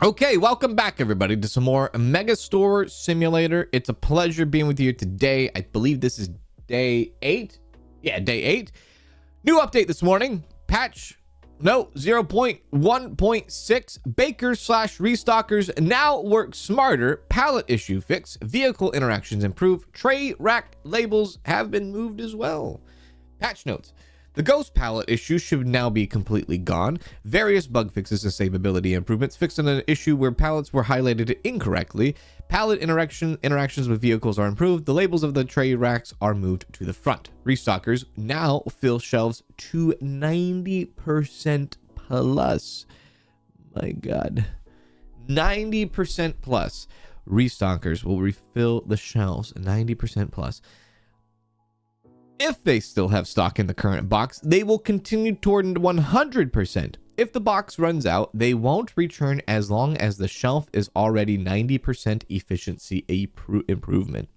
Okay, welcome back everybody to some more Megastore Simulator. It's a pleasure being with you today. I believe this is day 8. Yeah, day 8. New update this morning. Patch 0.1.6. Bakers / restockers now work smarter. Pallet issue fix. Vehicle interactions improve. Tray rack labels have been moved as well. Patch notes. The ghost pallet issue should now be completely gone. Various bug fixes and savability improvements fixed an issue where pallets were highlighted incorrectly. Pallet interactions with vehicles are improved. The labels of the tray racks are moved to the front. Restockers now fill shelves to 90% plus. My God. 90% plus. Restockers will refill the shelves 90% plus. If they still have stock in the current box, they will continue toward 100%. If the box runs out, they won't return as long as the shelf is already 90% efficiency improvement.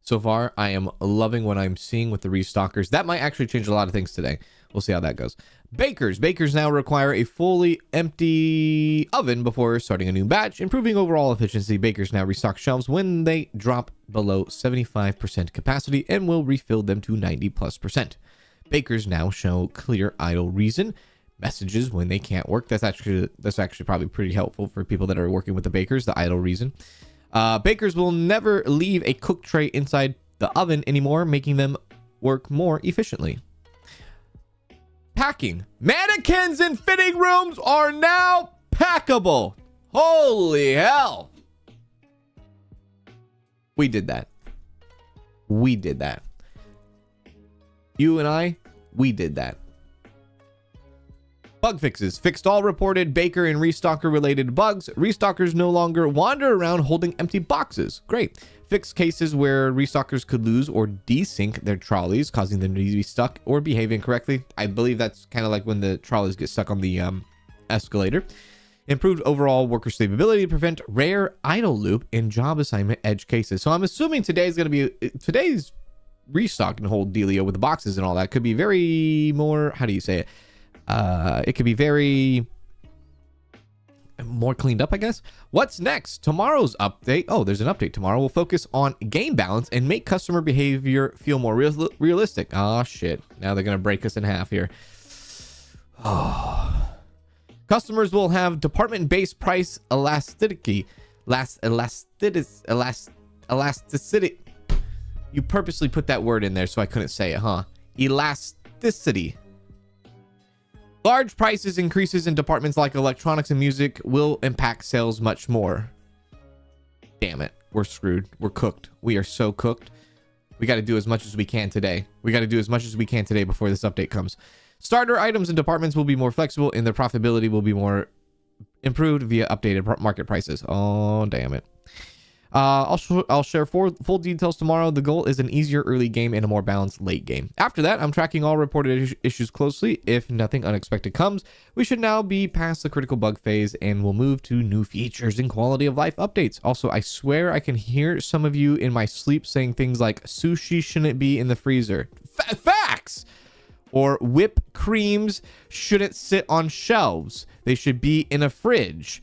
So far, I am loving what I'm seeing with the restockers. That might actually change a lot of things today. We'll see how that goes. Bakers now require a fully empty oven before starting a new batch, improving overall efficiency. Bakers now restock shelves when they drop below 75% capacity and will refill them to 90+%. Bakers now show clear idle reason messages when they can't work. That's actually probably pretty helpful for people that are working with the bakers, the idle reason. Bakers will never leave a cooked tray inside the oven anymore, making them work more efficiently. Packing. Mannequins in fitting rooms are now packable. Holy hell. We did that. We did that. You and I, we did that. Bug fixes. Fixed all reported baker and restocker related bugs. Restockers no longer wander around holding empty boxes. Great. Fixed cases where restockers could lose or desync their trolleys, causing them to be stuck or behave incorrectly. I believe that's kind of like when the trolleys get stuck on the escalator. Improved overall worker stability to prevent rare idle loop in job assignment edge cases. So I'm assuming today's restocking whole dealio with the boxes and all that could be very more, how do you say it? It could be very more cleaned up, I guess. What's next? Tomorrow's update. Oh, there's an update tomorrow. We'll focus on game balance and make customer behavior feel more realistic. Oh, shit. Now they're going to break us in half here. Oh. Customers will have department-based price elasticity. Elasticity. You purposely put that word in there so I couldn't say it, huh? Elasticity. Large prices increases in departments like electronics and music will impact sales much more. Damn it. We're screwed. We're cooked. We are so cooked. We got to do as much as we can today. We got to do as much as we can today before this update comes. Starter items and departments will be more flexible and their profitability will be more improved via updated market prices. Oh, damn it. I'll share full details tomorrow. The goal is an easier early game and a more balanced late game. After that, I'm tracking all reported issues closely. If nothing unexpected comes, we should now be past the critical bug phase and we'll move to new features and quality of life updates. Also, I swear I can hear some of you in my sleep saying things like sushi shouldn't be in the freezer. Facts! Or whipped creams shouldn't sit on shelves. They should be in a fridge.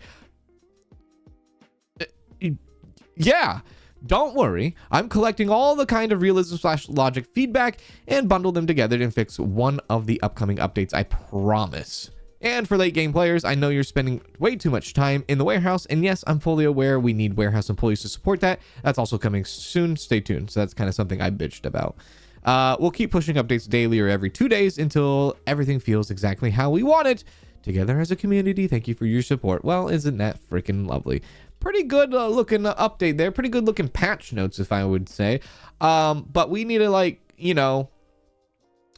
Yeah, don't worry. I'm collecting all the kind of realism / logic feedback and bundle them together and fix one of the upcoming updates, I promise. And for late game players, I know you're spending way too much time in the warehouse, and yes, I'm fully aware we need warehouse employees to support that. That's also coming soon. Stay tuned. So that's kind of something I bitched about. We'll keep pushing updates daily or every 2 days until everything feels exactly how we want it. Together as a community, thank you for your support. Well, isn't that freaking lovely? Pretty good looking update there. Pretty good looking patch notes, if I would say. But we need to,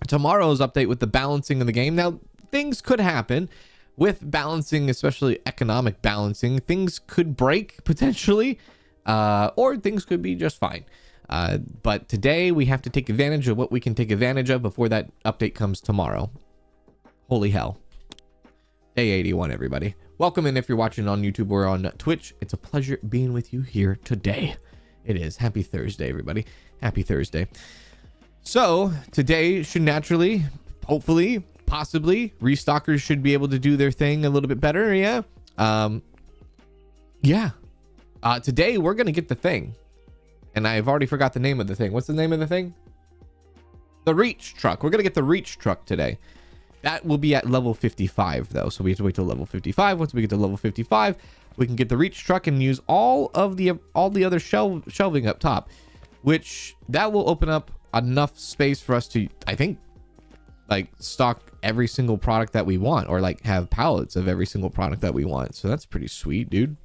tomorrow's update with the balancing of the game. Now, things could happen with balancing, especially economic balancing. Things could break potentially, or things could be just fine. But today we have to take advantage of what we can take advantage of before that update comes tomorrow. Holy hell. Day 81, everybody. Welcome in if you're watching on YouTube or on Twitch. It's a pleasure being with you here today. It is. Happy Thursday, everybody. Happy Thursday. So, today should naturally, hopefully, Possibly restockers should be able to do their thing a little bit better. Yeah. Yeah. Today we're going to get the thing. And I've already forgot the name of the thing. What's the name of the thing? The reach truck. We're going to get the reach truck today. That will be at level 55 though. So we have to wait till level 55. Once we get to level 55, we can get the reach truck and use all the other shelving up top, which that will open up enough space for us to, I think, like stock every single product that we want, or like have pallets of every single product that we want. So that's pretty sweet, dude.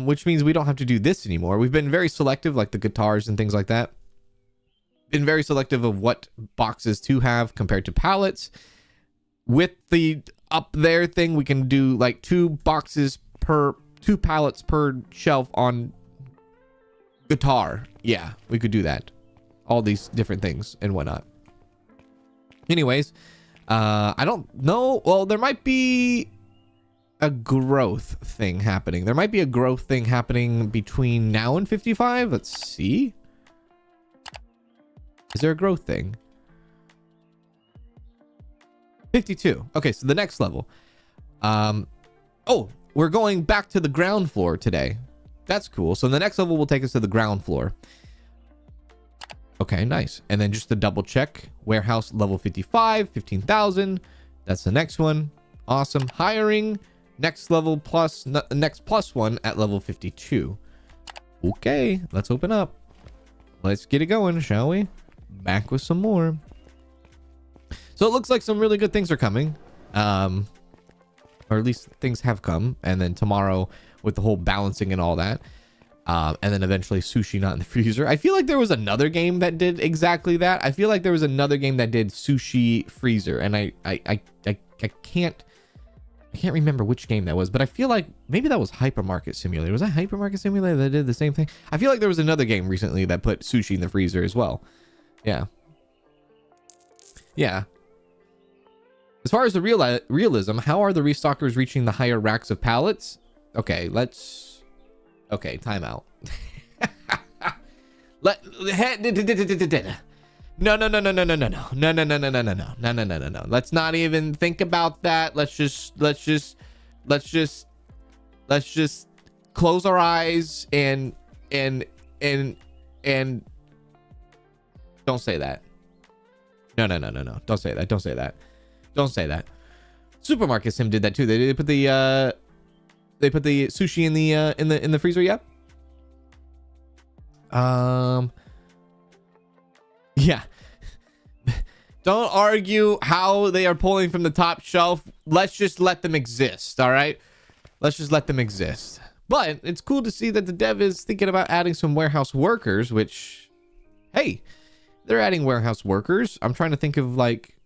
Which means we don't have to do this anymore. We've been very selective, like the guitars and things like that. Been very selective of what boxes to have compared to pallets. With the up there thing, we can do like 2 pallets per shelf on guitar. Yeah, we could do that. All these different things and whatnot. Anyways, I don't know. Well, there might be a growth thing happening. There might be a growth thing happening between now and 55. Let's see. Is there a growth thing? 52. Okay, so the next level. Oh, we're going back to the ground floor today. That's cool. So the next level will take us to the ground floor. Okay, nice. And then just to double check, warehouse level 55, 15,000. That's the next one. Awesome. Hiring, next level plus, next plus one at level 52. Okay, let's open up. Let's get it going, shall we? Back with some more. So it looks like some really good things are coming. Or at least things have come. And then tomorrow with the whole balancing and all that. And then eventually sushi not in the freezer. I feel like there was another game that did exactly that. I feel like there was another game that did sushi freezer. And I can't remember which game that was, but I feel like maybe that was Hypermarket Simulator. Was that Hypermarket Simulator that did the same thing? I feel like there was another game recently that put sushi in the freezer as well. Yeah. Yeah. As far as the realism, how are the restockers reaching the higher racks of pallets? Okay, let's... Okay, time out. No. Let's not even think about that. Let's just close our eyes and don't say that. No. Don't say that. Don't say that. Supermarket Sim did that too. They put the sushi in the freezer. Yeah. Yeah. Don't argue how they are pulling from the top shelf. Let's just let them exist. All right. Let's just let them exist. But it's cool to see that the dev is thinking about adding some warehouse workers, which, hey, they're adding warehouse workers. I'm trying to think of like,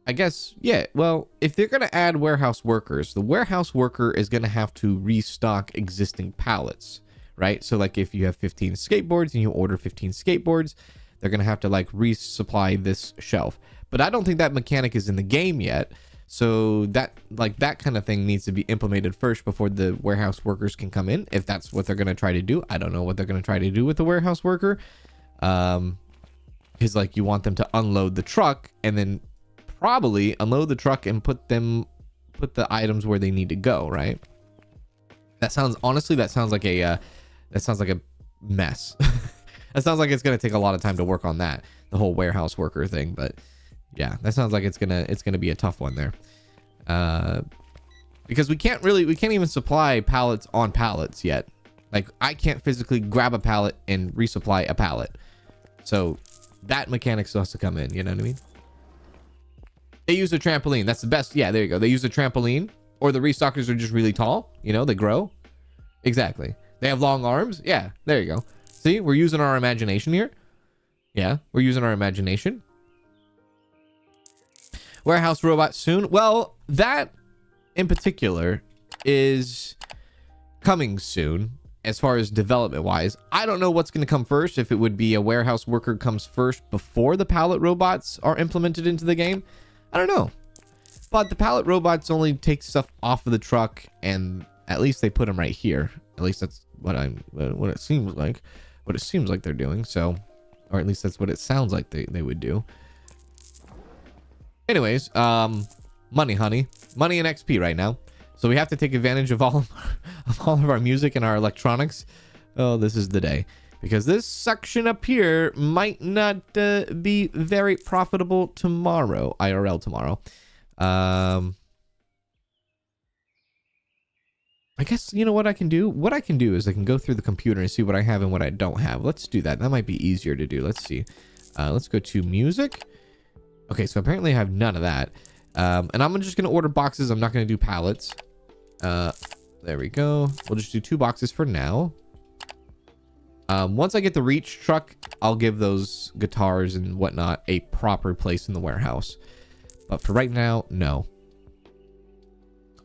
I guess, yeah, well, if they're going to add warehouse workers, the warehouse worker is going to have to restock existing pallets, right? So like if you have 15 skateboards and you order 15 skateboards, they're going to have to like resupply this shelf. But I don't think that mechanic is in the game yet. So that kind of thing needs to be implemented first before the warehouse workers can come in. If that's what they're going to try to do. I don't know what they're going to try to do with the warehouse worker. Is like you want them to unload the truck and then probably unload the truck and put the items where they need to go, right? That sounds like a mess. That sounds like it's going to take a lot of time to work on that, the whole warehouse worker thing. But yeah, that sounds like it's gonna be a tough one there, because we can't even supply pallets on pallets yet. Like I can't physically grab a pallet and resupply a pallet, so that mechanic still has to come in. You know what I mean? They use a trampoline. That's the best. Yeah, there you go. They use a trampoline, or the restockers are just really tall. You know, they grow. Exactly. They have long arms. Yeah, there you go. See, we're using our imagination here. Yeah, we're using our imagination. Warehouse robot soon. Well, that in particular is coming soon as far as development wise. I don't know what's going to come first, if it would be a warehouse worker comes first before the pallet robots are implemented into the game. I don't know. But the pallet robots only take stuff off of the truck, and at least they put them right here. At least that's what it seems like. What it seems like they're doing. So, or at least that's what it sounds like they would do. Anyways, money, honey. Money and XP right now. So we have to take advantage of all of our music and our electronics. Oh, this is the day. Because this section up here might not be very profitable tomorrow. IRL tomorrow. I guess, you know what I can do? What I can do is I can go through the computer and see what I have and what I don't have. Let's do that. That might be easier to do. Let's see. Let's go to music. Okay, so apparently I have none of that. And I'm just going to order boxes. I'm not going to do pallets. There we go. We'll just do 2 boxes for now. Once I get the reach truck, I'll give those guitars and whatnot a proper place in the warehouse. But for right now, no.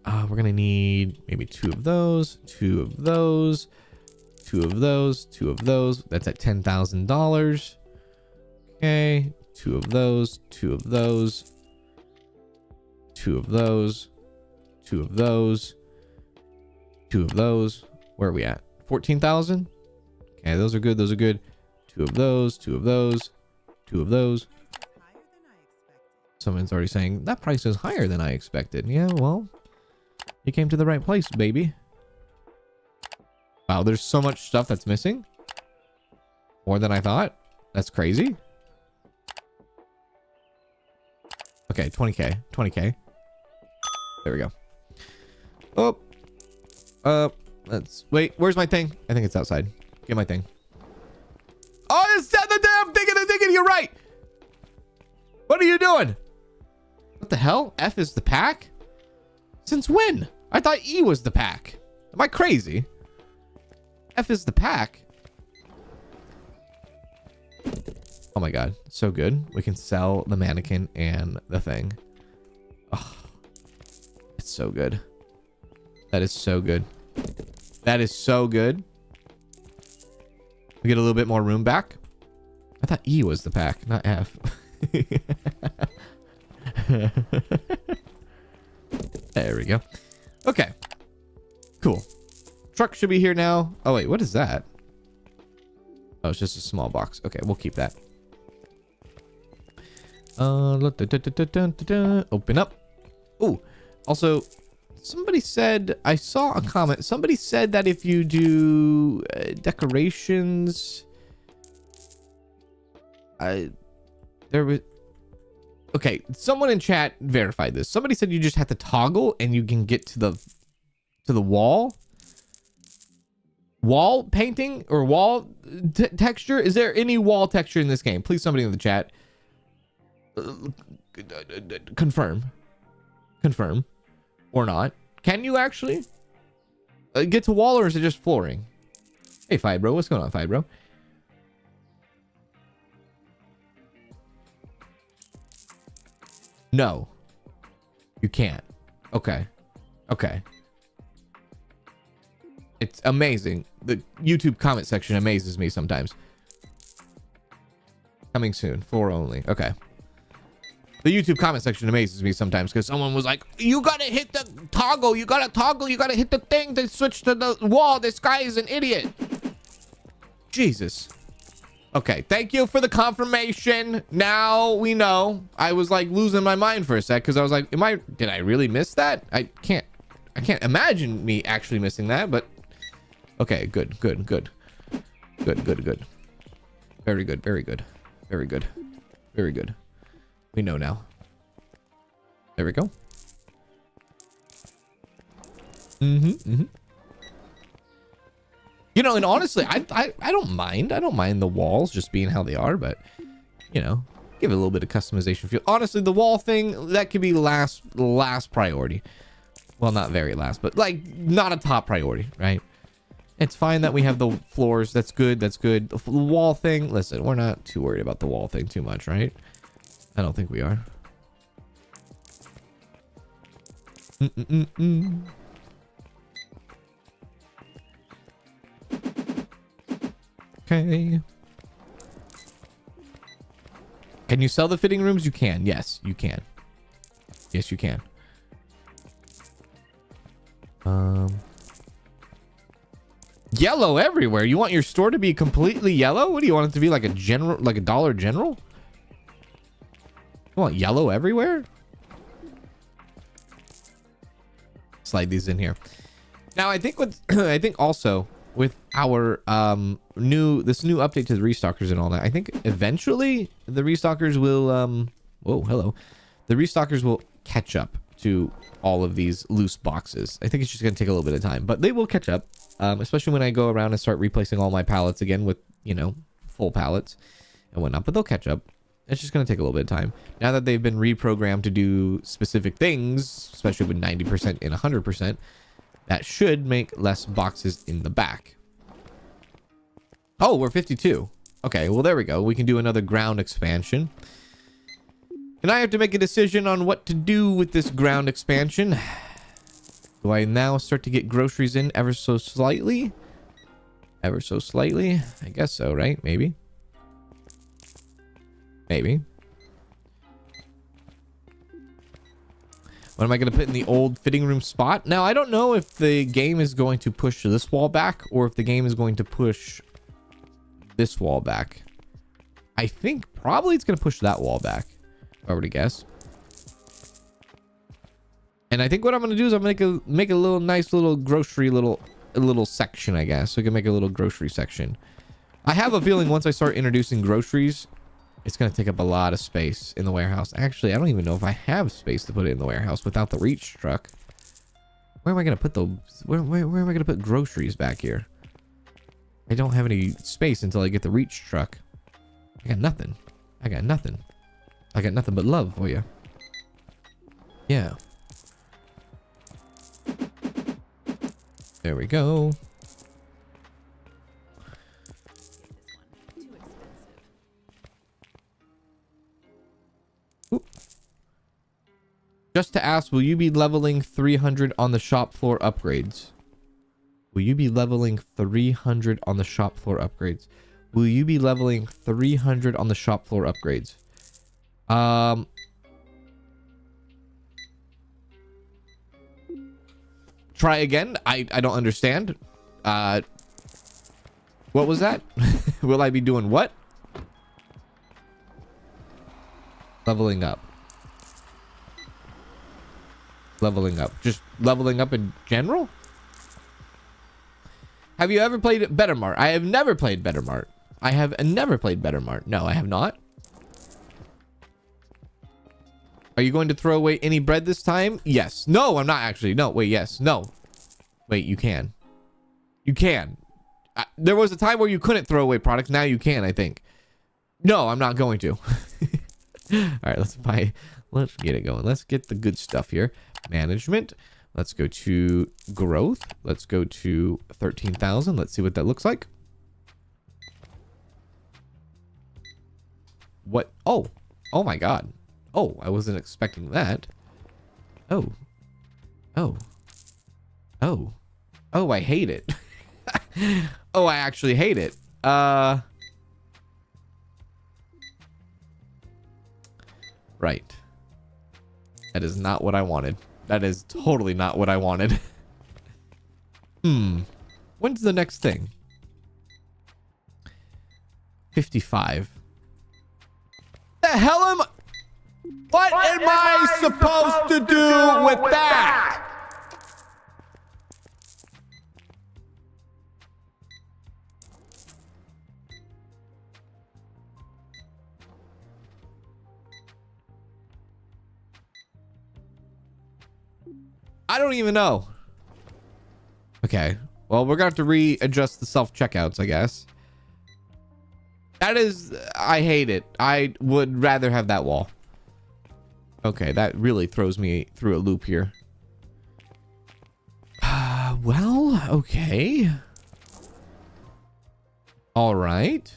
We're going to need maybe 2 of those, 2 of those, 2 of those, 2 of those. That's at $10,000. Okay. 2 of those, 2 of those, 2 of those, 2 of those, 2 of those. Where are we at? 14,000? Okay, those are good. Those are good. 2 of those, 2 of those, 2 of those. Someone's already saying that price is higher than I expected. Yeah, well, you came to the right place, baby. Wow, there's so much stuff that's missing. More than I thought. That's crazy. Okay, 20K. 20K. There we go. Oh. Let's wait. Where's my thing? I think it's outside. Get my thing. Oh, it's the damn thing. You're right. What are you doing? What the hell? F is the pack? Since when? I thought E was the pack. Am I crazy? F is the pack. Oh my god. So good. We can sell the mannequin and the thing. Oh, it's so good. That is so good. That is so good. We get a little bit more room back. I thought E was the pack, not F. There we go. Okay. Cool. Truck should be here now. Oh, wait. What is that? Oh, it's just a small box. Okay, we'll keep that. Open up. Oh, also, somebody said, I saw a comment. Somebody said that if you do decorations, there was, okay, someone in chat verified this. Somebody said you just have to toggle and you can get to the wall painting or wall texture. Is there any wall texture in this game? Please, somebody in the chat confirm or not. Can you actually get to wall, or is it just flooring? Hey, Fibro, what's going on, Fibro? No, you can't. Okay. It's amazing. The YouTube comment section amazes me sometimes. Coming soon, floor only. Okay. The YouTube comment section amazes me sometimes because someone was like, you gotta hit the toggle, you gotta hit the thing to switch to the wall. This guy is an idiot. Jesus. Okay, thank you for the confirmation. Now we know. I was like losing my mind for a sec because I was like, did I really miss that? I can't imagine me actually missing that, but okay, good. Very good. We know now. There we go. You know, and honestly, I don't mind. I don't mind the walls just being how they are, but you know, give it a little bit of customization feel. Honestly, the wall thing, that could be last priority. Well, not very last, but like not a top priority, right? It's fine that we have the floors. That's good. The wall thing, listen, we're not too worried about the wall thing too much, right? I don't think we are. Okay. Can you sell the fitting rooms? You can. Yes, you can. Yes, you can. Yellow everywhere. You want your store to be completely yellow? What do you want it to be, like a general, like a Dollar General? You want yellow everywhere? slide these in here. Now, I think what I think also with our this new update to the restockers and all that, I think eventually the restockers will the restockers will catch up to all of these loose boxes. I think it's just gonna take a little bit of time, but they will catch up, especially when I go around and start replacing all my pallets again with, you know, full pallets and whatnot. But they'll catch up. It's just going to take a little bit of time. Now that they've been reprogrammed to do specific things, especially with 90% and 100%, that should make less boxes in the back. Oh, we're 52. Okay, well, there we go. We can do another ground expansion. And I have to make a decision on what to do with this ground expansion. Do I now start to get groceries in ever so slightly? Ever so slightly? I guess so, right? Maybe. Maybe. What am I going to put in the old fitting room spot? Now, I don't know if the game is going to push this wall back or if the game is going to push this wall back. I think probably it's going to push that wall back, if I were to guess. And I think what I'm going to do is I'm going to make a little nice little grocery little section, I guess. So we can make a little grocery section. I have a feeling once I start introducing groceries, it's going to take up a lot of space in the warehouse. Actually, I don't even know if I have space to put it in the warehouse without the reach truck. Where am I going to put those? Where am I going to put groceries back here? I don't have any space until I get the reach truck. I got nothing. I got nothing. I got nothing but love for you. Yeah. There we go. Oop. Just to ask, will you be leveling 300 on the shop floor upgrades? Will you be leveling 300 on the shop floor upgrades? Will you be leveling 300 on the shop floor upgrades? Try again. I don't understand. What was that? Will I be doing what? Leveling up. Leveling up. Just leveling up in general? Have you ever played Bettermart? I have never played Bettermart. I have never played Bettermart. No, I have not. Are you going to throw away any bread this time? Yes. No, I'm not actually. No, wait, yes. No. Wait, you can. You can. There was a time where you couldn't throw away products. Now you can, I think. No, I'm not going to. All right, let's get it going. Let's get the good stuff here. Management. Let's go to growth. Let's go to 13,000. Let's see what that looks like. What? Oh, oh my God. Oh, I wasn't expecting that. Oh, oh, oh, oh, I hate it. Oh, I actually hate it. Right. That is not what I wanted. That is totally not what I wanted. When's the next thing? 55. The hell am I? What am I supposed to do with that? I don't even know. Okay. Well, we're going to have to readjust the self-checkouts, I guess. That is... I hate it. I would rather have that wall. Okay, that really throws me through a loop here. Well, okay. All right.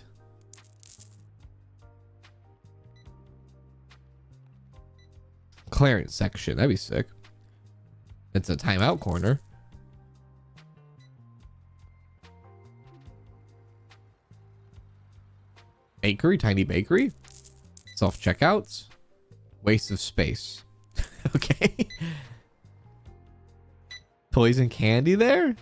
Clearance section. That'd be sick. It's a timeout corner. Bakery, tiny bakery. Self-checkouts. Waste of space. Okay. Toys and candy there?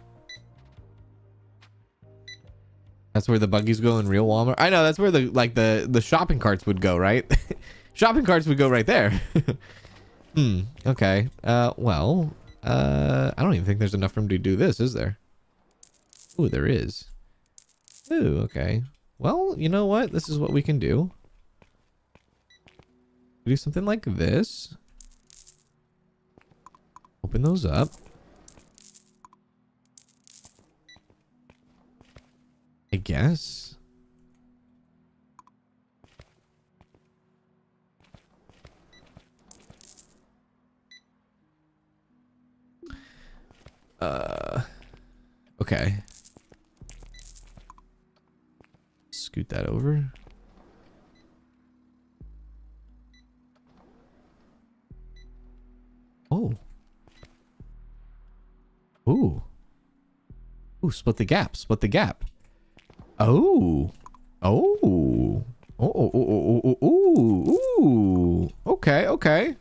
That's where the buggies go in real Walmart. I know, that's where the shopping carts would go, right? Shopping carts would go right there. Okay. Well, I don't even think there's enough room to do this, is there? Ooh, there is. Ooh, okay. Well, you know what? This is what we can do. Do something like this. Open those up. I guess. Okay. Scoot that over. Oh. Ooh. Ooh, split the gap. Split the gap. Oh. Oh. Oh, oh, oh, oh, oh, ooh. Ooh. Okay, okay.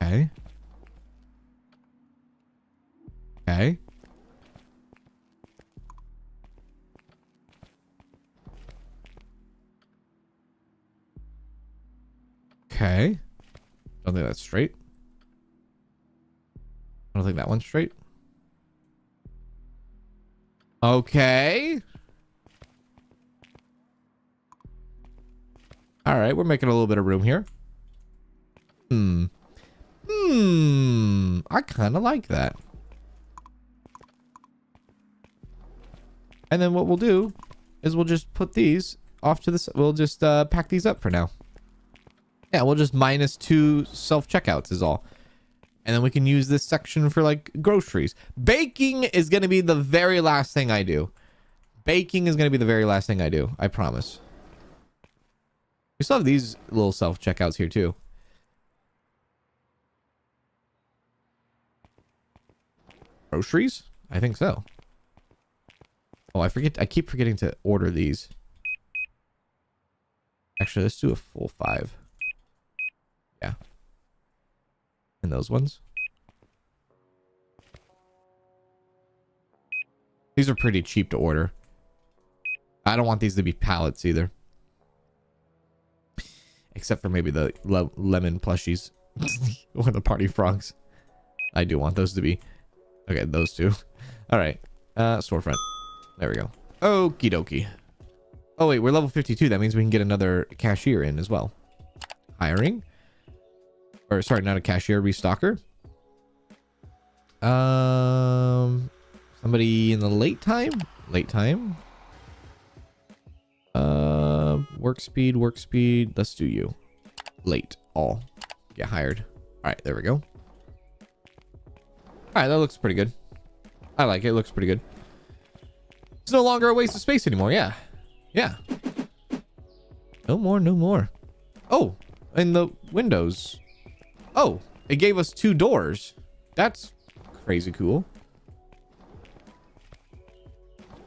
Okay. Okay. Okay. Don't think that's straight. I don't think that one's straight. Okay. All right, we're making a little bit of room here. I kind of like that. And then what we'll do is we'll just put these off to this. We'll just pack these up for now. Yeah, we'll just minus 2 self-checkouts is all. And then we can use this section for like groceries. Baking is going to be the very last thing I do. Baking is going to be the very last thing I do. I promise. We still have these little self-checkouts here too. Groceries? I think so. Oh, I keep forgetting to order these. Actually, let's do a full 5. Yeah. And those ones. These are pretty cheap to order. I don't want these to be pallets either. Except for maybe the lemon plushies. Or the party frogs. I do want those to be. Okay, those two. Alright. Storefront. There we go. Okie dokie. Oh wait, we're level 52. That means we can get another cashier in as well. Hiring. Or sorry, not a cashier, restocker. Somebody in the late time? Late time. Work speed. Let's do you. Late. All. Get hired. Alright, there we go. Alright, that looks pretty good. I like it. It looks pretty good. It's no longer a waste of space anymore. Yeah. Yeah. No more, no more. Oh, and the windows. Oh, it gave us 2 doors. That's crazy cool.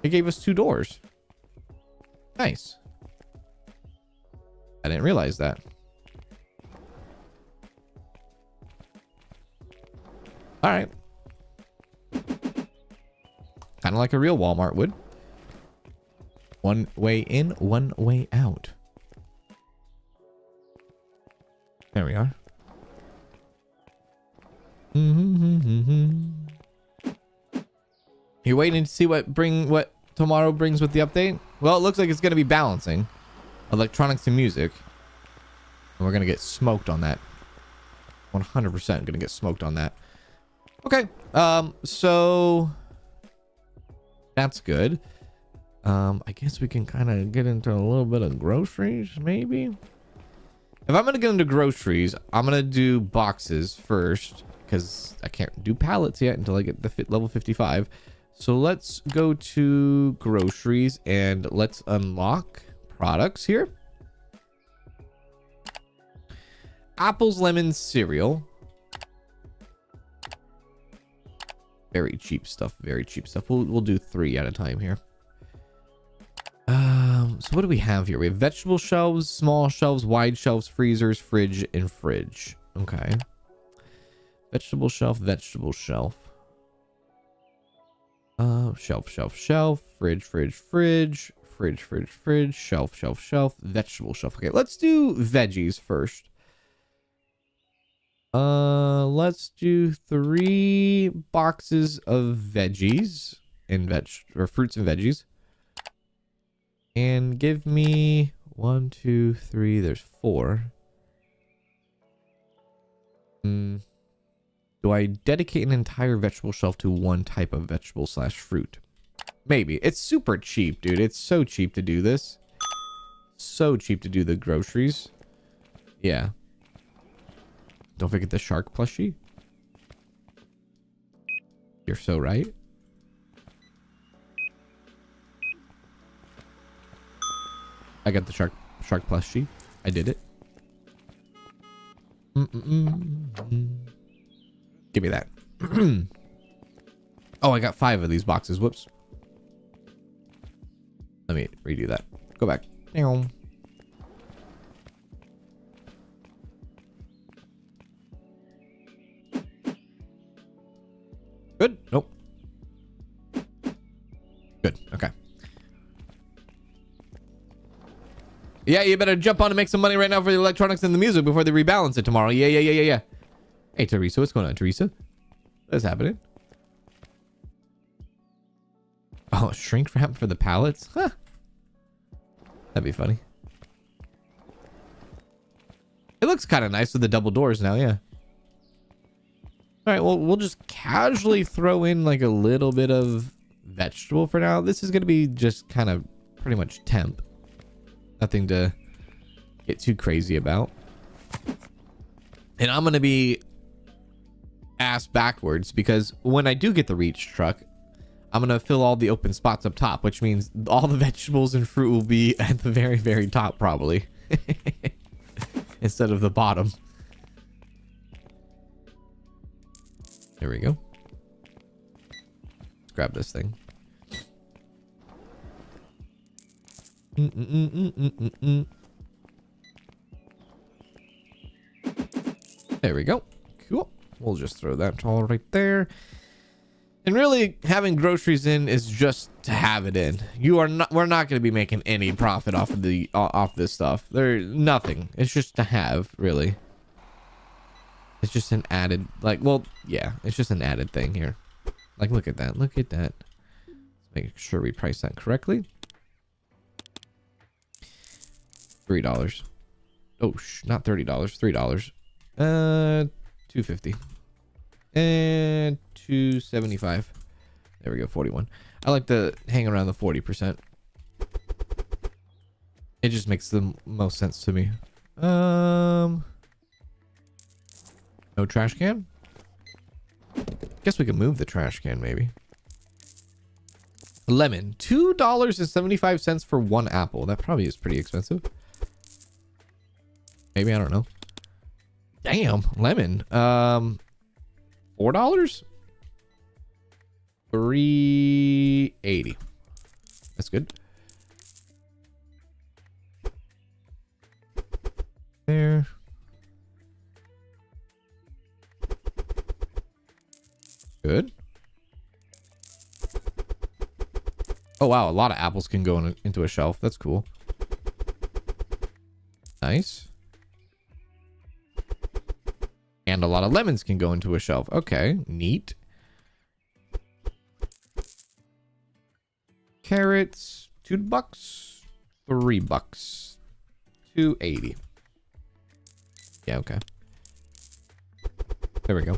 It gave us 2 doors. Nice. I didn't realize that. All right. Kind of like a real Walmart would. One way in, one way out. There we are. You're waiting to see what tomorrow brings with the update? Well, it looks like it's going to be balancing electronics and music. And we're going to get smoked on that. 100% going to get smoked on that. Okay. So that's good. I guess we can kind of get into a little bit of groceries, maybe. If I'm going to get into groceries, I'm going to do boxes first because I can't do pallets yet until I get the level 55. So let's go to groceries and let's unlock products here. Apples, lemons, cereal. Very cheap stuff. Very cheap stuff. We'll do 3 at a time here. So what do we have here? We have vegetable shelves, small shelves, wide shelves, freezers, fridge, and fridge. Okay. Vegetable shelf, vegetable shelf. Shelf, shelf, shelf, fridge, fridge, fridge, fridge, fridge, fridge, shelf, shelf, shelf, vegetable shelf. Okay, let's do veggies first. Let's do 3 boxes of veggies and fruits and veggies. And give me 1, 2, 3. There's 4. Do I dedicate an entire vegetable shelf to one type of vegetable / fruit? Maybe. It's super cheap, dude. It's so cheap to do this. So cheap to do the groceries. Yeah. Don't forget the shark plushie. You're so right. I got the shark plushie. I did it. Give me that. Oh, I got 5 of these boxes. Whoops. Let me redo that. Go back. Good. Nope. Good. Okay. Yeah, you better jump on and make some money right now for the electronics and the music before they rebalance it tomorrow. Yeah. Hey, Teresa, what's going on, Teresa? What's happening? Oh, shrink wrap for the pallets? Huh. That'd be funny. It looks kind of nice with the double doors now, yeah. All right, well, we'll just casually throw in like a little bit of vegetable for now. This is going to be just kind of pretty much temp. Nothing to get too crazy about. And I'm going to be ass backwards because when I do get the reach truck, I'm going to fill all the open spots up top, which means all the vegetables and fruit will be at the very, very top probably instead of the bottom. There we go. Let's grab this thing. There we go. Cool. We'll just throw that all right there. And really, having groceries in is just to have it in. We're not going to be making any profit off of this stuff. There's nothing. It's just to have, really. It's just an added, like, well, yeah, it's just an added thing here. Like, look at that. Look at that. Let's make sure we price that correctly. $3. Oh, not $30. $3. $2.50. And $2.75. There we go. 41. I like to hang around the 40%. It just makes the most sense to me. No trash can? Guess we can move the trash can, maybe. Lemon. $2.75 for 1 apple. That probably is pretty expensive. Maybe, I don't know. Damn, lemon. $4? $3.80. That's good. There. Good. Oh, wow. A lot of apples can go into a shelf. That's cool. Nice. And a lot of lemons can go into a shelf. Okay. Neat. Carrots. $2. $3. $2.80. Yeah, okay. There we go.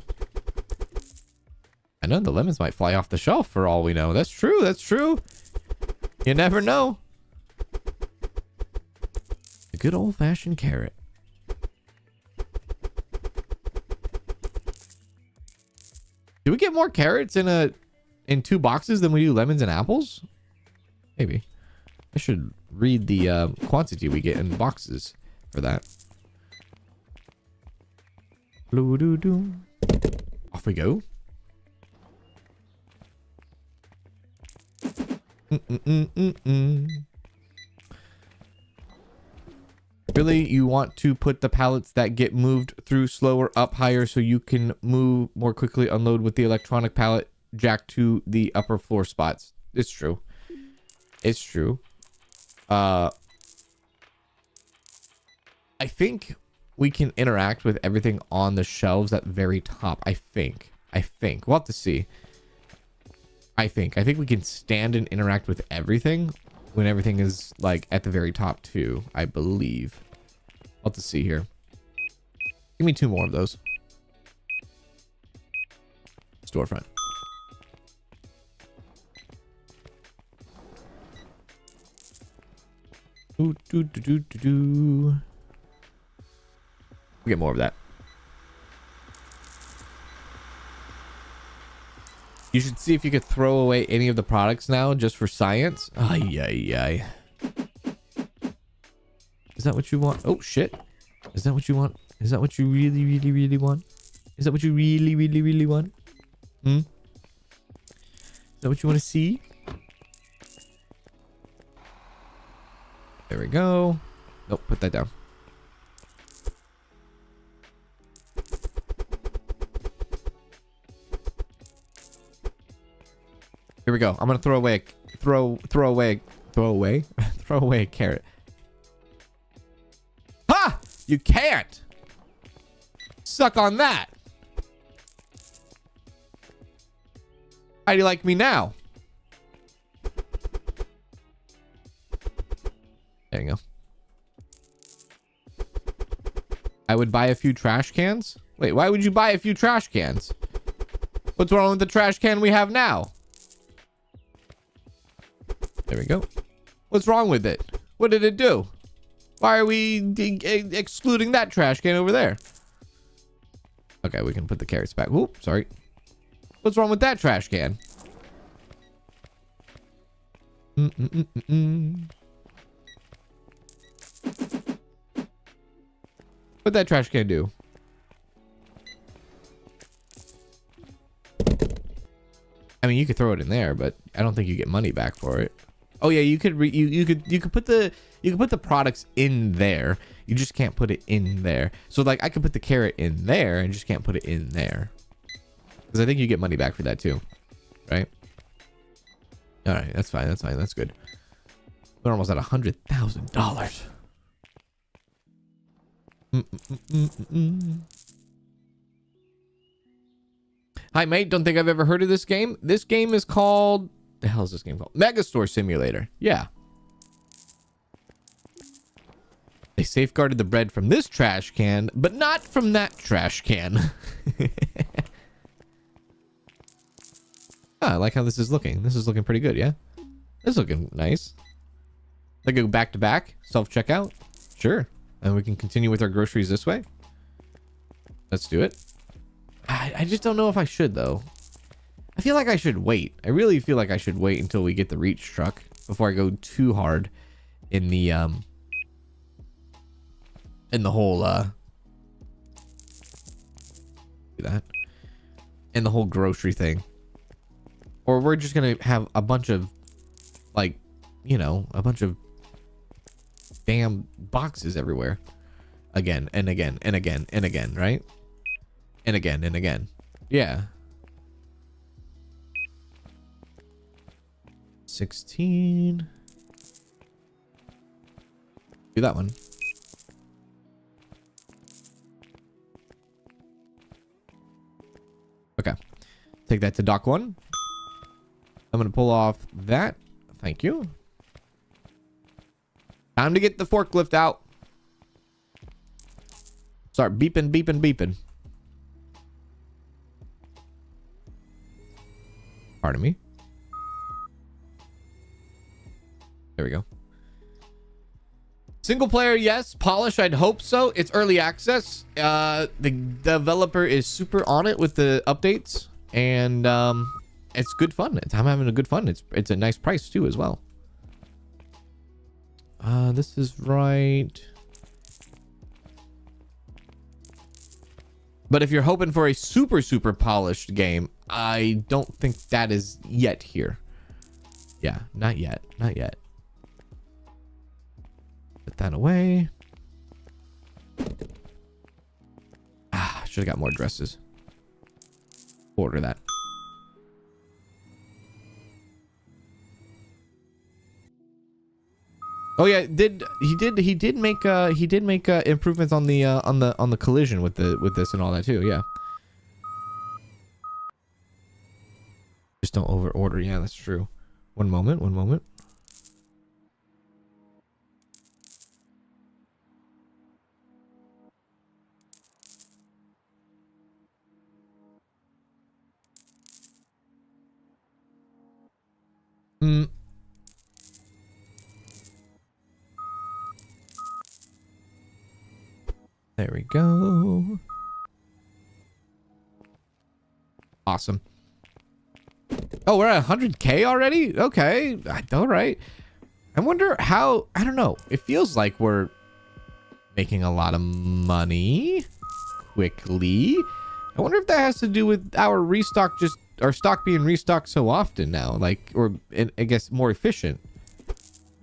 I know the lemons might fly off the shelf for all we know. That's true. That's true. You never know. A good old-fashioned carrot. Do we get more carrots in 2 boxes than we do lemons and apples? Maybe. I should read the quantity we get in boxes for that. Off we go. Really, you want to put the pallets that get moved through slower up higher so you can move more quickly, unload with the electronic pallet jack to the upper floor spots. It's true. It's true. I think we can interact with everything on the shelves at the very top. I think. We'll have to see. I think we can stand and interact with everything when everything is like at the very top too, I believe. I'll have to see here. Give me 2 more of those. Storefront. We'll get more of that. You should see if you could throw away any of the products now just for science. Ay, ay, ay. Is that what you want? Oh, shit. Is that what you want? Is that what you really, really, really want? Is that what you really, really, really want? Is that what you want to see? There we go. Nope, put that down. Here we go. I'm gonna throw away a carrot. Ha! You can't. Suck on that. How do you like me now? There you go. I would buy a few trash cans. Wait, why would you buy a few trash cans? What's wrong with the trash can we have now? There we go. What's wrong with it? What did it do? Why are we excluding that trash can over there? Okay, we can put the carrots back. Whoop, sorry. What's wrong with that trash can? What'd that trash can do? I mean, you could throw it in there, but I don't think you get money back for it. Oh yeah, you could put the products in there. You just can't put it in there. So like I could put the carrot in there and just can't put it in there. Because I think you get money back for that too. Right? Alright, that's fine, that's fine, that's good. We're almost at $100,000. Hi mate, don't think I've ever heard of this game. This game is called, the hell is this game called? Megastore Simulator. Yeah. They safeguarded the bread from this trash can, but not from that trash can. I like how this is looking. This is looking pretty good, yeah? This is looking nice. Like go back to back, self-checkout. Sure. And we can continue with our groceries this way. Let's do it. I just don't know if I should, though. I feel like I should wait. I really feel like I should wait until we get the reach truck before I go too hard in the whole do that. In the whole grocery thing. Or we're just gonna have a bunch of like, you know, a bunch of damn boxes everywhere. Again and again and again and again, right? And again and again. Yeah. 16. Do that one. Okay. Take that to dock 1. I'm going to pull off that. Thank you. Time to get the forklift out. Start beeping, beeping, beeping. Pardon me. There we go. Single player, yes. Polish, I'd hope so. It's early access. The developer is super on it with the updates, and it's good fun. I'm having a good fun. It's a nice price too as well. This is right. But if you're hoping for a super polished game, I don't think that is yet here. Yeah, not yet. Not yet. Put that away. Should have got more dresses. Order that. Oh yeah, he did make improvements on the collision with this and all that too. Yeah. Just don't over order. Yeah, that's true. One moment. There we go. Awesome. Oh, we're at 100K already? Okay. All right. I wonder how... I don't know. It feels like we're making a lot of money quickly. I wonder if that has to do with our restock, just our stock being restocked so often now. Like, or I guess more efficient.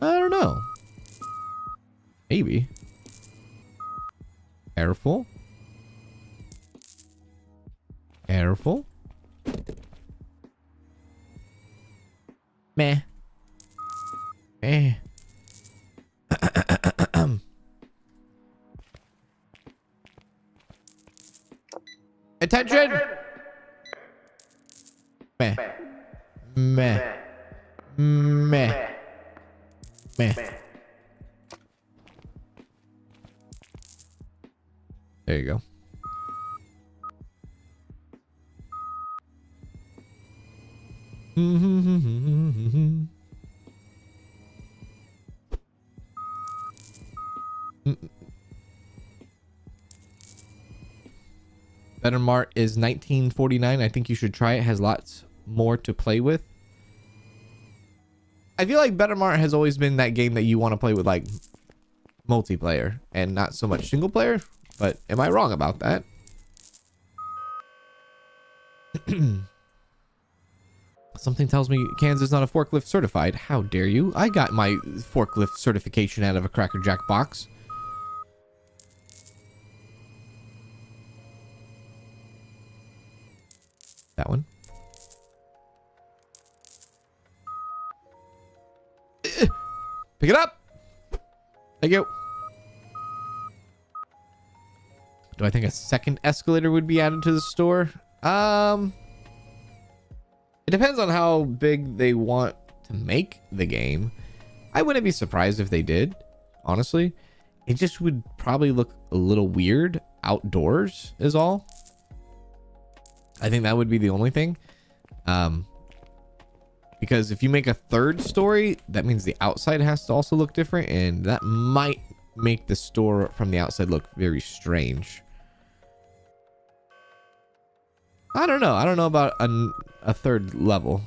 I don't know. Maybe. Careful. Careful. Meh. Meh. Attention! Meh. Meh. Meh. Meh. There you go. Better Mart is 1949. I think you should try it. Has lots more to play with. I feel like Better Mart has always been that game that you want to play with like multiplayer and not so much single player. But am I wrong about that? Something tells me Kansas is not a forklift certified. How dare you? I got my forklift certification out of a Cracker Jack box. That one. Pick it up. Thank you. Do I think a second escalator would be added to the store? It depends on how big they want to make the game. I wouldn't be surprised if they did, honestly. It just would probably look a little weird outdoors is all. I think that would be the only thing. Because if you make a third story, that means the outside has to also look different, and that might make the store from the outside look very strange. I don't know. I don't know about a third level.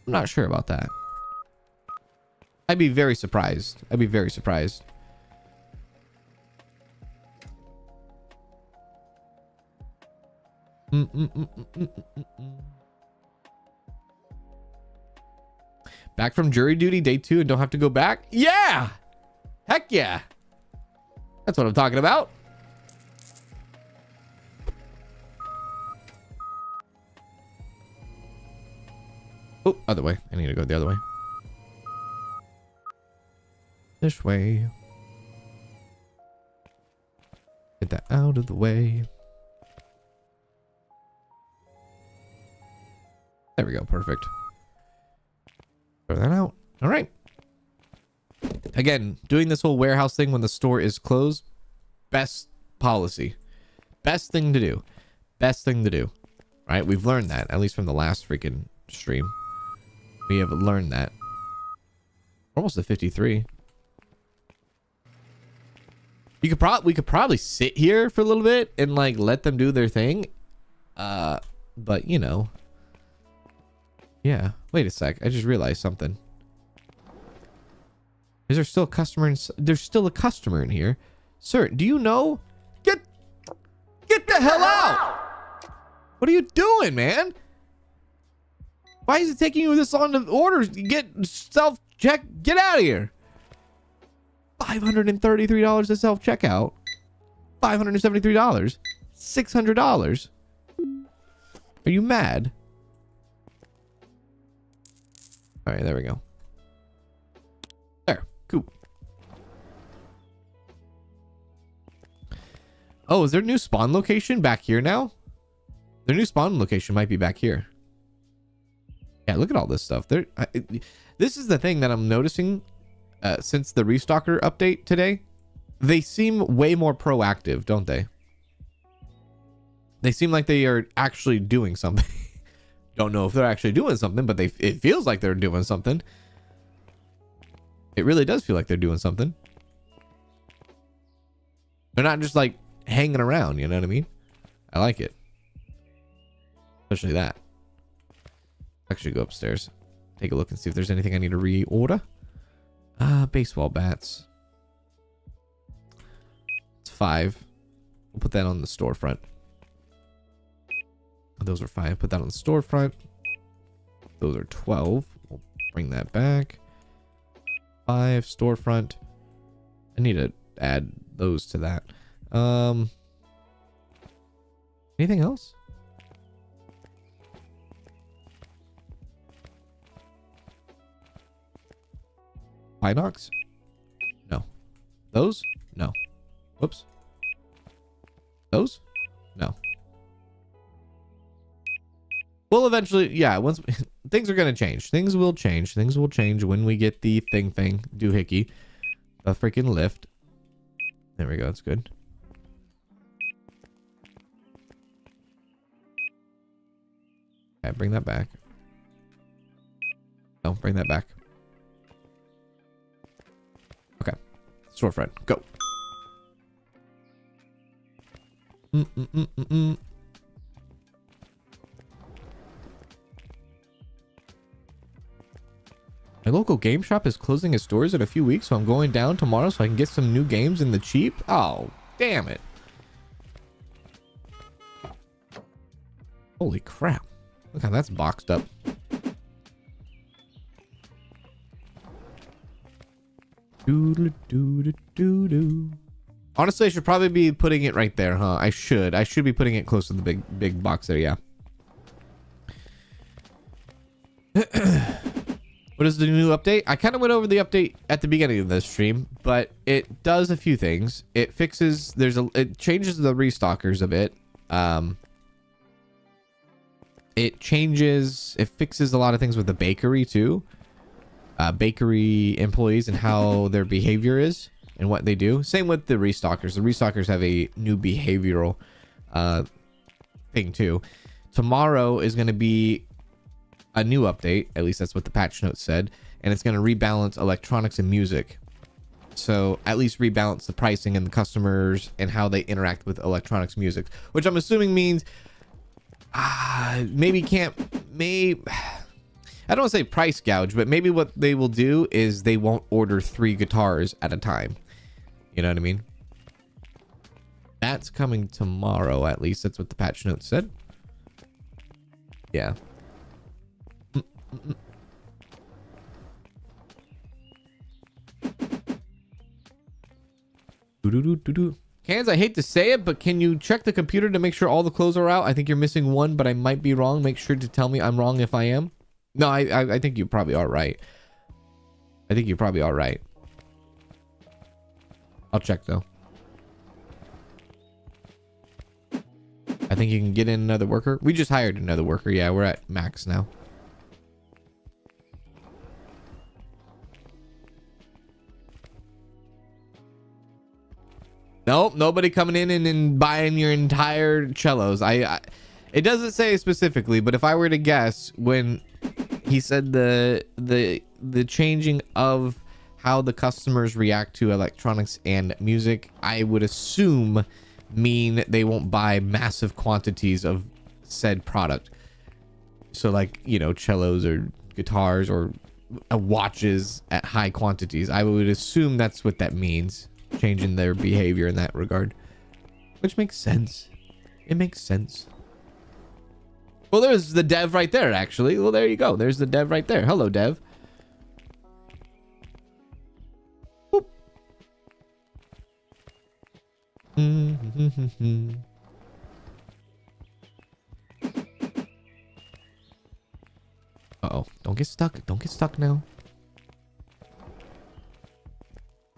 I'm not sure about that. I'd be very surprised. I'd be very surprised. Back from jury duty day 2 and don't have to go back? Yeah! Heck yeah! That's what I'm talking about. Oh, other way. I need to go the other way. This way. Get that out of the way. There we go. Perfect. Throw that out. All right. Again, doing this whole warehouse thing when the store is closed, best policy. Best thing to do. Best thing to do. Right? We've learned that, at least from the last freaking stream. We have learned that. We're almost at 53. We could probably sit here for a little bit and like let them do their thing. But you know. Yeah. Wait a sec. I just realized something. Is there still a customer there's still a customer in here? Sir, do you know? Get the hell out! What are you doing, man? Why is it taking you this long to order? Get self-check. Get out of here. $533 to self-checkout. $573. $600. Are you mad? All right, there we go. There, cool. Oh, is their new spawn location back here now? Their new spawn location might be back here. Yeah, look at all this stuff. This is the thing that I'm noticing since the Restocker update today. They seem way more proactive, don't they? They seem like they are actually doing something. Don't know if they're actually doing something, but it feels like they're doing something. It really does feel like they're doing something. They're not just like hanging around, you know what I mean? I like it. Especially that. Actually go upstairs. Take a look and see if there's anything I need to reorder. Baseball bats. It's 5. We'll put that on the storefront. Those are 5. Put that on the storefront. Those are 12. We'll bring that back. 5 storefront. I need to add those to that. Anything else? Binocs? No. Those? No. Whoops. Those? No. Well, eventually, yeah, once things are going to change. Things will change. Things will change when we get the thing doohickey. A freaking lift. There we go. That's good. Okay, bring that back. No, bring that back. Okay. Storefront. Go. My local game shop is closing its doors in a few weeks, so I'm going down tomorrow so I can get some new games in the cheap. Oh, damn it. Holy crap. Look how that's boxed up. Doo-doo-doo-doo-doo-doo. Honestly, I should probably be putting it right there, huh? I should be putting it close to the big box there, yeah. What is the new update? I kind of went over the update at the beginning of this stream, but it does a few things. It fixes, it changes the restockers a bit. It fixes a lot of things with the bakery too. Bakery employees and how their behavior is and what they do. Same with the restockers. The restockers have a new behavioral thing too. Tomorrow is going to be a new update, at least that's what the patch notes said, and it's going to rebalance electronics and music. So at least rebalance the pricing and the customers and how they interact with electronics music, which I'm assuming means I don't want to say price gouge, but maybe what they will do is they won't order 3 guitars at a time. You know what I mean? That's coming tomorrow, at least that's what the patch notes said. Yeah. Cans, I hate to say it, but can you check the computer to make sure all the clothes are out? I think you're missing one, but I might be wrong. Make sure to tell me I'm wrong if I am. No, I think you probably are right. I think you probably are right. I'll check though. I think you can get in another worker. We just hired another worker. Yeah, we're at max now. Nope, nobody coming in and buying your entire cellos. It doesn't say specifically, but if I were to guess, when he said the changing of how the customers react to electronics and music, I would assume mean they won't buy massive quantities of said product. So like, you know, cellos or guitars or watches at high quantities. I would assume that's what that means. Changing their behavior in that regard, which makes sense. It makes sense. Well, there's the dev right there, actually. Well, there you go. There's the dev right there. Hello, dev. Boop. Uh-oh. go. Don't get stuck. Don't get stuck now.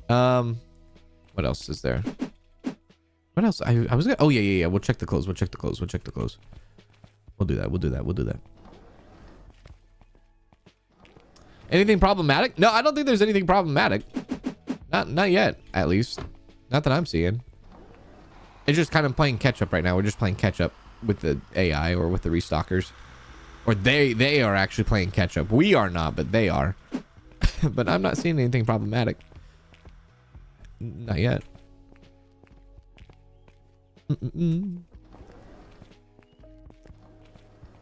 What else is there? What else? I was gonna... Oh, yeah. We'll check the clothes. We'll check the clothes. We'll check the clothes. We'll do that. We'll do that. We'll do that. Anything problematic? No, I don't think there's anything problematic. Not yet, at least. Not that I'm seeing. It's just kind of playing catch up right now. We're just playing catch up with the AI or with the restockers. Or they are actually playing catch up. We are not, but they are. But I'm not seeing anything problematic. Not yet.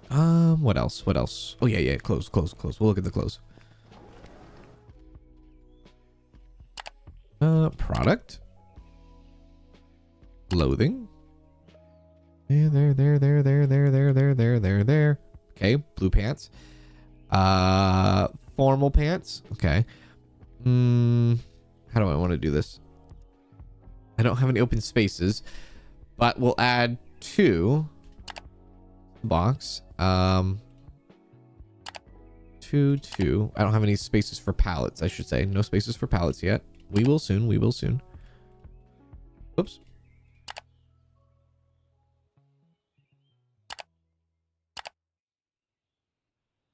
What else? What else? Oh, yeah. Close. We'll look at the clothes. Product. Clothing. There. Okay, blue pants. Formal pants. Okay. How do I want to do this? I don't have any open spaces, but we'll add 2 box. 2. I don't have any spaces for pallets, I should say. No spaces for pallets yet. We will soon. Oops.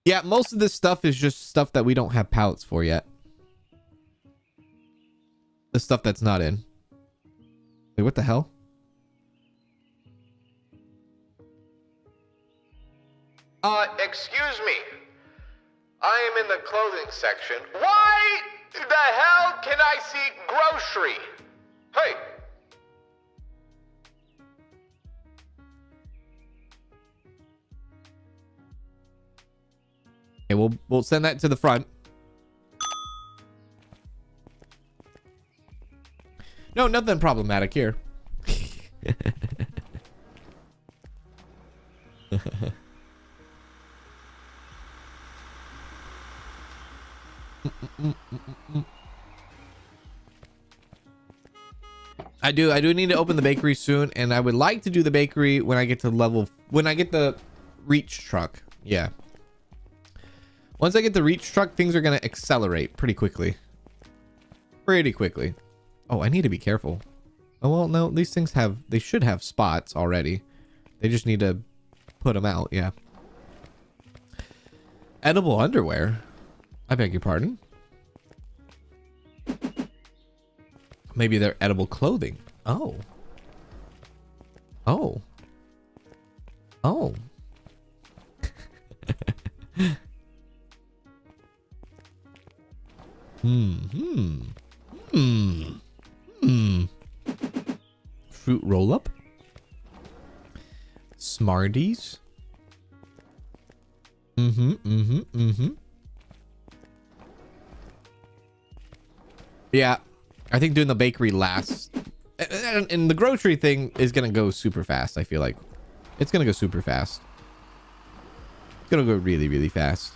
Yeah, most of this stuff is just stuff that we don't have pallets for yet. The stuff that's not in. Wait, what the hell? Excuse me. I am in the clothing section. Why the hell can I see grocery? Hey. Okay, we'll send that to the front. No, nothing problematic here. I do need to open the bakery soon, and I would like to do the bakery when I get to when I get the reach truck. Yeah. Once I get the reach truck, things are going to accelerate pretty quickly. Oh, I need to be careful. Oh, well, no, these things they should have spots already. They just need to put them out. Yeah. Edible underwear. I beg your pardon. Maybe they're edible clothing. Oh. Fruit roll up. Smarties. Yeah, I think doing the bakery last, and the grocery thing is gonna go super fast. I feel like it's gonna go super fast. It's gonna go really fast.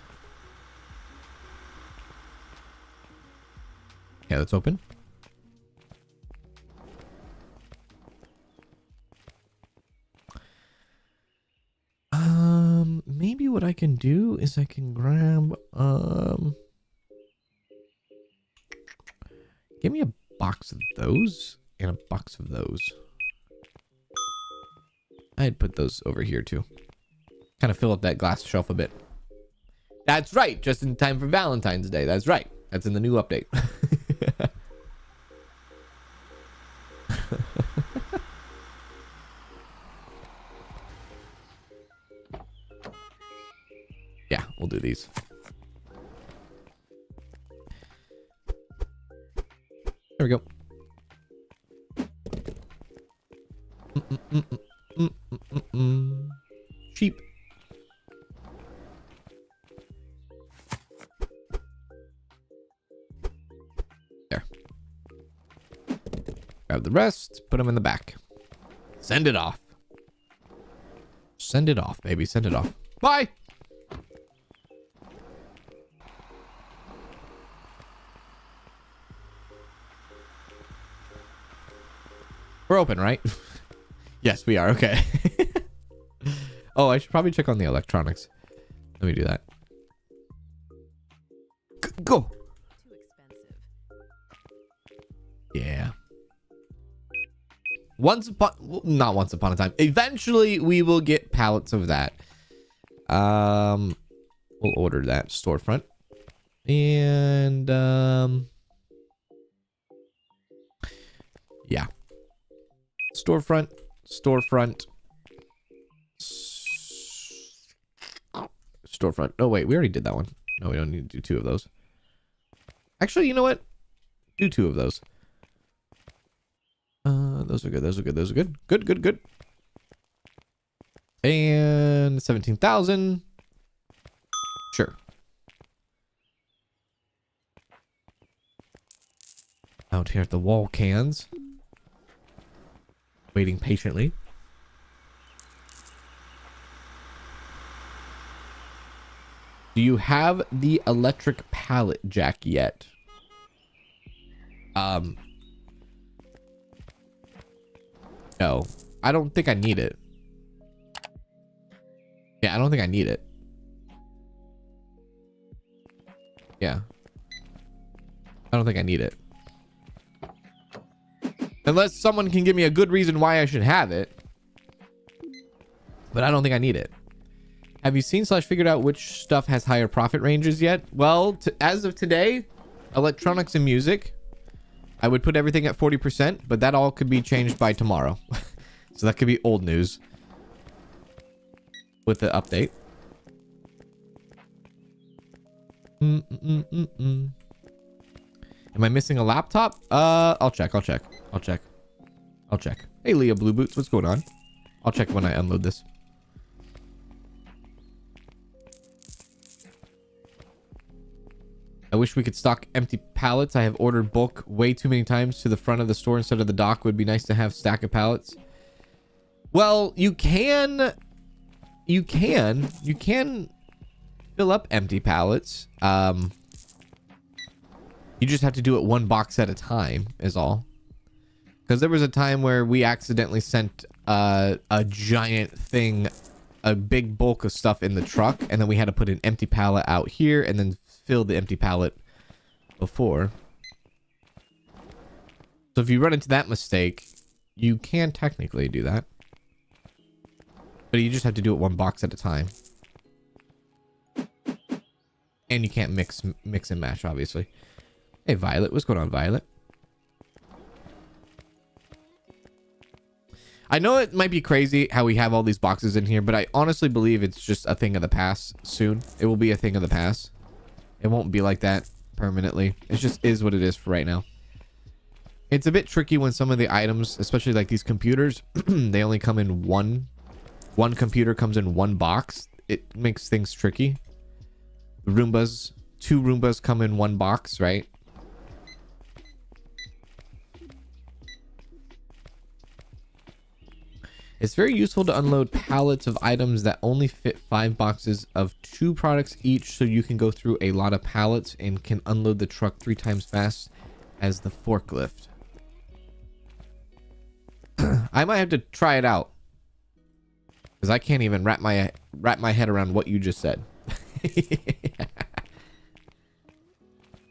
Okay, let's open. Maybe what I can do is I can grab give me a box of those and a box of those. I'd put those over here too. Kind of fill up that glass shelf a bit. That's right, just in time for Valentine's Day. That's right. That's in the new update. Yeah, we'll do these. There we go. Sheep. There. Grab the rest, put them in the back. Send it off. Send it off, baby. Send it off. Bye. We're open, right? Yes, we are. Okay. Oh, I should probably check on the electronics. Let me do that. Go. Yeah. Not once upon a time. Eventually, we will get pallets of that. We'll order that storefront. And, yeah. Storefront. Storefront. Oh, wait. We already did that one. No, we don't need to do 2 of those. Actually, you know what? Do 2 of those. Those are good. Those are good. Those are good. Good. And 17,000. Sure. Out here at the wall cans. Waiting patiently. Do you have the electric pallet jack yet? No. I don't think I need it. Yeah, I don't think I need it. Yeah. I don't think I need it. Unless someone can give me a good reason why I should have it. But I don't think I need it. Have you seen / figured out which stuff has higher profit ranges yet? Well, as of today, electronics and music, I would put everything at 40%, but that all could be changed by tomorrow. So that could be old news with the update. Am I missing a laptop? I'll check. Hey, Leah Blue Boots, what's going on? I'll check when I unload this. I wish we could stock empty pallets. I have ordered bulk way too many times to the front of the store instead of the dock. Would be nice to have stack of pallets. Well, you can fill up empty pallets. You just have to do it 1 box at a time is all. Because there was a time where we accidentally sent a giant thing, a big bulk of stuff in the truck, and then we had to put an empty pallet out here and then fill the empty pallet before. So if you run into that mistake, you can technically do that. But you just have to do it 1 box at a time. And you can't mix and match, obviously. Hey, Violet. What's going on, Violet? I know it might be crazy how we have all these boxes in here, but I honestly believe it's just a thing of the past soon. It will be a thing of the past. It won't be like that permanently. It just is what it is for right now. It's a bit tricky when some of the items, especially like these computers, they only come in one computer comes in 1 box. It makes things tricky. The Roombas, 2 Roombas come in 1 box, right? It's very useful to unload pallets of items that only fit 5 boxes of 2 products each, so you can go through a lot of pallets and can unload the truck 3 times fast as the forklift. I might have to try it out, because I can't even wrap my head around what you just said.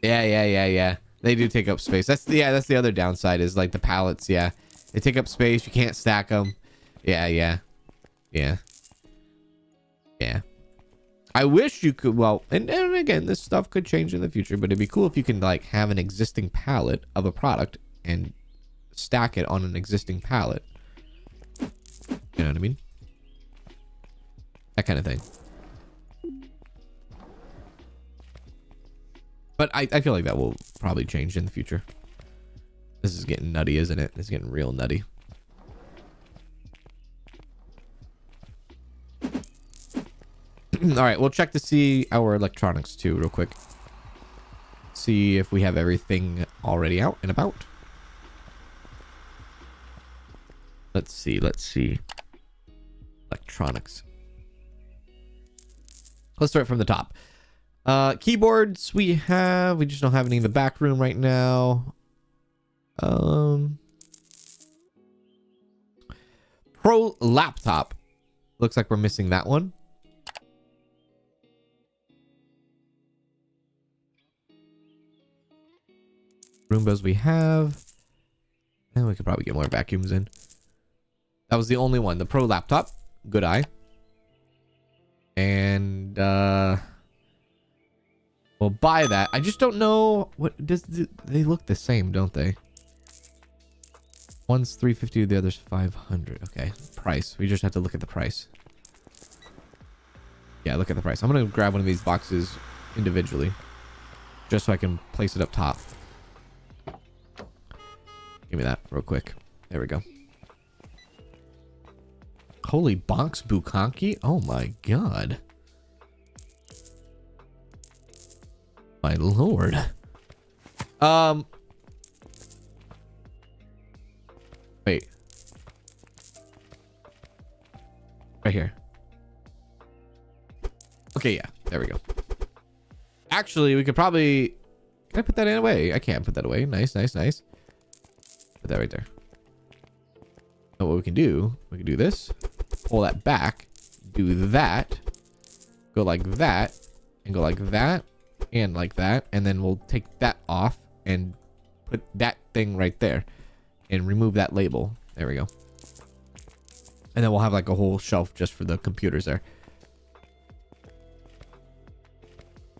Yeah. They do take up space. That's the other downside is like the pallets. Yeah, they take up space. You can't stack them. Yeah. I wish you could, well, and again, this stuff could change in the future, but it'd be cool if you can like have an existing pallet of a product and stack it on an existing pallet. You know what I mean? That kind of thing. But I feel like that will probably change in the future. This is getting nutty, isn't it? It's getting real nutty. All right, we'll check to see our electronics too real quick. See if we have everything already out and about. Let's see. Electronics. Let's start from the top. Keyboards we just don't have any in the back room right now. Pro laptop. Looks like we're missing that one. Roombas we have. And we could probably get more vacuums in. That was the only one. The Pro laptop. Good eye. And we'll buy that. I just don't know what they look the same, don't they? One's 350, the other's 500. Okay, price. We just have to look at the price. Yeah, look at the price. I'm gonna grab one of these boxes individually, just so I can place it up top. Give me that real quick. There we go. Holy box bukkake. Oh my god. My lord. Wait. Right here. Okay, yeah. There we go. Actually, we could probably... Can I put that in away? I can't put that away. Nice, nice, nice. Put that right there. So what we can do this. Pull that back. Do that. Go like that. And go like that. And like that. And then we'll take that off. And put that thing right there. And remove that label. There we go. And then we'll have like a whole shelf just for the computers there.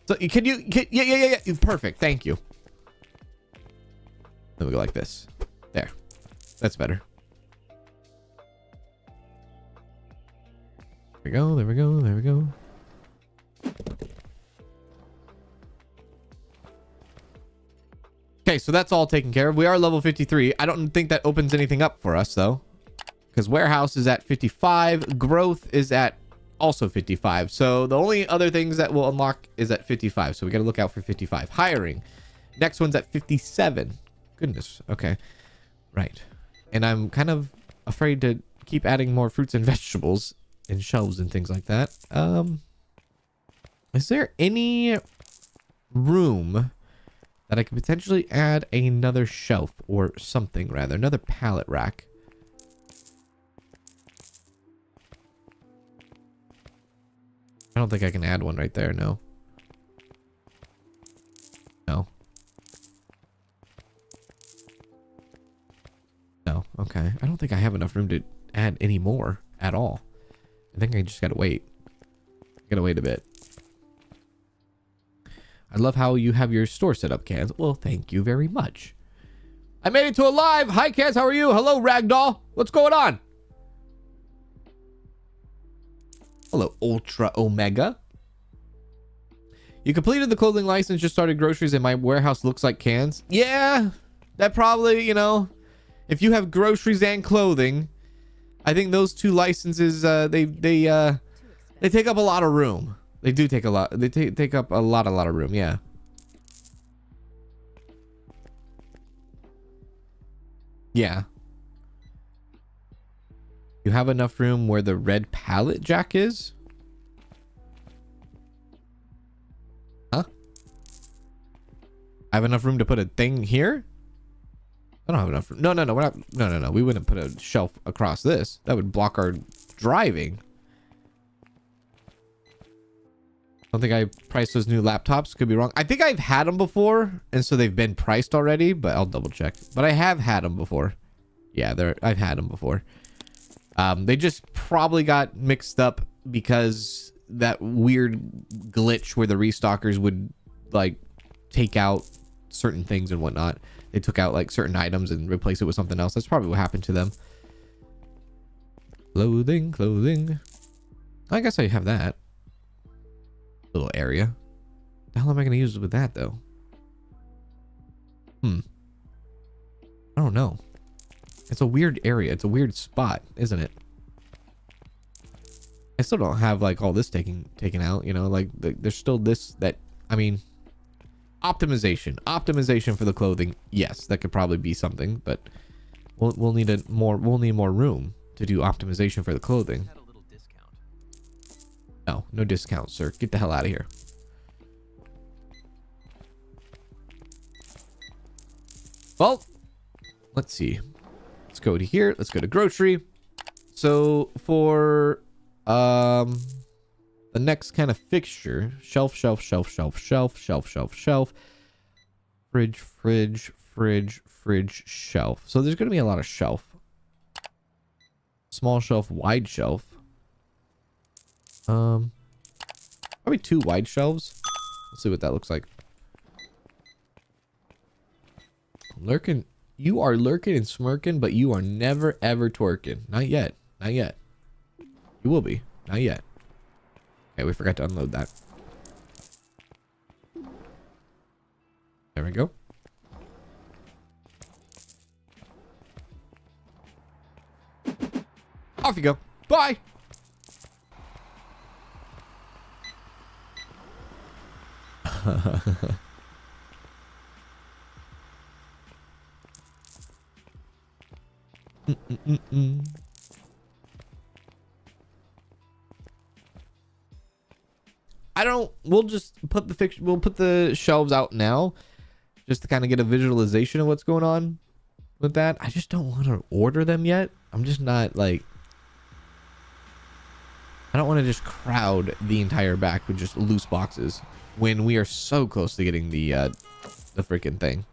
So yeah. Perfect. Thank you. Then we go like this. There. That's better. There we go. There we go. There we go. Okay, so that's all taken care of. We are level 53. I don't think that opens anything up for us, though. Because warehouse is at 55. Growth is at also 55. So the only other things that will unlock is at 55. So we got to look out for 55. Hiring. Next one's at 57. Goodness. Okay. Right. And I'm kind of afraid to keep adding more fruits and vegetables and shelves and things like that. Is there any room that I could potentially add another shelf or something, rather? Another pallet rack. I don't think I can add one right there, no. No. No, okay. I don't think I have enough room to add any more at all. I think I just gotta wait. Gotta wait a bit. I love how you have your store set up, Kaz. Well, thank you very much. I made it to a live. Hi, Kaz. How are you? Hello, Ragdoll. What's going on? Hello, Ultra Omega. You completed the clothing license, just started groceries, and my warehouse looks like cans. Yeah, that probably, you know, if you have groceries and clothing, I think those two licenses, they take up a lot of room. They do take a lot. They take up a lot of room. Yeah. Yeah. You have enough room where the red pallet jack is? Huh? I have enough room to put a thing here? I don't have enough room. No. We're not. No. We wouldn't put a shelf across this. That would block our driving. I don't think I priced those new laptops. Could be wrong. I think I've had them before, and so they've been priced already, but I'll double check. But I have had them before. Yeah, I've had them before. They just probably got mixed up because that weird glitch where the restockers would like take out certain things and whatnot. They took out like certain items and replaced it with something else. That's probably what happened to them. Clothing. I guess I have that little area. The hell am I going to use with that though? I don't know. It's a weird area. It's a weird spot, isn't it? I still don't have like all this taken out, you know, like there's still this that, I mean, optimization for the clothing. Yes, that could probably be something, but we'll need more room to do optimization for the clothing. No discount, sir. Get the hell out of here. Well, let's see. Let's go to here. Let's go to grocery. So for the next kind of fixture, shelf, fridge, fridge, shelf. So there's going to be a lot of shelf. Small shelf, wide shelf. Probably 2 wide shelves. Let's see what that looks like. Lurking. You are lurking and smirking, but you are never, ever twerking. Not yet. Not yet. You will be. Not yet. Okay, we forgot to unload that. There we go. Off you go. Bye. We'll just put we'll put the shelves out now just to kind of get a visualization of what's going on with that. I just don't want to order them yet. I'm just not like, I don't want to just crowd the entire back with just loose boxes when we are so close to getting the freaking thing.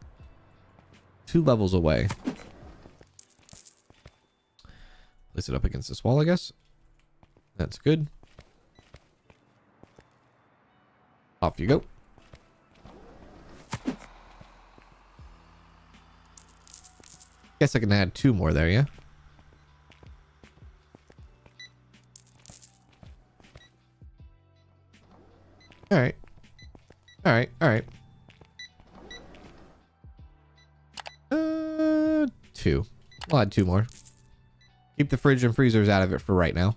2 levels away. Place it up against this wall, I guess. That's good. Off you go. Guess I can add 2 more there, yeah? Alright. Alright, alright. 2. I'll add 2 more. Keep the fridge and freezers out of it for right now.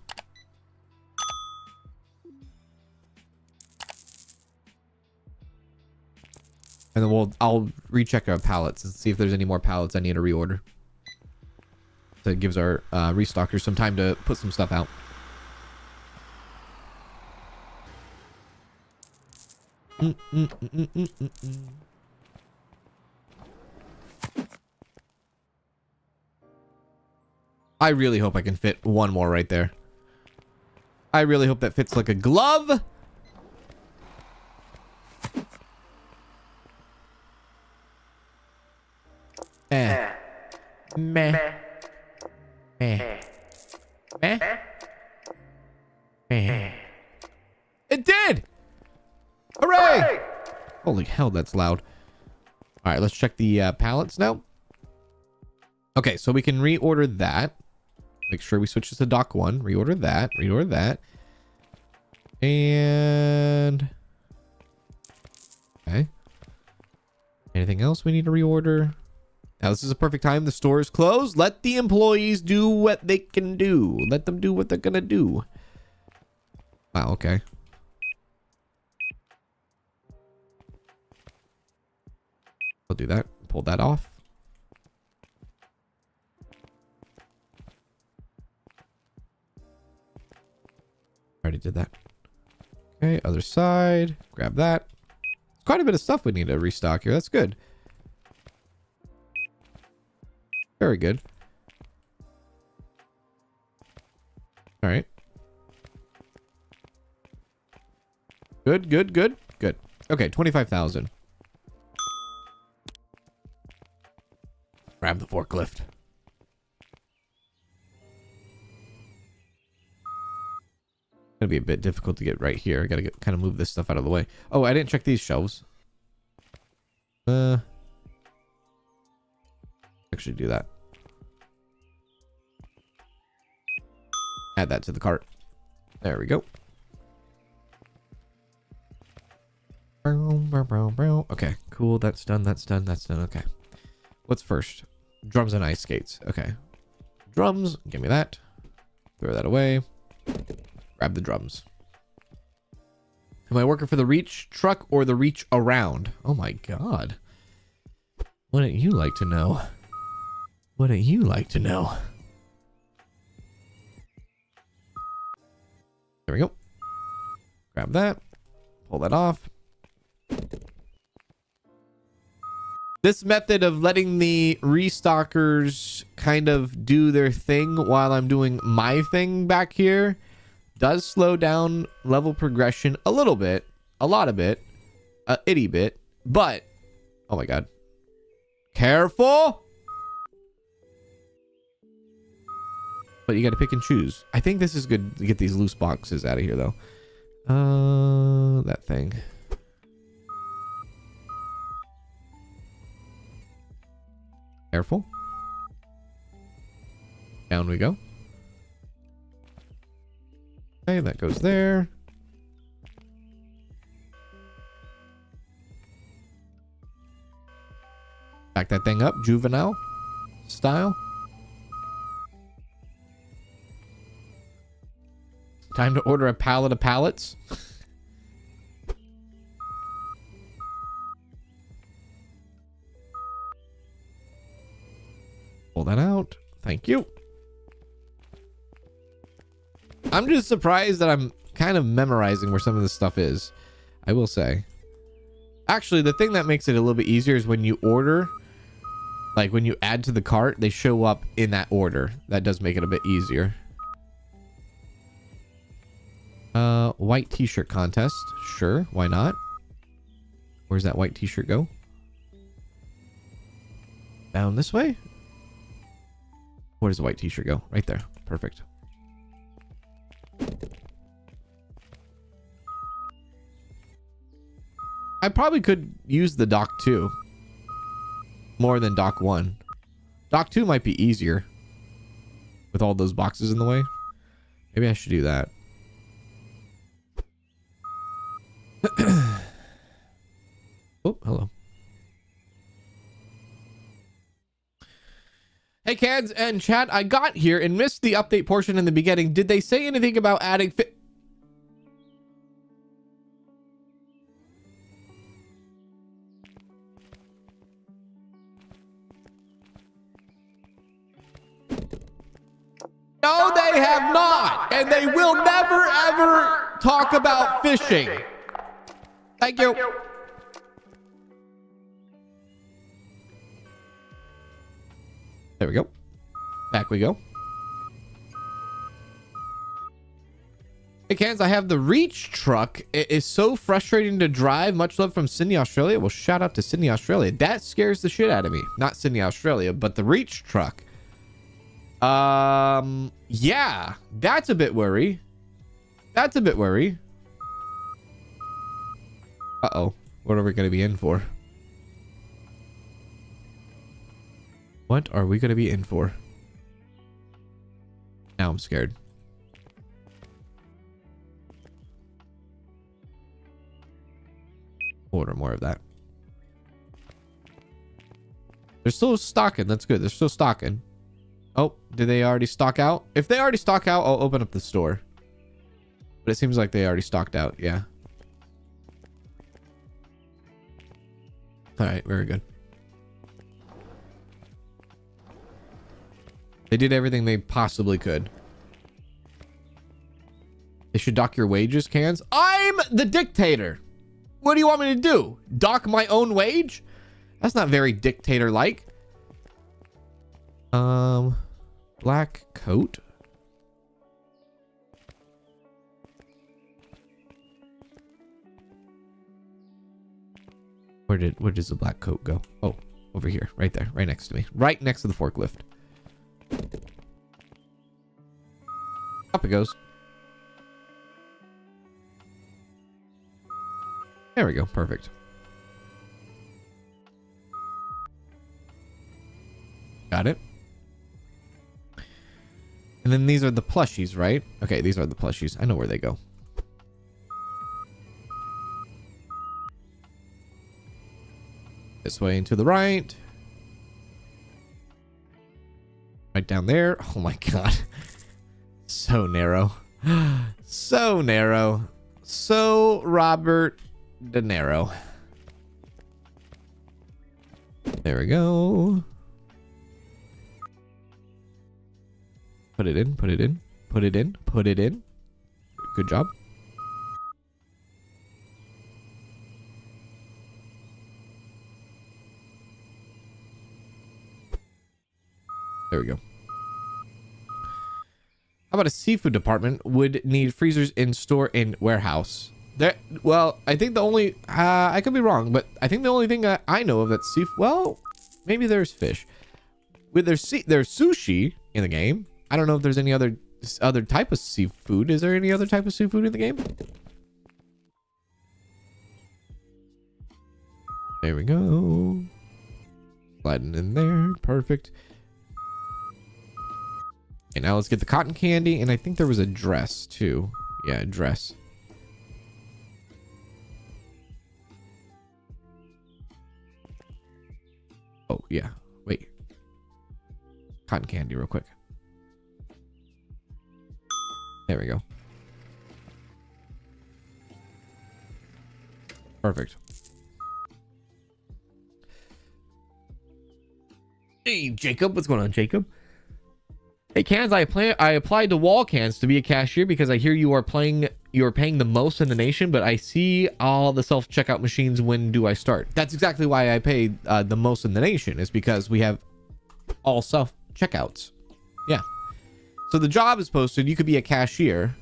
And then I'll recheck our pallets and see if there's any more pallets I need to reorder. So it gives our restockers some time to put some stuff out. I really hope I can fit 1 more right there. I really hope that fits like a glove. Meh. Meh. Meh. Meh. Meh. It did! Hooray! Holy hell, that's loud. All right, let's check the pallets now. Okay, so we can reorder that. Make sure we switch this to dock 1. Reorder that. Reorder that. And... okay. Anything else we need to reorder? Now, this is a perfect time. The store is closed. Let the employees do what they can do. Let them do what they're gonna do. Wow, okay. I'll do that. Pull that off. Already did that. Okay, other side. Grab that. Quite a bit of stuff we need to restock here. That's good. Very good. All right. Good, good, good, good. Okay, 25,000. Grab the forklift. Gonna be a bit difficult to get right here. I gotta kind of move this stuff out of the way. Oh, I didn't check these shelves. Actually do that. Add that to the cart. There we go. Okay, cool. That's done. That's done. That's done. Okay. What's first? Drums and ice skates. Okay. Drums. Give me that. Throw that away. Grab the drums. Am I working for the reach truck or the reach around? Oh my god. Wouldn't you like to know? Wouldn't you like to know? There we go. Grab that. Pull that off. This method of letting the restockers kind of do their thing while I'm doing my thing back here does slow down level progression a little bit, a lot of it, itty bit, but oh my god. Careful. But you got to pick and choose. I think this is good to get these loose boxes out of here, though. That thing. Careful. Down we go. Okay, that goes there. Back that thing up, juvenile style. Time to order a pallet of pallets. Pull that out. Thank you. I'm just surprised that I'm kind of memorizing where some of this stuff is. I will say. Actually, the thing that makes it a little bit easier is when you order, like when you add to the cart, they show up in that order. That does make it a bit easier. White t-shirt contest. Sure, why not? Where's that white t-shirt go? Down this way? Where does the white t-shirt go? Right there. Perfect. I probably could use the dock 2 more than dock 1. Dock 2 might be easier with all those boxes in the way. Maybe I should do that. Oh, hello. Hey, Cads and chat, I got here and missed the update portion in the beginning. Did they say anything about adding No, they have not. And they will never, ever talk about fishing. Thank you. There we go. Back we go. Hey, Cans, I have the Reach truck. It is so frustrating to drive. Much love from Sydney, Australia. Well, shout out to Sydney, Australia. That scares the shit out of me. Not Sydney, Australia, but the Reach truck. Yeah, that's a bit worry. That's a bit worry. Uh-oh. What are we going to be in for? What are we going to be in for? Now I'm scared. Order more of that. They're still stocking. That's good. They're still stocking. Oh, did they already stock out? If they already stock out, I'll open up the store. But it seems like they already stocked out. Yeah. All right. Very good. They did everything they possibly could. They should dock your wages, Cans. I'm the dictator. What do you want me to do? Dock my own wage? That's not very dictator-like. Black coat. Where does the black coat go? Oh, over here, right there, right next to me, right next to the forklift. Up it goes. There we go. Perfect. Got it. And then these are the plushies, right? Okay, these are the plushies. I know where they go. This way and to the right. Right down there. Oh my god. So narrow. So narrow. So Robert De Niro. There we go. Put it in, put it in, put it in, put it in. Good job. There we go. How about a seafood department would need freezers in store and warehouse? There, well, I think the only, I could be wrong, but I think the only thing I know of that's well, Maybe there's fish. There's sushi in the game. I don't know if there's any other type of seafood. Is there any other type of seafood in the game? There we go. Sliding in there. Perfect. Okay, now let's get the cotton candy. And I think there was a dress too. Yeah, a dress. Oh, yeah. Wait. Cotton candy real quick. There we go. Perfect. Hey, Jacob. What's going on, Jacob? Hey, Cans, I applied to Wall Cans to be a cashier because I hear you are paying the most in the nation, but I see all the self-checkout machines. When do I start? That's exactly why I paid the most in the nation, is because we have all self-checkouts. Yeah. So the job is posted. You could be a cashier,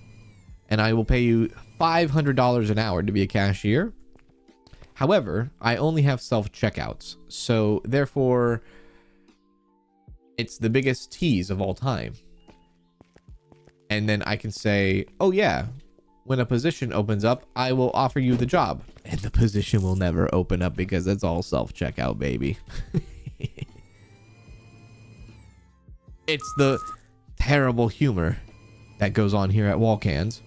and I will pay you $500 an hour to be a cashier. However, I only have self-checkouts, so therefore it's the biggest tease of all time. And then I can say, oh yeah, when a position opens up, I will offer you the job. And the position will never open up because it's all self-checkout, baby. It's the terrible humor that goes on here at Wall Cans.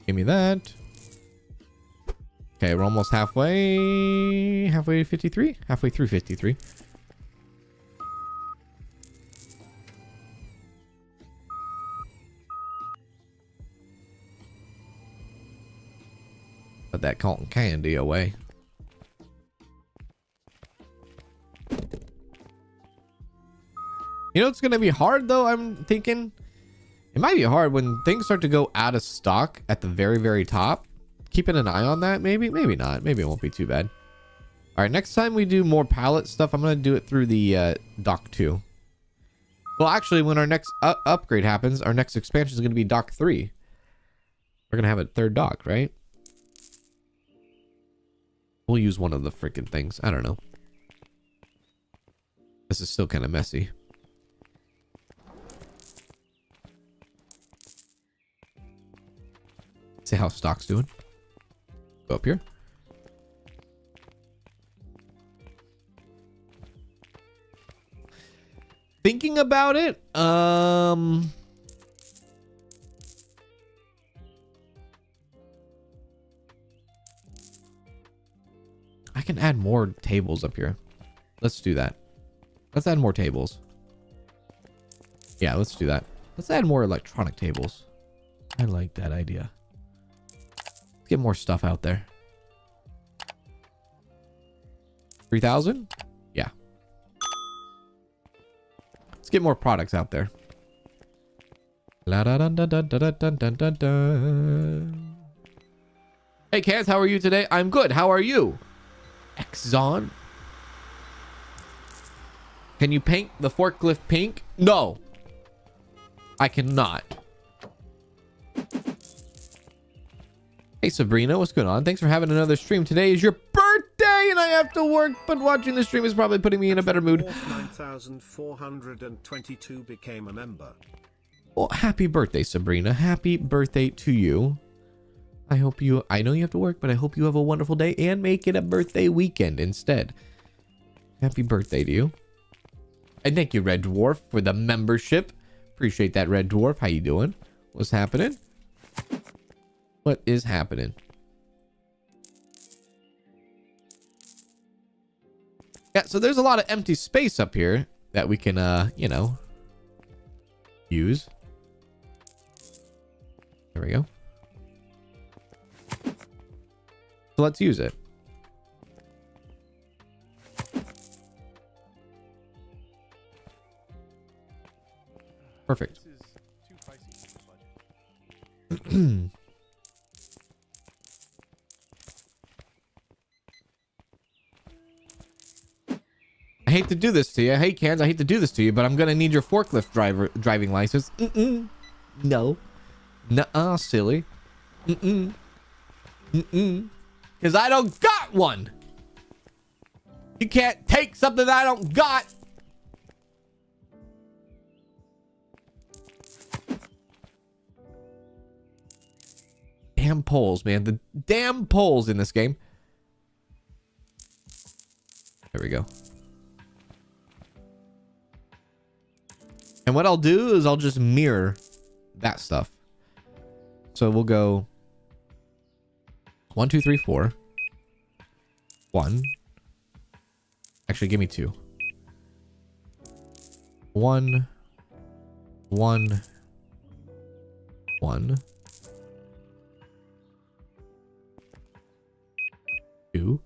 Give me that. Okay, we're almost halfway to 53. Halfway through 53. Put that cotton candy away. You know, it's gonna be hard though. I'm thinking it might be hard when things start to go out of stock at the very, very top. Keeping an eye on that, maybe not. Maybe it won't be too bad. All right, next time we do more pallet stuff, I'm gonna do it through the dock 2. Well, actually, when our next upgrade happens, our next expansion is gonna be dock 3. We're gonna have a third dock, right? We'll use one of the freaking things. I don't know. This is still kind of messy. See how stock's doing. Go up here. Thinking about it, I can add more tables up here. Let's do that. Let's add more tables. Yeah, let's do that. Let's add more electronic tables. I like that idea. Get more stuff out there. 3,000? Yeah. Let's get more products out there. La da dun dun dun dun dun dun dun dun. Hey, Kaz, how are you today? I'm good. How are you? Exxon? Can you paint the forklift pink? No. I cannot. Hey Sabrina, what's going on? Thanks for having another stream. Today is your birthday and I have to work, but watching the stream is probably putting me in a better mood. 9,422 became a member. Well, happy birthday, Sabrina. Happy birthday to you. I know you have to work, but I hope you have a wonderful day and make it a birthday weekend instead. Happy birthday to you. And thank you, Red Dwarf, for the membership. Appreciate that, Red Dwarf. How you doing? What's happening? What is happening? Yeah, so there's a lot of empty space up here that we can, you know, use. There we go. So let's use it. Perfect. This is too pricey for the budget. I hate to do this to you. Hey, Cans, I hate to do this to you, but I'm gonna need your forklift driving license. No. Nuh-uh, silly. Mm-mm. Mm-mm. Because I don't got one. You can't take something that I don't got. Damn poles, man. The damn poles in this game. There we go. And what I'll do is I'll just mirror that stuff. So we'll go 1, 2, 3, 4. 1. Actually, give me 2. 1. 1. 1. 2.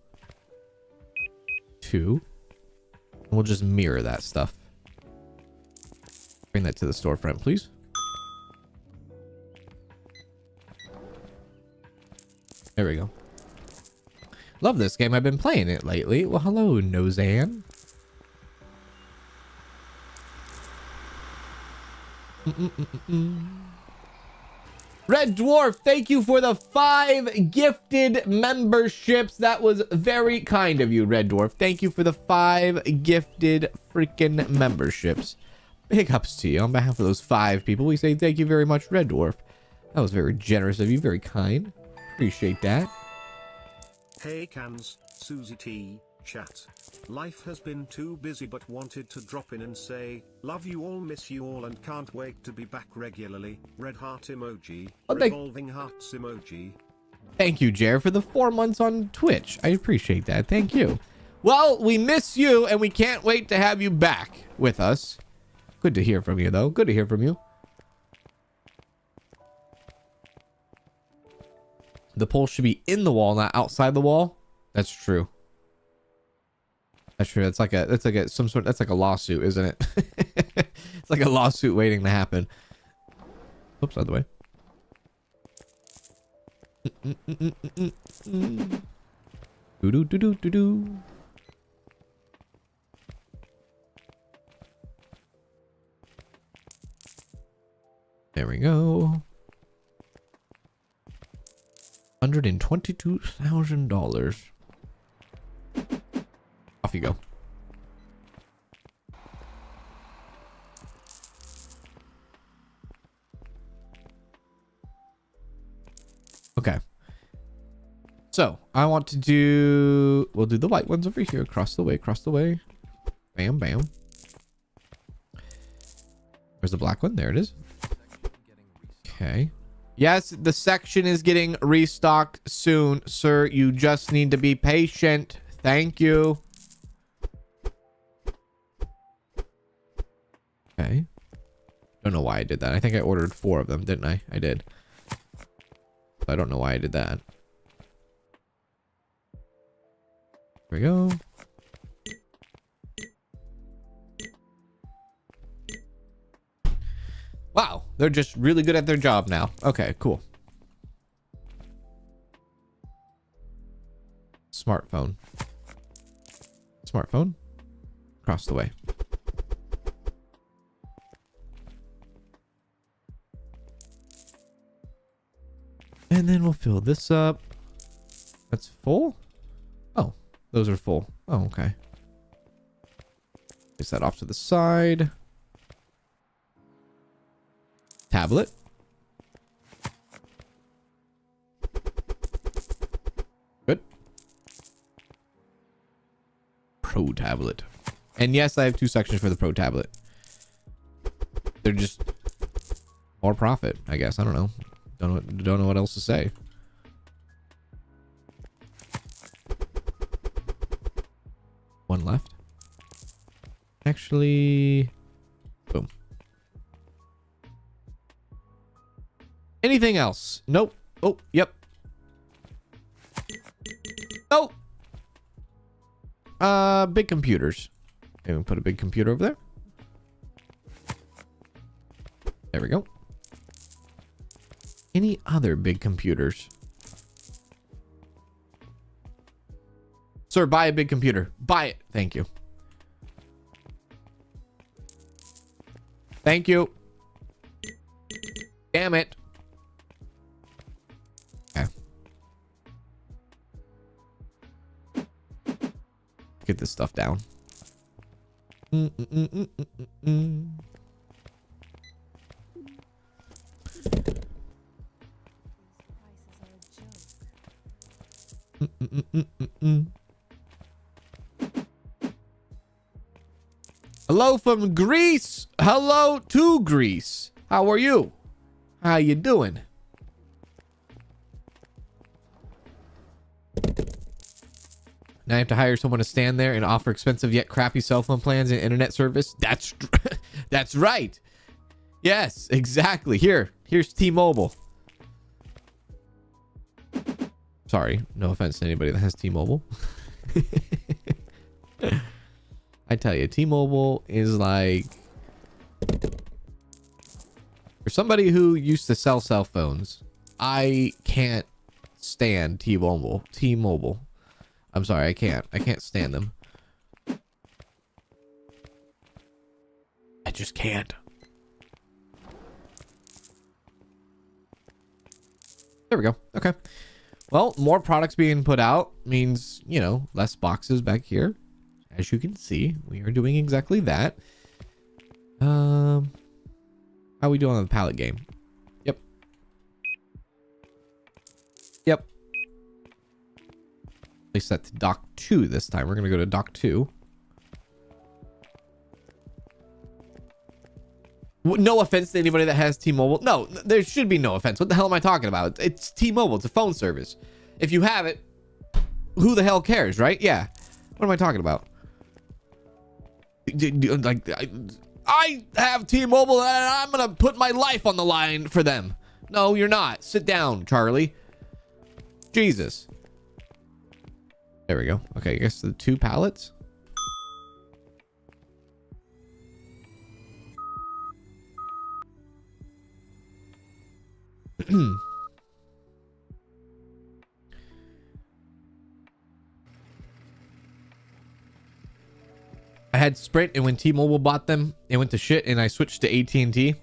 2. And we'll just mirror that stuff. Bring that to the storefront, please. There we go. Love this game. I've been playing it lately. Well, hello, Nozan. Red Dwarf, thank you for the 5 gifted memberships. That was very kind of you, Red Dwarf. Thank you for the 5 gifted freaking memberships. Big ups to you. On behalf of those 5 people, we say thank you very much, Red Dwarf. That was very generous of you. Very kind. Appreciate that. Hey Kanz, Susie T, chat. Life has been too busy but wanted to drop in and say, love you all, miss you all and can't wait to be back regularly. Red heart emoji, revolving hearts emoji. Thank you, Jer, for the 4 months on Twitch. I appreciate that. Thank you. Well, we miss you and we can't wait to have you back with us. Good to hear from you, though. Good to hear from you. The pole should be in the wall, not outside the wall. That's true. That's true. That's like a lawsuit, isn't it? It's like a lawsuit waiting to happen. Oops, out of the way. Do do do do do do. There we go. $122,000. Off you go. Okay. So I want to do, we'll do the white ones over here. Across the way, across the way. Bam, bam. Where's the black one? There it is. Okay. Yes, the section is getting restocked soon, sir. You just need to be patient. Thank you. Okay. Don't know why I did that. I think I ordered 4 of them, didn't I? I did. I don't know why I did that. There we go. Wow, they're just really good at their job now. Okay, cool. Smartphone. Smartphone. Across the way. And then we'll fill this up. That's full? Oh, those are full. Oh, okay. Place that off to the side. Tablet. Good. Pro tablet. And yes, I have 2 sections for the Pro tablet. They're just more profit, I guess. I don't know. Don't know what else to say. One left. Actually, boom. Anything else? Nope. Oh, yep. Oh. Big computers. Okay, we'll put a big computer over there. There we go. Any other big computers? Sir, buy a big computer. Buy it. Thank you. Thank you. Damn it. get this stuff down. Hello from Greece. Hello to Greece. How are you? How you doing? Now I have to hire someone to stand there and offer expensive yet crappy cell phone plans and internet service. That's right. Yes, exactly. Here's T-Mobile. Sorry, no offense to anybody that has T-Mobile. I tell you, T-Mobile is like, for somebody who used to sell cell phones, I can't stand T-Mobile. I'm sorry, I can't stand them. I just can't. There we go. Okay. Well, more products being put out means, you know, less boxes back here. As you can see, we are doing exactly that. How we doing on the pallet game? Yep. Place that to dock 2 this time. We're gonna go to dock 2. No offense to anybody that has T-Mobile. No, there should be no offense. What the hell am I talking about? It's T-Mobile. It's a phone service. If you have it, who the hell cares, right? Yeah. What am I talking about? Like, I have T-Mobile and I'm gonna put my life on the line for them. No, you're not. Sit down, Charlie. Jesus. There we go. Okay, I guess the 2 pallets. I had Sprint, and when T-Mobile bought them, it went to shit, and I switched to AT&T.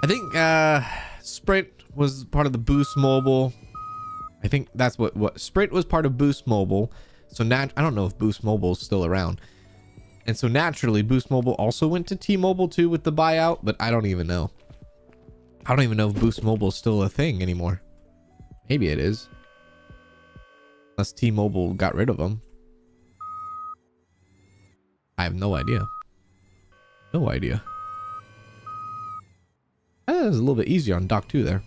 I think Sprint was part of the Boost Mobile. I think that's what Sprint was part of Boost Mobile. So I don't know if Boost Mobile is still around. And so naturally, Boost Mobile also went to T-Mobile too with the buyout, but I don't even know. I don't even know if Boost Mobile is still a thing anymore. Maybe it is. Unless T-Mobile got rid of them. I have no idea. No idea. That was a little bit easier on dock 2 there.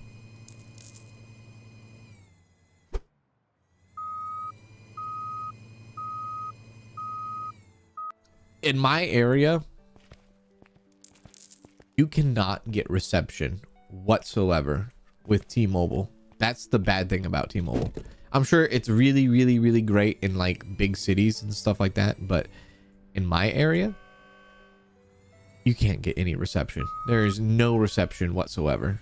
In my area, you cannot get reception whatsoever with T-Mobile. That's the bad thing about T-Mobile. I'm sure it's really, really, really great in like big cities and stuff like that, but in my area, you can't get any reception. There is no reception whatsoever.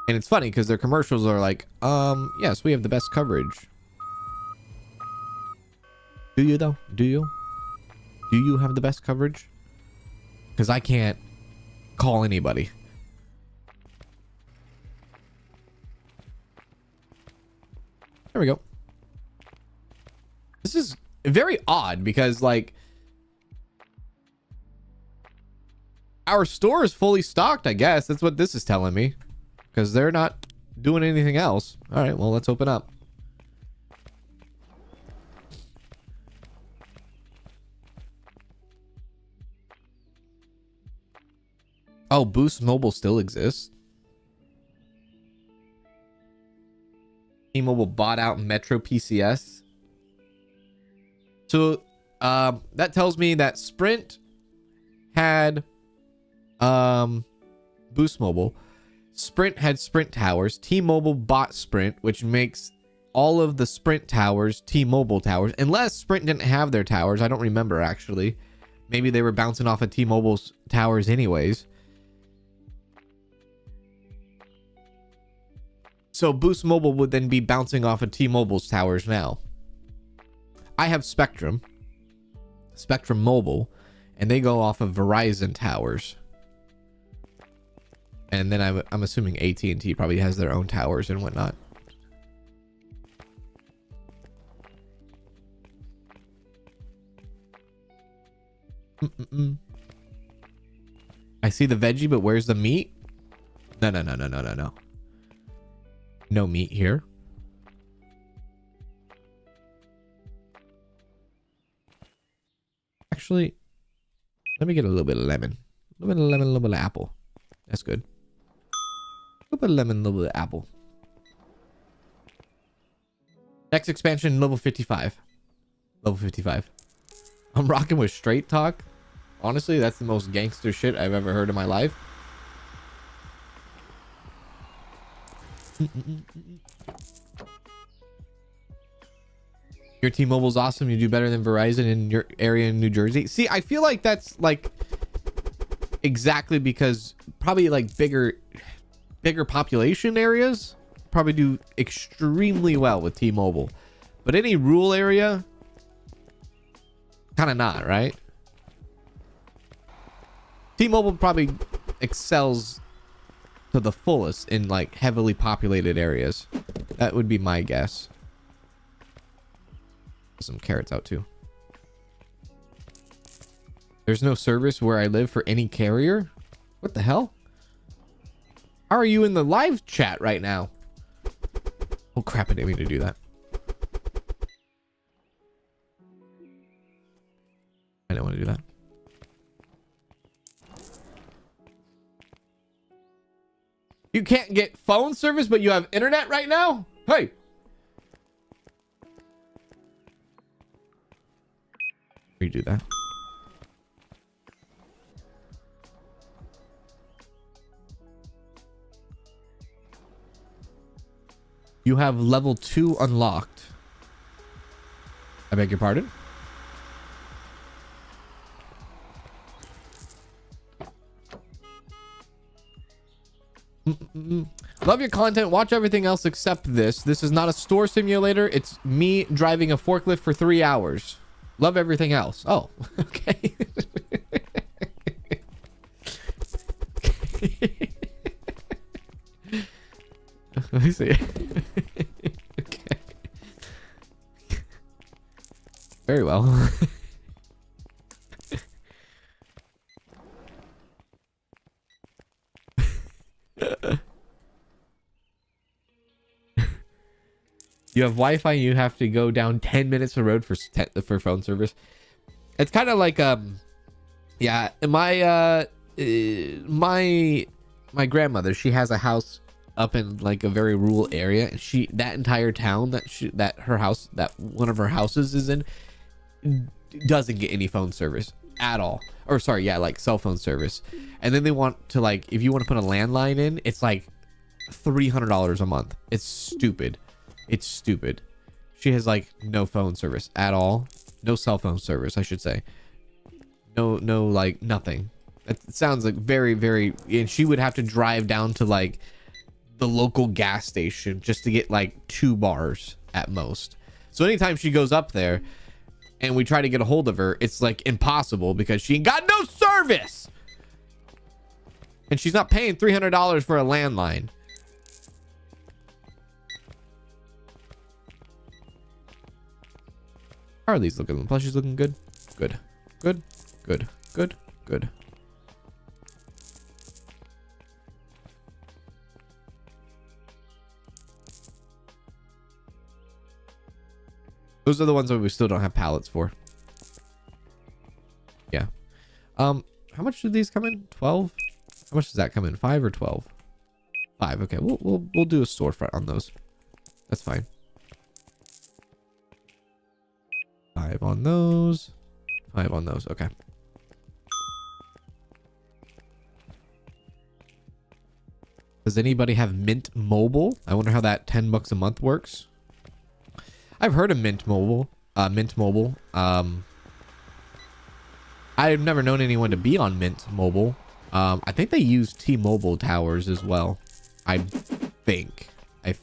And it's funny because their commercials are like, yes, we have the best coverage. Do you though? Do you? Do you have the best coverage? Because I can't call anybody. There we go. This is very odd because like our store is fully stocked, I guess. That's what this is telling me. Because they're not doing anything else. All right, well, let's open up. Oh, Boost Mobile still exists. T-Mobile bought out Metro PCS. So that tells me that Sprint had Boost Mobile. Sprint had Sprint towers. T-Mobile bought Sprint, which makes all of the Sprint towers T-Mobile towers. Unless Sprint didn't have their towers. I don't remember actually. Maybe they were bouncing off of T-Mobile's towers anyways. So Boost Mobile would then be bouncing off of T-Mobile's towers now. I have Spectrum Mobile, and they go off of Verizon towers. And then I'm assuming AT&T probably has their own towers and whatnot. I see the veggie, but where's the meat? No, no, no, no, no, no, no. No meat here. Actually, let me get a little bit of lemon. A little bit of lemon, a little bit of apple. That's good. A little bit of lemon, a little bit of apple. Next expansion, level 55. Level 55. I'm rocking with straight talk. Honestly, that's the most gangster shit I've ever heard in my life. Your T-Mobile's awesome. You do better than Verizon in your area in New Jersey. See, I feel like that's like exactly because probably like bigger population areas probably do extremely well with T-Mobile, but any rural area, kind of not, right? T-Mobile probably excels to the fullest in like heavily populated areas. That would be my guess. Some carrots out too. There's no service where I live for any carrier. What the hell? How are you in the live chat right now? Oh crap, I didn't mean to do that. I didn't want to do that. You can't get phone service, but you have internet right now? Hey. Redo that. You have level 2 unlocked. I beg your pardon? Love your content. Watch everything else except this. This is not a store simulator. It's me driving a forklift for 3 hours. Love everything else. Oh, okay. Let me see. Okay. Very well. You have Wi-Fi, you have to go down 10 minutes of road for phone service. It's kind of like yeah, my my grandmother, she has a house up in like a very rural area, and that entire town that one of her houses is in doesn't get any phone service at all. Or sorry, yeah, like cell phone service. And then they want to, like, if you want to put a landline in, it's like $300 a month. It's stupid. It's stupid. She has like no phone service at all. No cell phone service, I should say. No, like nothing. It sounds like very, very, and she would have to drive down to like the local gas station just to get like 2 bars at most. So anytime she goes up there and we try to get a hold of her, it's like impossible because she ain't got no service. And she's not paying $300 for a landline. How are these looking? The plushies looking good? Good. Good. Good. Good. Good. Those are the ones that we still don't have pallets for. Yeah. How much do these come in? 12? How much does that come in? 5 or 12? 5. Okay, we'll do a storefront on those. That's fine. 5 on those. 5 on those. Okay. Does anybody have Mint Mobile? I wonder how that $10 a month works. I've heard of Mint Mobile. I've never known anyone to be on Mint Mobile. I think they use T-Mobile towers as well. I think. Hey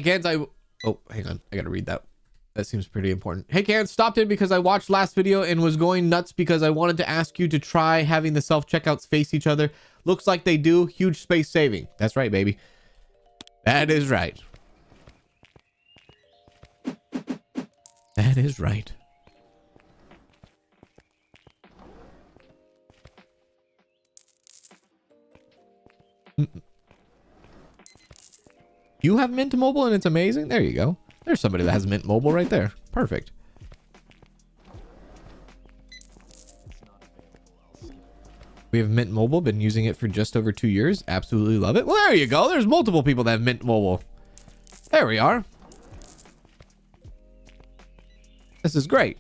kids, oh, hang on. I gotta read that. That seems pretty important. Hey, Karen, stopped in because I watched last video and was going nuts because I wanted to ask you to try having the self-checkouts face each other. Looks like they do. Huge space saving. That's right, baby. That is right. That is right. You have Mint Mobile and it's amazing? There you go. There's somebody that has Mint Mobile right there. Perfect. We have Mint Mobile, been using it for just over 2 years. Absolutely love it. Well, there you go. There's multiple people that have Mint Mobile. There we are. This is great.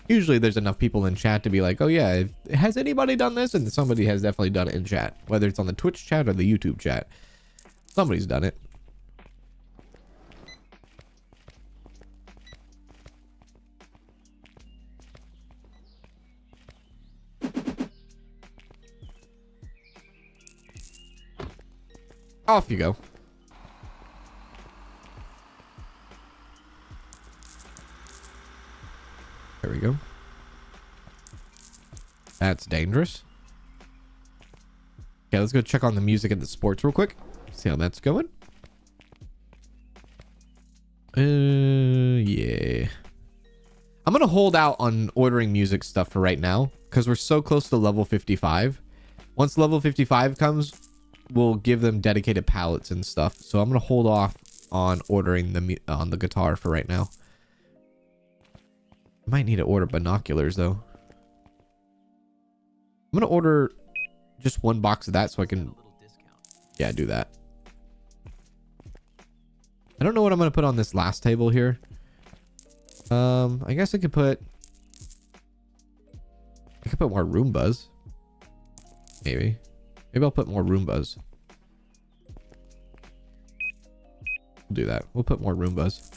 Usually there's enough people in chat to be like, oh yeah, has anybody done this? And somebody has definitely done it in chat, whether it's on the Twitch chat or the YouTube chat. Somebody's done it. Off you go. There we go. That's dangerous. Okay, let's go check on the music and the sports real quick. See how that's going. Yeah. I'm gonna hold out on ordering music stuff for right now because we're so close to level 55. Once level 55 comes, we'll give them dedicated pallets and stuff. So I'm gonna hold off on ordering the guitar for right now. I might need to order binoculars though. I'm gonna order just one box of that so I can, yeah, do that. I don't know what I'm gonna put on this last table here. I guess I could put more Roombas. Maybe I'll put more Roombas. We'll do that. We'll put more Roombas.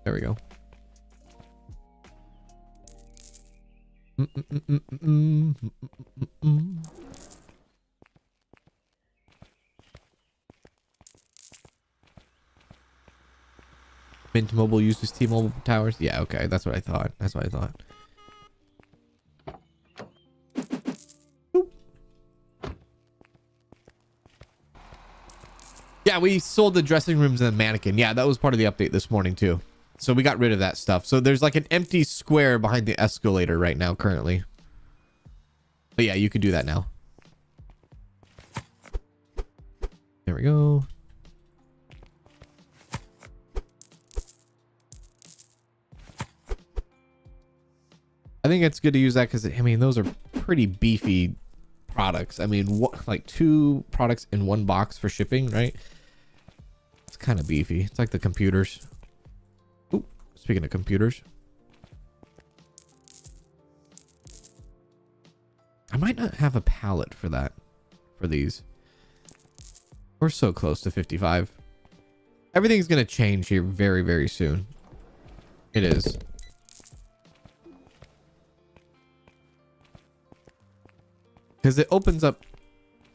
There we go. Mint Mobile uses T-Mobile towers. Yeah, okay, that's what I thought. That's what I thought. Boop. Yeah, we sold the dressing rooms and the mannequin. Yeah, that was part of the update this morning too. So we got rid of that stuff. So there's like an empty square behind the escalator right now currently. But yeah, you can do that now. There we go. I think it's good to use that because, I mean, those are pretty beefy products. I mean, what, like 2 products in 1 box for shipping, right? It's kind of beefy. It's like the computers. Ooh, speaking of computers. I might not have a pallet for that, for these. We're so close to 55. Everything's going to change here very, very soon. It is. Because it opens up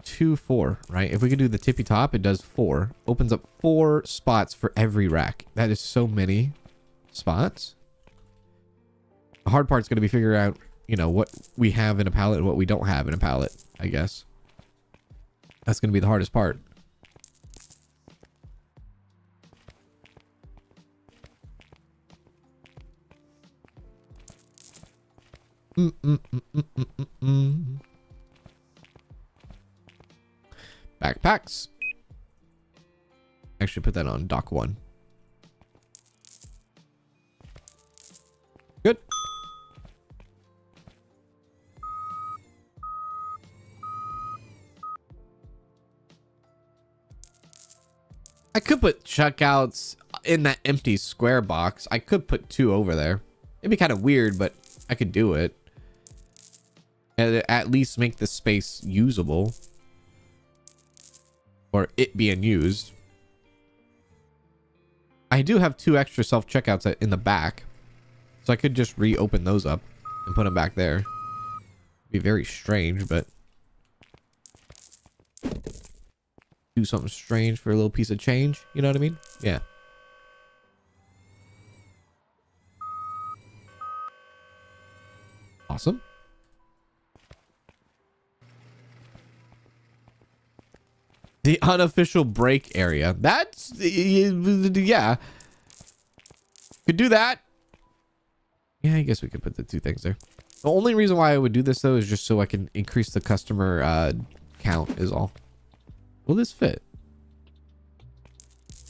4, right? If we could do the tippy top, it does 4. Opens up 4 spots for every rack. That is so many spots. The hard part's going to be figuring out, you know, what we have in a pallet and what we don't have in a pallet, I guess. That's going to be the hardest part. Backpacks. Actually put that on dock 1. Good. I could put checkouts in that empty square box. I could put 2 over there. It'd be kind of weird, but I could do it. And at least make the space usable. Or it being used. I do have 2 extra self-checkouts in the back. So I could just reopen those up and put them back there. It'd be very strange, but... do something strange for a little piece of change. You know what I mean? Yeah. Awesome. The unofficial break area. That's, yeah. Could do that. Yeah, I guess we could put the two things there. The only reason why I would do this, though, is just so I can increase the customer count is all. Will this fit?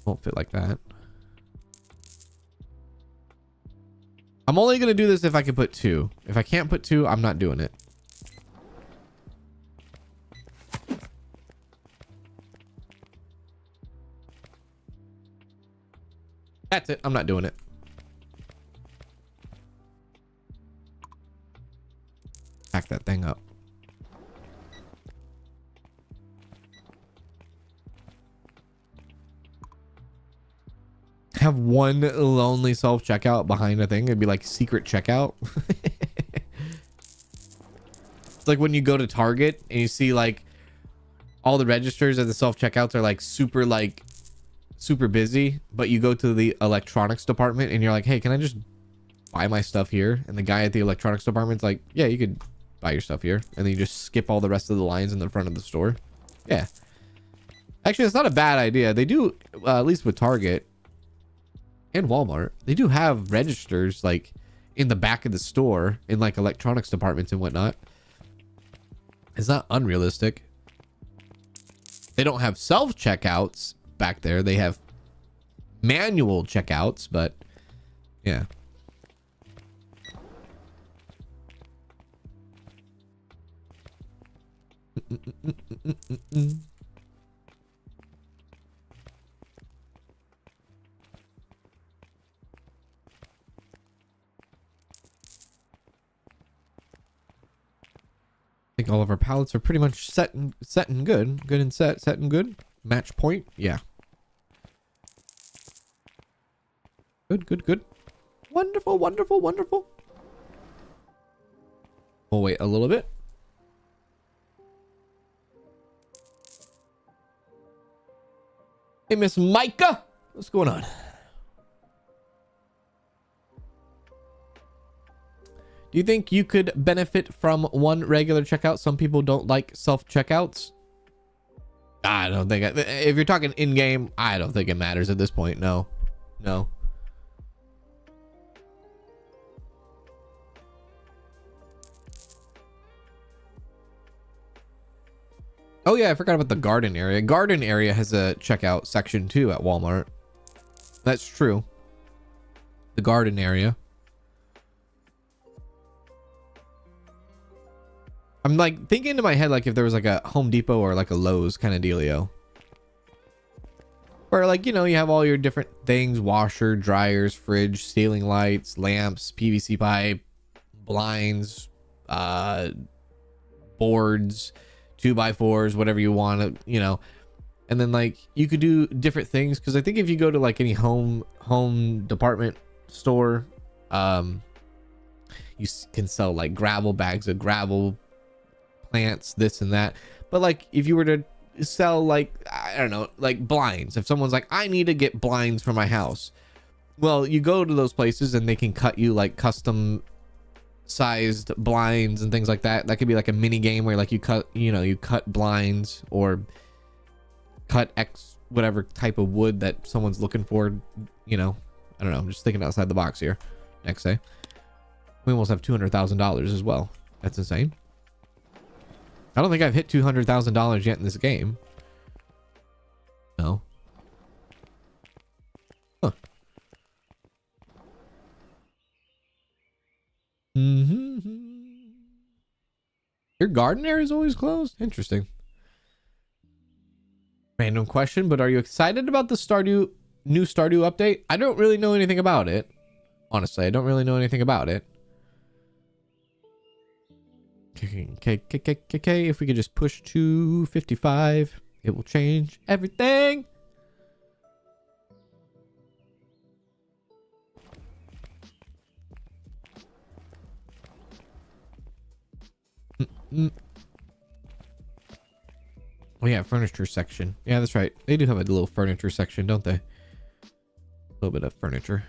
Won't fit like that. I'm only going to do this if I can put two. If I can't put two, I'm not doing it. That's it. I'm not doing it. Pack that thing up. Have one lonely self checkout behind a thing. It'd be like secret checkout. It's like when you go to Target and you see like all the registers at the self checkouts are like super busy, but you go to the electronics department and you're like, hey, can I just buy my stuff here? And the guy at the electronics department's like, yeah, you could buy your stuff here. And then you just skip all the rest of the lines in the front of the store. Yeah. Actually, it's not a bad idea. They do, at least with Target and Walmart, they do have registers like in the back of the store in like electronics departments and whatnot. It's not unrealistic. They don't have self checkouts back there. They have manual checkouts, but yeah. I think all of our pallets are pretty much set and good. Good and set and good. Match point. Yeah. Good. Wonderful. We'll wait a little bit. Hey, Miss Micah. What's going on? Do you think you could benefit from one regular checkout? Some people don't like self-checkouts. I don't think... if you're talking in-game, I don't think it matters at this point. No. Oh, yeah, I forgot about the garden area. Garden area has a checkout section, too, at Walmart. That's true. The garden area. I'm like thinking in my head like if there was like a Home Depot or like a Lowe's kind of dealio. Where like, you know, you have all your different things, washer, dryers, fridge, ceiling lights, lamps, PVC pipe, blinds, boards, 2x4s, whatever you want to, you know. And then like you could do different things, because I think if you go to like any home department store, you can sell like gravel, bags of gravel, plants, this and that. But like if you were to sell like, I don't know, like blinds, if someone's like, I need to get blinds for my house, well, you go to those places and they can cut you like custom sized blinds and things like that. That could be like a mini game where like you cut blinds or cut X whatever type of wood that someone's looking for, you know. I don't know, I'm just thinking outside the box here. Next day we almost have $200,000 as well. That's insane. I don't think I've hit $200,000 yet in this game. No. Huh. Your garden area is always closed? Interesting. Random question, but are you excited about the new Stardew update? I don't really know anything about it. Honestly, I don't really know anything about it. Okay, if we could just push to 55, it will change everything. Oh yeah, furniture section. Yeah, that's right. They do have a little furniture section, don't they? A little bit of furniture.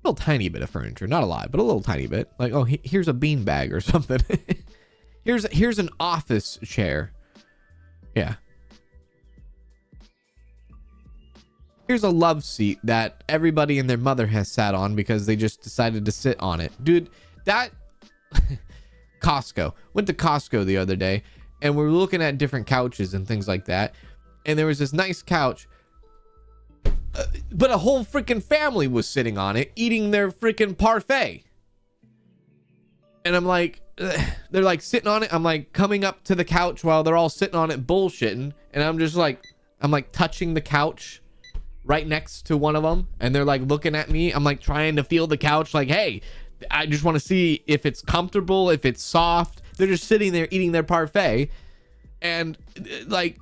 little tiny bit of furniture, not a lot, but a little tiny bit. Like, oh, here's a bean bag or something. here's an office chair. Yeah. Here's a love seat that everybody and their mother has sat on because they just decided to sit on it. Dude, that Costco. Went to Costco the other day and we're looking at different couches and things like that. And there was this nice couch, but a whole freaking family was sitting on it eating their freaking parfait. And I'm like, they're like sitting on it. I'm like coming up to the couch while they're all sitting on it bullshitting. And I'm just like, I'm like touching the couch right next to one of them. And they're like looking at me. I'm like trying to feel the couch like, hey, I just want to see if it's comfortable, if it's soft. They're just sitting there eating their parfait. And like,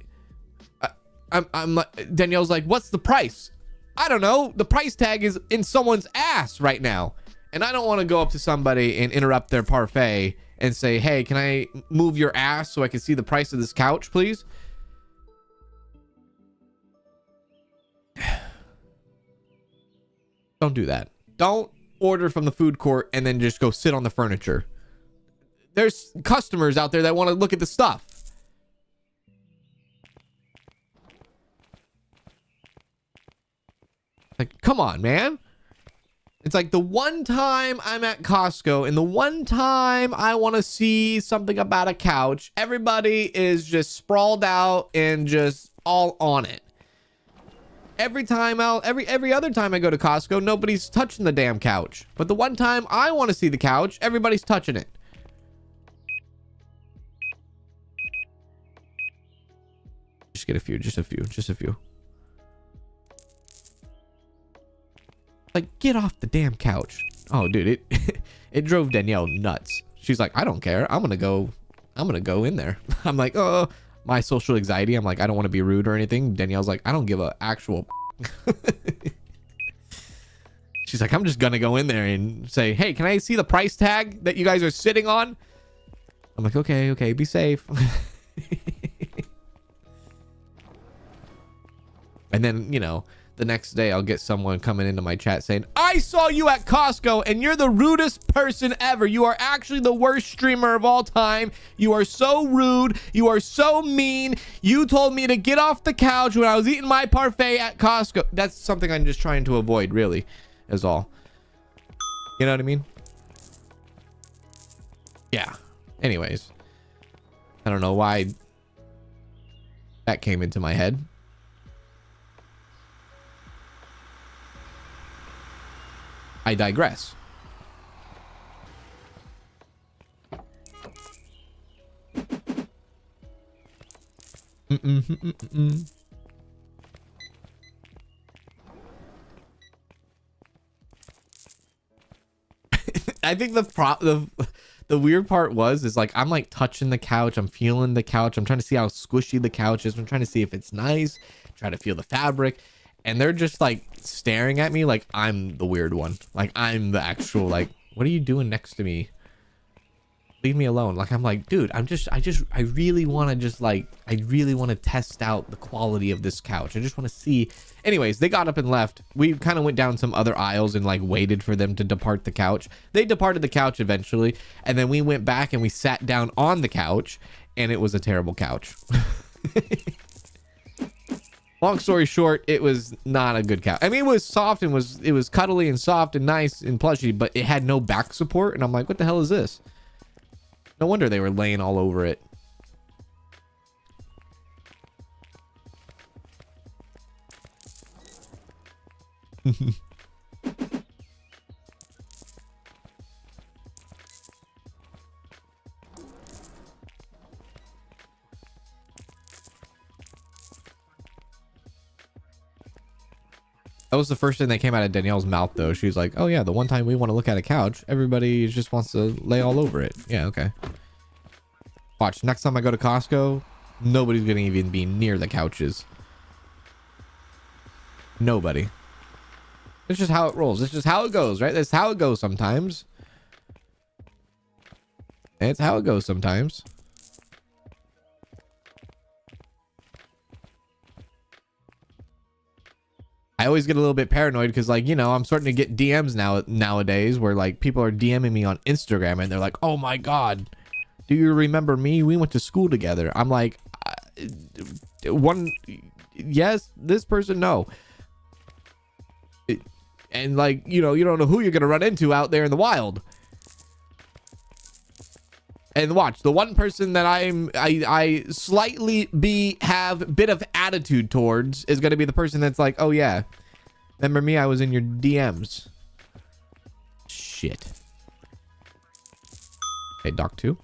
I'm like, Danielle's like, what's the price? I don't know. The price tag is in someone's ass right now. And I don't want to go up to somebody and interrupt their parfait and say, hey, can I move your ass so I can see the price of this couch, please? Don't do that. Don't order from the food court and then just go sit on the furniture. There's customers out there that want to look at the stuff. Like, come on, man. It's like the one time I'm at Costco and the one time I want to see something about a couch, everybody is just sprawled out and just all on it. Every other time I go to Costco, nobody's touching the damn couch. But the one time I want to see the couch, everybody's touching it. Just get a few, just a few. Like, get off the damn couch. Oh, dude, it drove Danielle nuts. She's like, I don't care. I'm gonna go in there. I'm like, oh, my social anxiety. I'm like, I don't want to be rude or anything. Danielle's like, I don't give a actual. She's like, I'm just gonna go in there and say, hey, can I see the price tag that you guys are sitting on? I'm like, okay, be safe. And then, you know, the next day I'll get someone coming into my chat saying, I saw you at Costco and you're the rudest person ever. You are actually the worst streamer of all time. You are so rude. You are so mean. You told me to get off the couch when I was eating my parfait at Costco. That's something I'm just trying to avoid, really, is all. You know what I mean? Yeah. Anyways, I don't know why that came into my head. I digress. I think the weird part is like I'm like touching the couch, I'm feeling the couch, I'm trying to see how squishy the couch is, I'm trying to see if it's nice, try to feel the fabric. And they're just like staring at me like I'm the weird one. Like I'm the actual, like, what are you doing next to me? Leave me alone. Like, I'm like, dude, I really want to test out the quality of this couch. I just want to see. Anyways, they got up and left. We kind of went down some other aisles and like waited for them to depart the couch. They departed the couch eventually. And then we went back and we sat down on the couch and it was a terrible couch. Long story short, it was not a good couch. I mean, it was soft and it was cuddly and soft and nice and plushy, but it had no back support. And I'm like, what the hell is this? No wonder they were laying all over it. That was the first thing that came out of Danielle's mouth, though. She was like, oh, yeah, the one time we want to look at a couch, everybody just wants to lay all over it. Yeah, okay. Watch, next time I go to Costco, nobody's going to even be near the couches. Nobody. It's just how it rolls. It's just how it goes, right? That's how it goes sometimes. It's how it goes sometimes. I always get a little bit paranoid because, like, you know, I'm starting to get DMs nowadays where like people are DMing me on Instagram and they're like, oh my God, do you remember me? We went to school together. I'm like, one, yes, this person, no. And like, you know, you don't know who you're going to run into out there in the wild. And watch, the one person that I slightly have a bit of attitude towards is going to be the person that's like, oh yeah, remember me? I was in your DMs. Shit. Okay, Doc 2.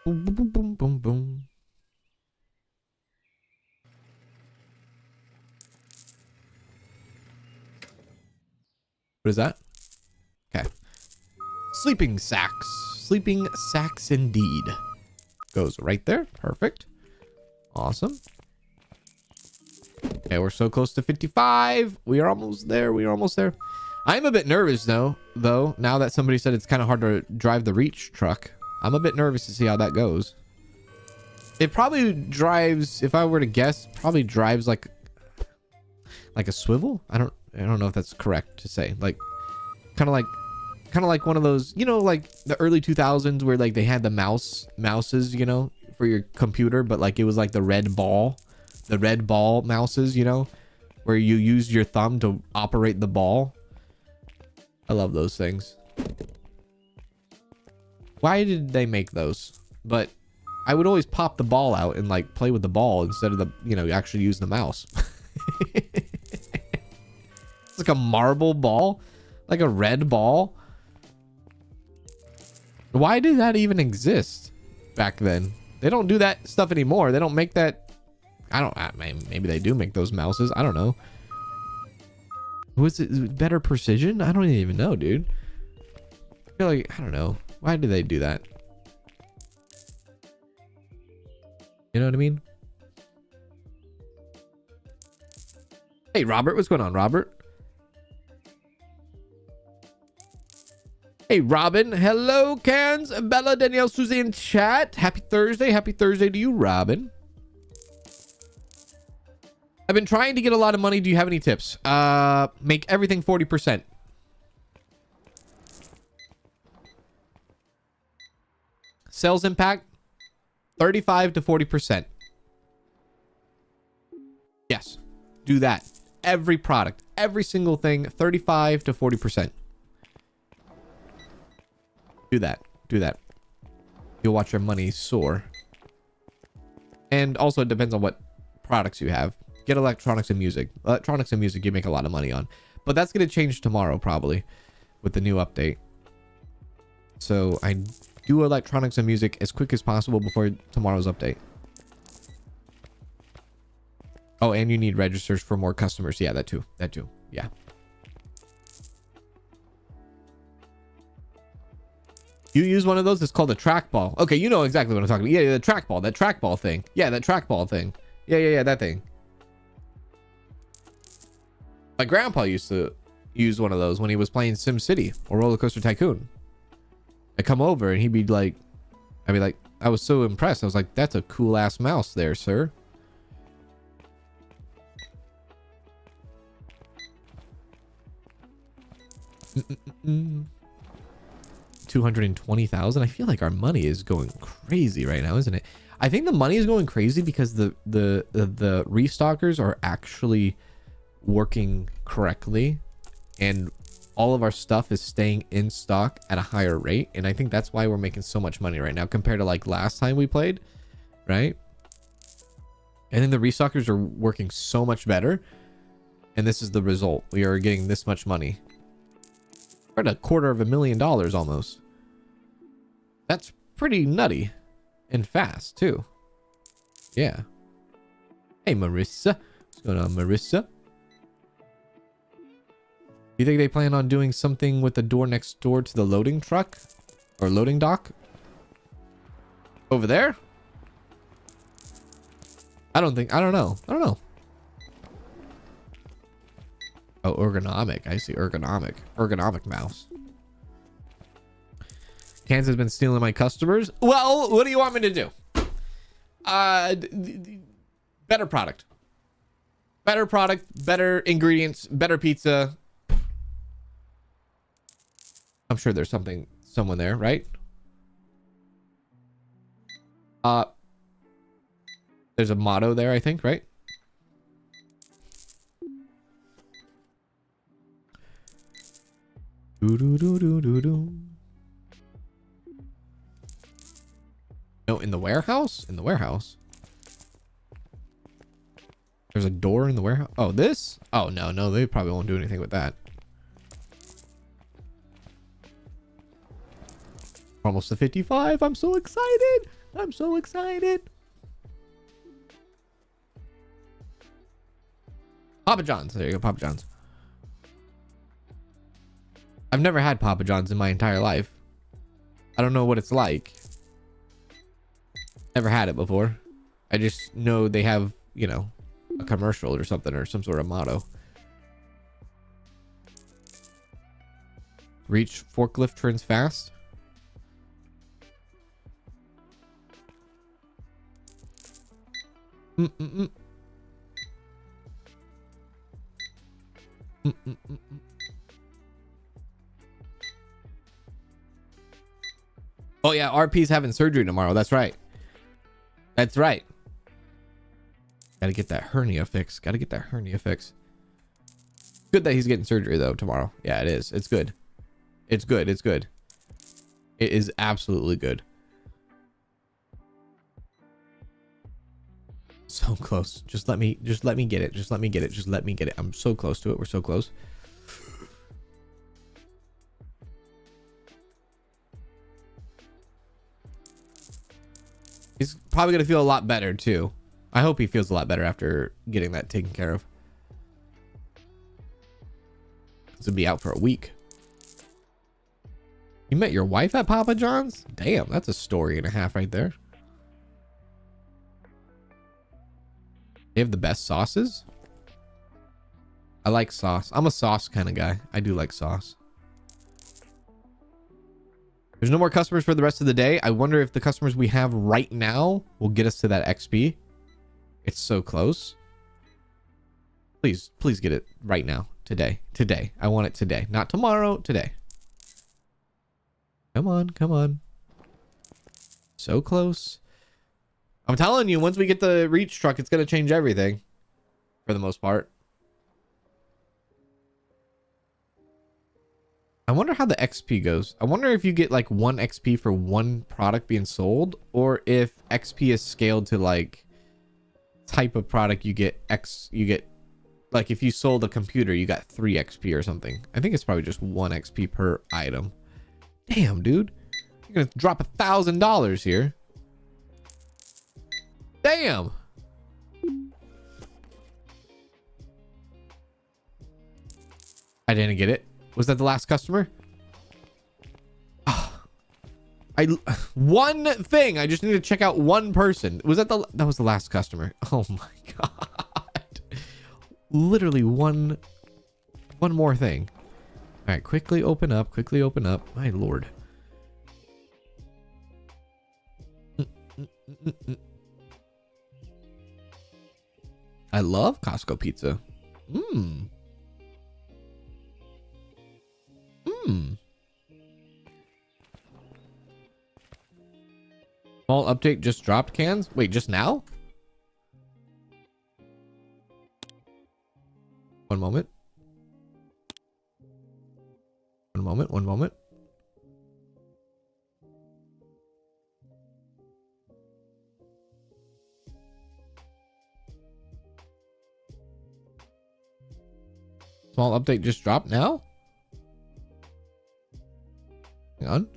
Boom, boom, boom, boom, boom, boom. What is that? Okay. Sleeping sacks. Sleeping sacks indeed. Goes right there. Perfect. Awesome. Okay, we're so close to 55. We are almost there. We are almost there. I'm a bit nervous though, now that somebody said it's kind of hard to drive the reach truck. I'm a bit nervous to see how that goes. It probably drives, if I were to guess, probably drives like a swivel. I don't know if that's correct to say. Like kind of like one of those, you know, like the early 2000s where like they had the mouses, you know, for your computer, but like it was like the red ball mouses, you know, where you use your thumb to operate the ball. I love those things. Why did they make those? But I would always pop the ball out and like play with the ball instead of the, you know, actually use the mouse. It's like a marble ball, like a red ball. Why did that even exist back then? They don't do that stuff anymore. They don't make that. Maybe they do make those mouses. I don't know. Was it better precision? I don't even know, dude. I feel like, I don't know. Why did they do that? You know what I mean? Hey, Robert. What's going on, Robert? Hey, Robin. Hello, Cans. Bella, Danielle, Susie in chat. Happy Thursday. Happy Thursday to you, Robin. I've been trying to get a lot of money. Do you have any tips? Make everything 40%. Sales impact, 35 to 40%. Yes, do that. Every product, every single thing, 35 to 40%. Do that. Do that. You'll watch your money soar. And also, it depends on what products you have. Get electronics and music. Electronics and music you make a lot of money on. But that's going to change tomorrow, probably, with the new update. So, I do electronics and music as quick as possible before tomorrow's update. Oh, and you need registers for more customers. Yeah, that too. That too. Yeah. You use one of those? It's called a trackball. Okay, you know exactly what I'm talking about. Yeah, the trackball. That trackball thing. Yeah, that trackball thing. Yeah, that thing. My grandpa used to use one of those when he was playing Sim City or Roller Coaster Tycoon. I come over and I'd be like, I was so impressed. I was like, that's a cool ass mouse there, sir. Mm-mm-mm. 220,000. I feel like our money is going crazy right now, isn't it? I think the money is going crazy because the restockers are actually working correctly and all of our stuff is staying in stock at a higher rate, and I think that's why we're making so much money right now compared to like last time we played, right? And then the restockers are working so much better, and this is the result. We are getting this much money. We're at $250,000 almost. That's pretty nutty and fast too. Yeah. Hey, Marissa. What's going on, Marissa? You think they plan on doing something with the door next door to the loading truck or loading dock over there? I don't know. Oh, ergonomic. I see. Ergonomic. Ergonomic mouse. Kansas has been stealing my customers. Well, what do you want me to do? Better product. Better product, better ingredients, better pizza. I'm sure there's someone there, right? There's a motto there, I think, right? Do do do do do do. No, in the warehouse? In the warehouse. There's a door in the warehouse. Oh, this? Oh, no, they probably won't do anything with that. Almost to 55. I'm so excited. I'm so excited. Papa John's. There you go, Papa John's. I've never had Papa John's in my entire life. I don't know what it's like. Never had it before. I just know they have, you know, a commercial or something, or some sort of motto. Reach forklift turns fast. Oh yeah, RP's having surgery tomorrow. That's right. That's right. Gotta get that hernia fixed. Gotta get that hernia fixed. Good that he's getting surgery though tomorrow. Yeah, it is. It's good. It's good. It's good. It is absolutely good. So close. Just let me get it. Just let me get it. Just let me get it. I'm so close to it. We're so close. He's probably gonna feel a lot better too. I hope he feels a lot better after getting that taken care of. This will be out for a week. You met your wife at Papa John's? Damn, that's a story and a half right there. They have the best sauces. I like sauce. I'm a sauce kind of guy. I do like sauce. There's no more customers for the rest of the day. I wonder if the customers we have right now will get us to that XP. It's so close. Please get it right now. Today. I want it today. Not tomorrow. Today. Come on. So close. I'm telling you, once we get the reach truck, it's going to change everything. For the most part. I wonder how the XP goes. I wonder if you get like 1 XP for one product being sold, or if XP is scaled to like type of product you get like if you sold a computer, you got 3 XP or something. I think it's probably just 1 XP per item. Damn, dude. You're going to drop $1,000 here. Damn. I didn't get it. Was that the last customer? Oh, one thing. I just need to check out one person. Was that that was the last customer? Oh my god. Literally one more thing. All right, quickly open up. My lord. I love Costco pizza. Small update just dropped cans. Wait, just now? One moment. Small update just dropped now? Hang on.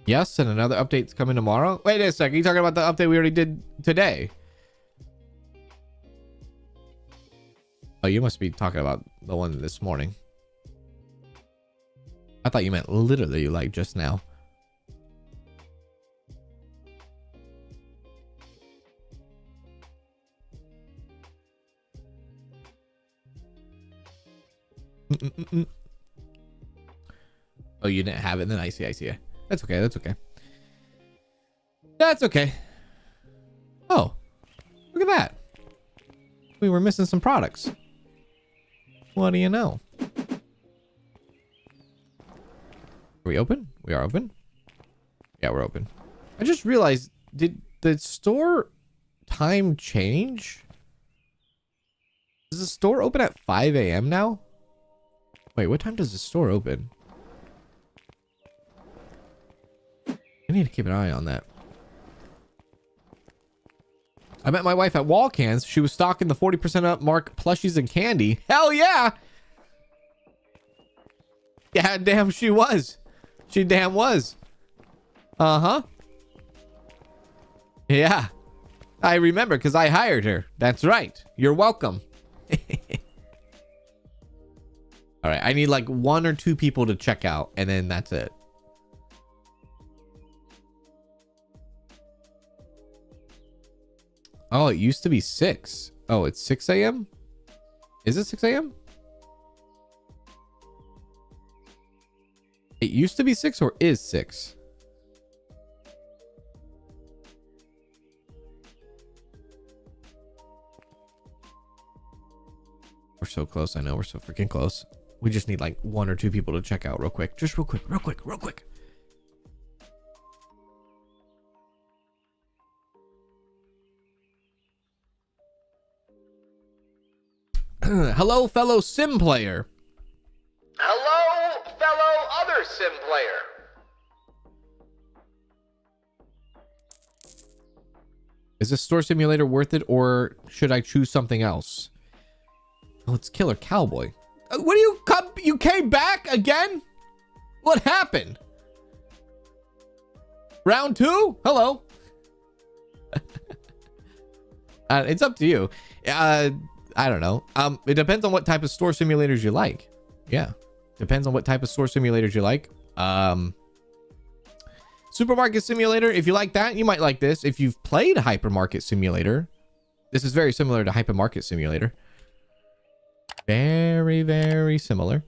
Yes, and another update's coming tomorrow. Wait a second. You talking about the update we already did today? Oh, you must be talking about the one this morning. I thought you meant literally like just now. Oh, you didn't have it? Then I see. That's okay. That's okay. That's okay. Oh, look at that. We were missing some products. What do you know? Are we open? We are open. Yeah, we're open. I just realized, did the store time change? Does the store open at 5 a.m. now? Wait, what time does the store open? I need to keep an eye on that. I met my wife at Wall Cans. She was stocking the 40% up mark plushies and candy. Hell yeah! Yeah, damn she was. She damn was. Uh-huh. Yeah. I remember because I hired her. That's right. You're welcome. All right. I need like 1 or 2 people to check out, and then that's it. Oh, it used to be 6. Oh, it's 6 a.m.? Is it 6 a.m.? It used to be 6 or is 6? We're so close. I know we're so freaking close. We just need like 1 or 2 people to check out real quick. Just real quick. Hello, fellow sim player. Hello, fellow other sim player. Is this store simulator worth it, or should I choose something else? Oh, it's Killer Cowboy. What do you come? You came back again? What happened? Round 2? Hello. It's up to you. I don't know. It depends on what type of store simulators you like. Yeah. Depends on what type of store simulators you like. Supermarket Simulator, if you like that, you might like this. If you've played Hypermarket Simulator, this is very similar to Hypermarket Simulator. Very, very similar.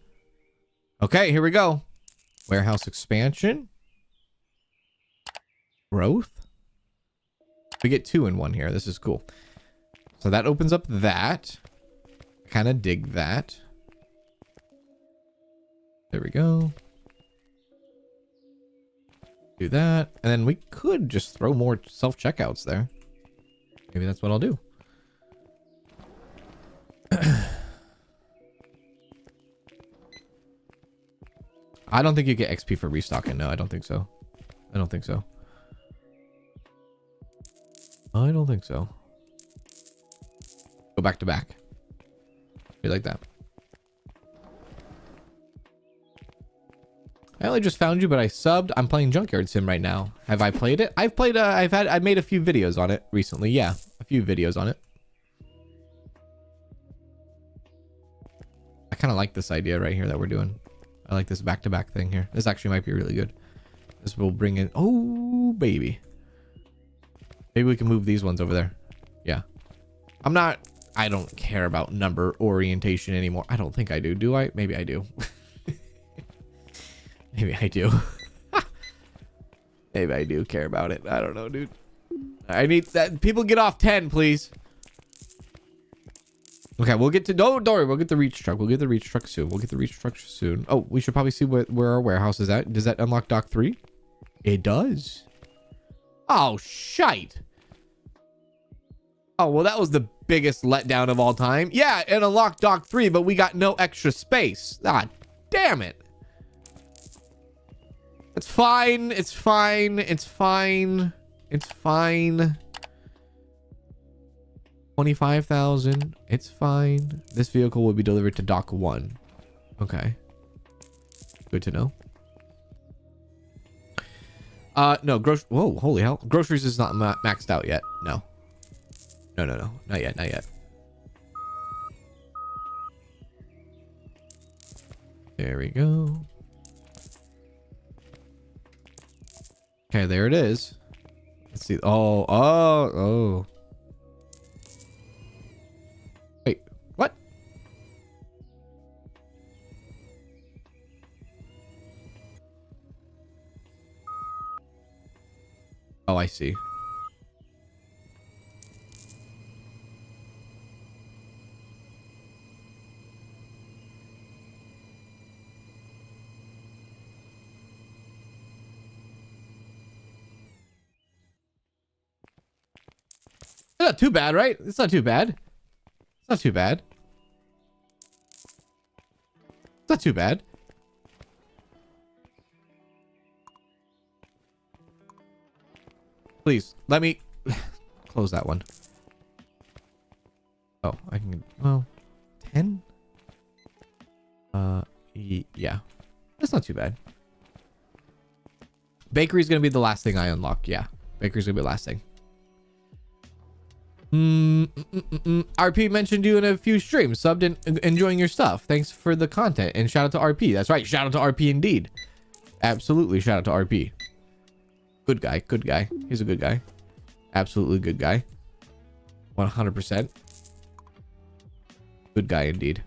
Okay, here we go. Warehouse expansion. Growth. We get 2 in 1 here. This is cool. So that opens up that. Kind of dig that. There we go. Do that. And then we could just throw more self-checkouts there. Maybe that's what I'll do. I don't think you get XP for restocking. No, I don't think so. I don't think so. I don't think so. Go back to back. Be like that. I only just found you, but I subbed. I'm playing Junkyard Sim right now. Have I played it? I've played. I made a few videos on it recently. Yeah, a few videos on it. I kind of like this idea right here that we're doing. I like this back-to-back thing here. This actually might be really good. This will bring in... Oh, baby. Maybe we can move these ones over there. Yeah. I don't care about number orientation anymore. I don't think I do. Do I? Maybe I do. Maybe I do. Maybe I do care about it. I don't know, dude. I need that. People get off 10, please. Okay, we'll get to... Don't worry. We'll get the reach truck. We'll get the reach truck soon. Oh, we should probably see where our warehouse is at. Does that unlock dock 3? It does. Oh, shite. Oh, well, that was the biggest letdown of all time. Yeah, it unlocked dock 3, but we got no extra space. Ah, damn it. It's fine. It's fine. It's fine. It's fine. 25,000. It's fine. This vehicle will be delivered to dock 1. Okay. Good to know. No, whoa, holy hell. Groceries is not maxed out yet. No. No. Not yet. Not yet. There we go. Okay, there it is. Let's see. Oh. Wait, what? I see. It's not too bad, right? It's not too bad. It's not too bad. It's not too bad. Please, let me close that one. Oh, I can, well, 10? Yeah. That's not too bad. Bakery's gonna be the last thing I unlock. Yeah. Bakery's gonna be the last thing. RP mentioned you in a few streams. Subbed and enjoying your stuff. Thanks for the content. And shout out to RP. That's right. Shout out to RP indeed. Absolutely. Shout out to RP. Good guy. Good guy. He's a good guy. Absolutely good guy. 100%. Good guy indeed.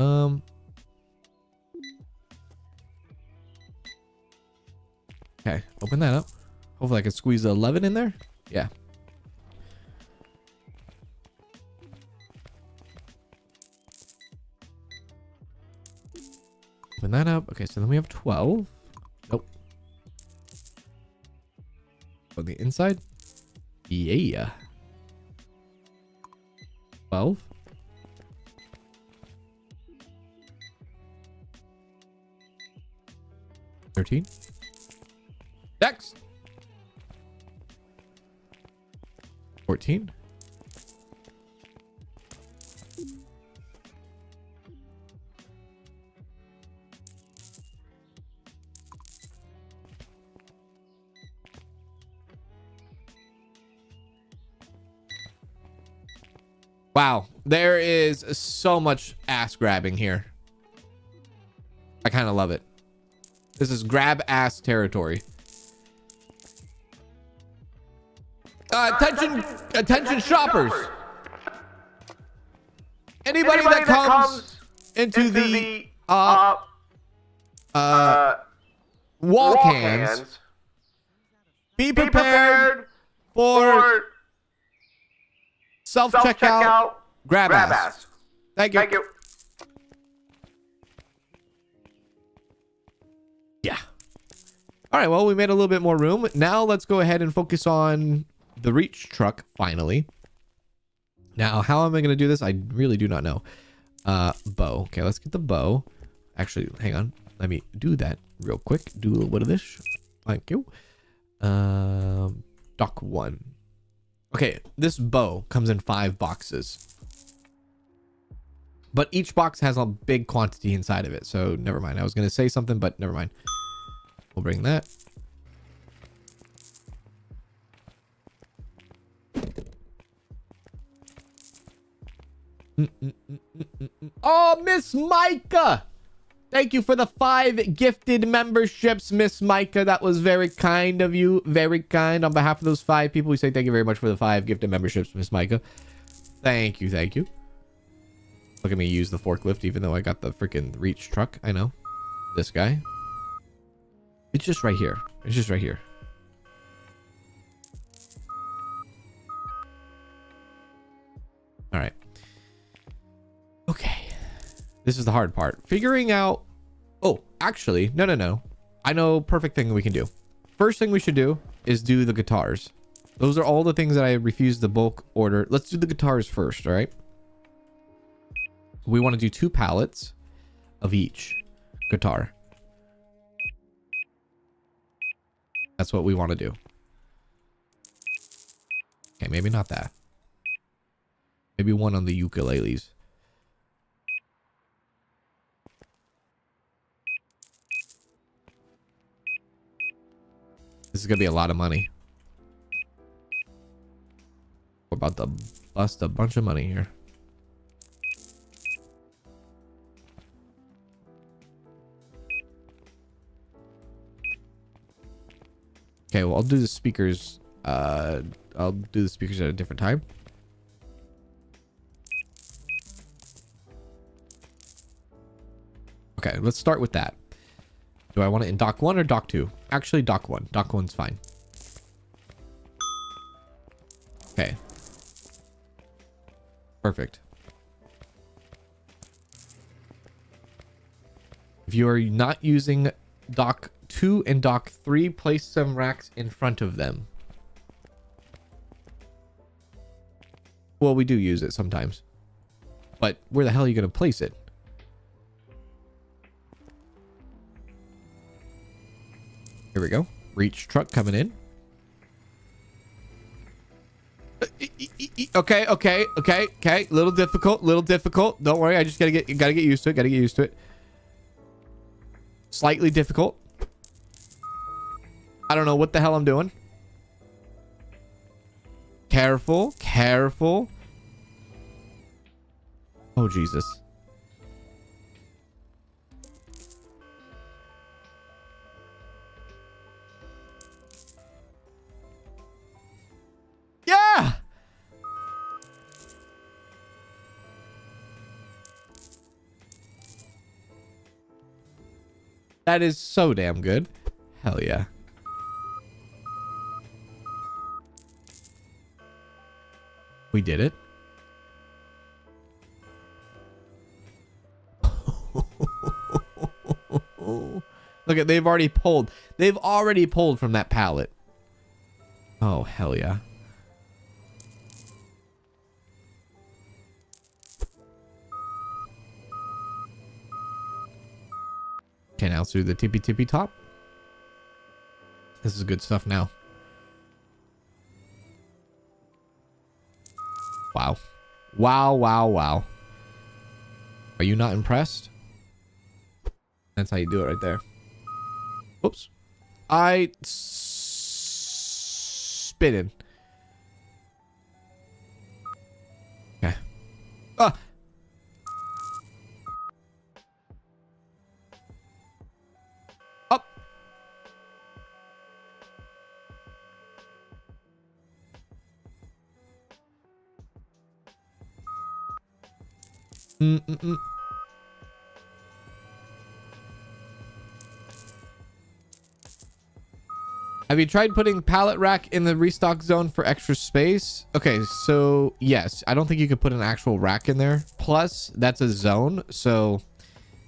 Okay. Open that up. Hopefully I can squeeze the 11 in there. Yeah. Open that up. Okay, so then we have 12. Nope. On the inside. Yeah. 12. 13. Next. 14. Wow, there is so much ass grabbing here. I kind of love it. This is grab ass territory. Attention shoppers. Anybody that comes into the wall cans, be prepared for self-checkout grab ass. Thank you. Yeah. All right, well, we made a little bit more room. Now let's go ahead and focus on the reach truck finally. Now, how am I going to do this? I really do not know. Bow. Okay, let's get the bow. Actually, hang on. Let me do that real quick. Do a little bit of this. Thank you. Dock 1. Okay, this bow comes in 5 boxes. But each box has a big quantity inside of it. So never mind. I was going to say something, but never mind. We'll bring that. Oh, Miss Micah. Thank you for the 5 gifted memberships, Miss Micah. That was very kind of you. Very kind. On behalf of those 5 people, we say thank you very much for the 5 gifted memberships, Miss Micah. Thank you. Thank you. Look at me use the forklift, even though I got the freaking reach truck. I know. This guy. It's just right here. It's just right here. All right. Okay. This is the hard part. Figuring out... Oh, actually, no. I know perfect thing we can do. First thing we should do is do the guitars. Those are all the things that I refused the bulk order. Let's do the guitars first, all right? We want to do 2 pallets of each guitar. That's what we want to do. Okay, maybe not that. Maybe 1 on the ukuleles. This is going to be a lot of money. We're about to bust a bunch of money here. Okay, well, I'll do the speakers. I'll do the speakers at a different time. Okay, let's start with that. Do I want it in dock 1 or dock 2? Actually, dock 1. Dock 1's fine. Okay. Perfect. If you are not using dock 2 and dock 3, place some racks in front of them. Well, we do use it sometimes. But where the hell are you going to place it? Here we go. Reach truck coming in. Okay. Little difficult. Don't worry. I just gotta get used to it. Slightly difficult. I don't know what the hell I'm doing. Careful. Oh, Jesus. Yeah! That is so damn good. Hell yeah. We did it. Look at, they've already pulled. They've already pulled from that pallet. Oh, hell yeah. Okay, now through the tippy top. This is good stuff now. Wow. Are you not impressed? That's how you do it right there. Oops. I spitted. Okay. Ah! Up! Have you tried putting pallet rack in the restock zone for extra space? Okay, so yes, I don't think you could put an actual rack in there. Plus, that's a zone. So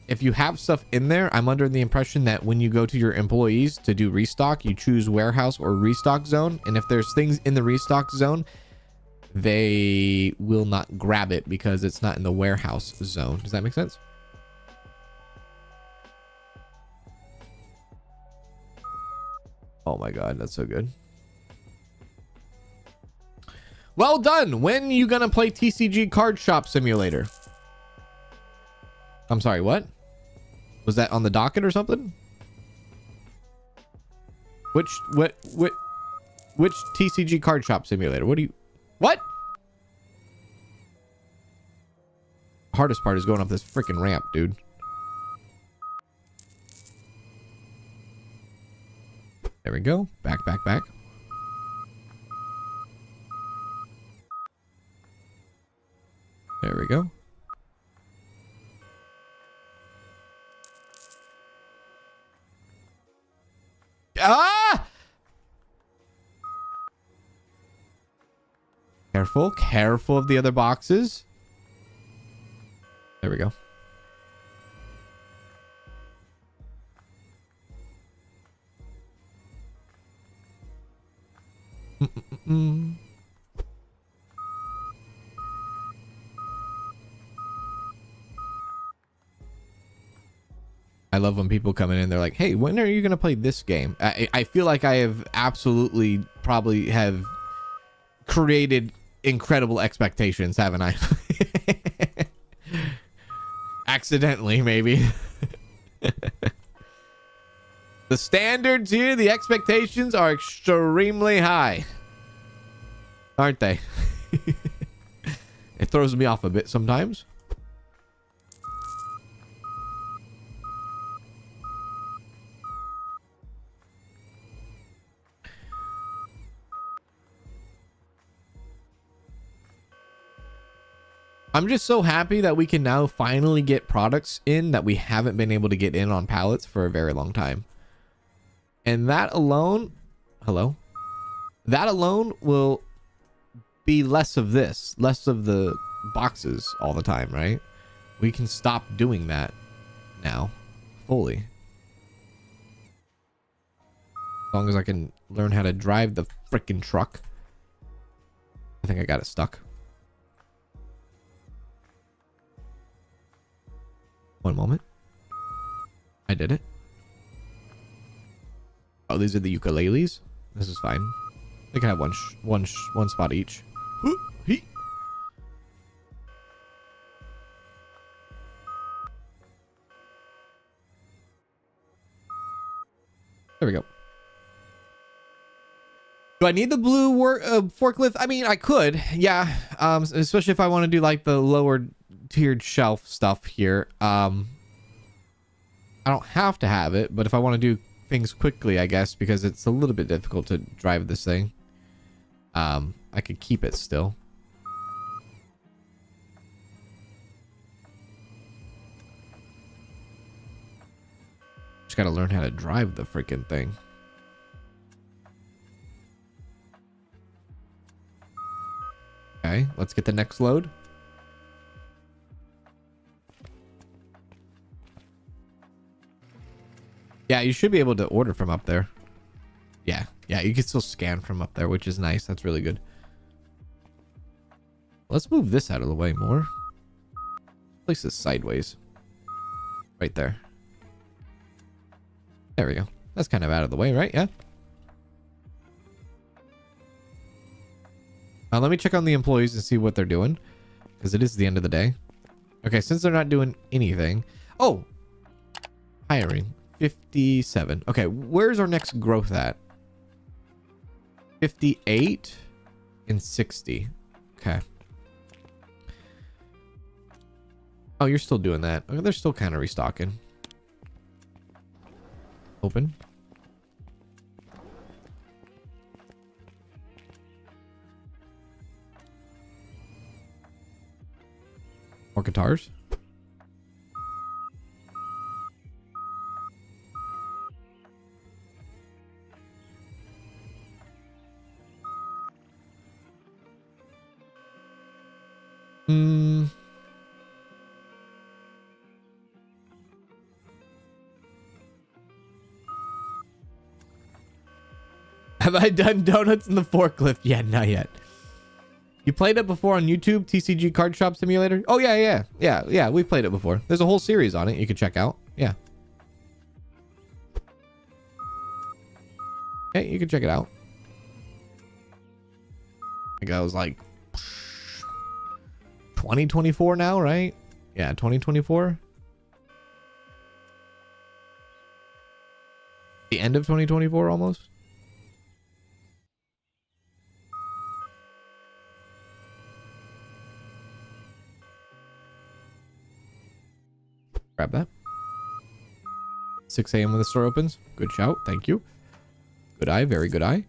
if you have stuff in there, I'm under the impression that when you go to your employees to do restock, you choose warehouse or restock zone. And if there's things in the restock zone, they will not grab it because it's not in the warehouse zone. Does that make sense? Oh my god, that's so good. Well done. When you gonna play TCG Card Shop Simulator? I'm sorry, what? Was that on the docket or something? Which TCG Card Shop Simulator? What? Hardest part is going up this freaking ramp, dude. There we go. Back. There we go. Ah! Careful of the other boxes. There we go. I love when people come in, they're like, hey, when are you going to play this game? I feel like I have absolutely probably have created incredible expectations, haven't I? Accidentally, maybe. The standards here, the expectations are extremely high. Aren't they? It throws me off a bit sometimes. I'm just so happy that we can now finally get products in that we haven't been able to get in on pallets for a very long time. And that alone, hello? That alone will be less of this, less of the boxes all the time, right? We can stop doing that now fully. As long as I can learn how to drive the freaking truck. I think I got it stuck. One moment. I did it. Oh, these are the ukuleles. This is fine. They can have one spot each. There we go. Do I need the blue forklift? I mean, I could, yeah. Especially if I want to do like the lower tiered shelf stuff here. I don't have to have it, but if I want to do things quickly, I guess, because it's a little bit difficult to drive this thing, I could keep it still. Just gotta learn how to drive the freaking thing. Okay, let's get the next load. Yeah, you should be able to order from up there. Yeah, you can still scan from up there, which is nice. That's really good. Let's move this out of the way more. Place this sideways. Right there. There we go. That's kind of out of the way, right? Yeah. Let me check on the employees and see what they're doing, because it is the end of the day. Okay, since they're not doing anything. Oh, hiring 57. Okay, where's our next growth at? 58 and 60. Okay. Oh, you're still doing that. Okay, they're still kind of restocking. Open. More guitars. Have I done donuts in the forklift? Yeah, not yet. You played it before on YouTube, TCG Card Shop Simulator? Oh, yeah. We've played it before. There's a whole series on it you can check out. Yeah. Okay, you can check it out. I think I was like 2024 now, right? Yeah, 2024. The end of 2024 almost. Grab that. 6 a.m. when the store opens. Good shout. Thank you. Good eye. Very good eye.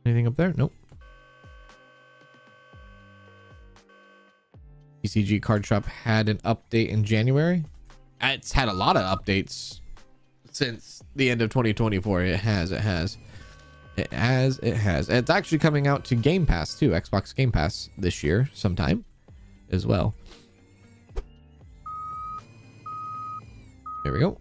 Anything up there? Nope. TCG Card Shop had an update in January. It's had a lot of updates since the end of 2024. It has. It's actually coming out to Game Pass too. Xbox Game Pass this year sometime as well. There we go.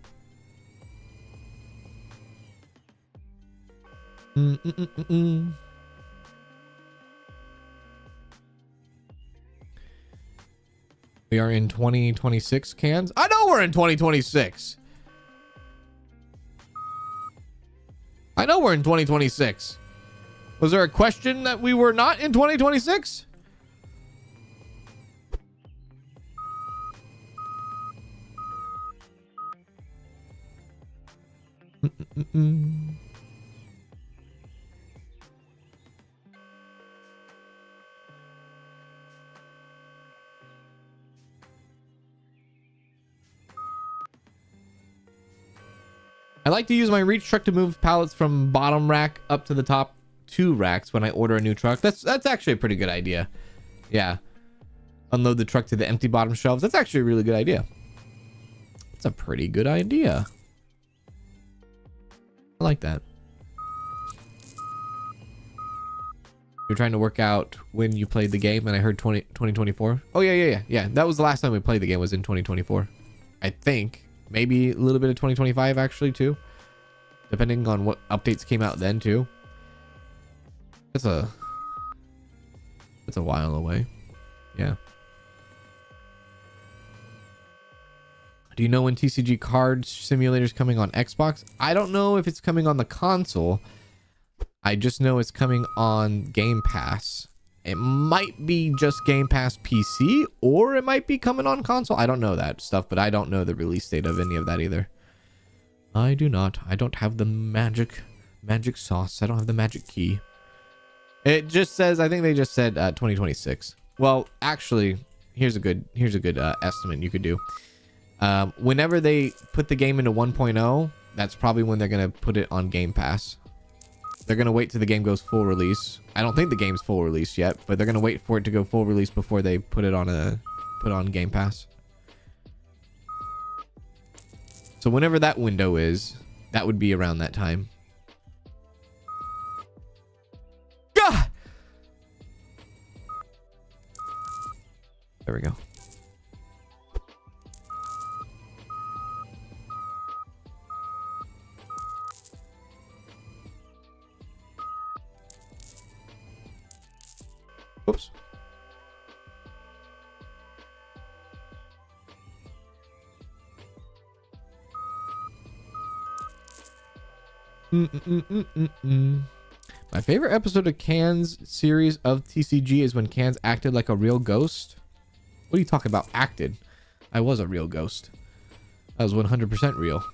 We are in 2026, cans. I know we're in 2026. I know we're in 2026. Was there a question that we were not in 2026? I like to use my reach truck to move pallets from bottom rack up to the top 2 racks when I order a new truck. That's actually a pretty good idea. Yeah. Unload the truck to the empty bottom shelves. That's actually a really good idea. It's a pretty good idea. I like that. You're trying to work out when you played the game, and I heard 2024. Oh, yeah. That was the last time we played the game, was in 2024. I think. Maybe a little bit of 2025, actually, too. Depending on what updates came out then, too. That's a while away. Yeah. Do you know when TCG Card Simulator is coming on Xbox? I don't know if it's coming on the console. I just know it's coming on Game Pass. It might be just Game Pass PC, or it might be coming on console. I don't know that stuff, but I don't know the release date of any of that either. I do not. I don't have the magic sauce. I don't have the magic key. It just says, I think they just said 2026. Well, actually, here's a good estimate you could do. Whenever they put the game into 1.0, that's probably when they're going to put it on Game Pass. They're going to wait till the game goes full release. I don't think the game's full release yet, but they're going to wait for it to go full release before they put it on Game Pass. So whenever that window is, that would be around that time. Gah! There we go. Oops. My favorite episode of Kan's series of TCG is when Kan's acted like a real ghost. What are you talking about? Acted? I was a real ghost. I was 100% real.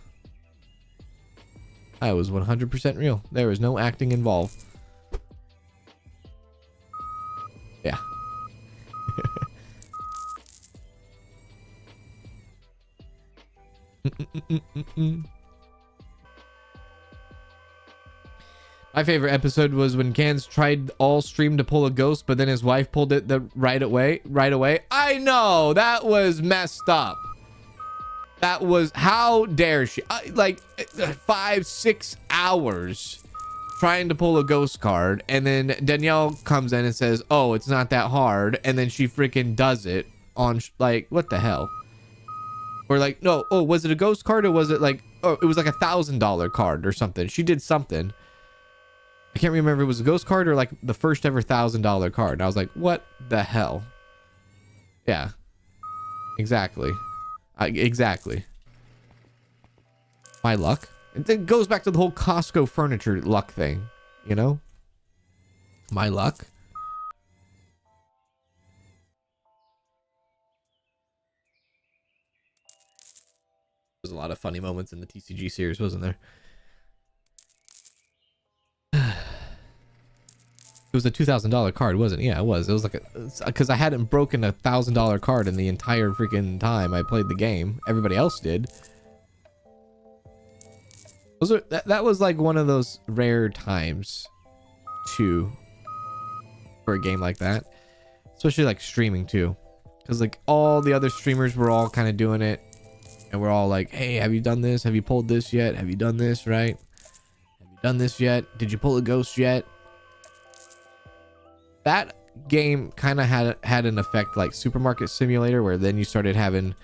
I was 100% real. There was no acting involved. Yeah. My favorite episode was when Cans tried all stream to pull a ghost, but then his wife pulled it right away. I know, that was messed up. That was, how dare she? Like 5-6 hours trying to pull a ghost card, and then Danielle comes in and says, oh, it's not that hard, and then she freaking does it on like, what the hell? Or like, no, oh, was it a ghost card, or was it like, oh, it was like $1,000 card or something. She did something. I can't remember if it was a ghost card or like the first ever $1,000 card. And I was like, what the hell? Yeah, exactly. Exactly. My luck. It goes back to the whole Costco furniture luck thing, you know? My luck. There's a lot of funny moments in the TCG series, wasn't there? It was a $2,000 card, wasn't it? Yeah, it was. It was like because I hadn't broken a $1,000 card in the entire freaking time I played the game. Everybody else did. That was like one of those rare times, too, for a game like that, especially like streaming too, because like all the other streamers were all kind of doing it, and we're all like, "Hey, have you done this? Have you pulled this yet? Have you done this right? Have you done this yet? Did you pull a ghost yet?" That game kind of had an effect like Supermarket Simulator, where then you started having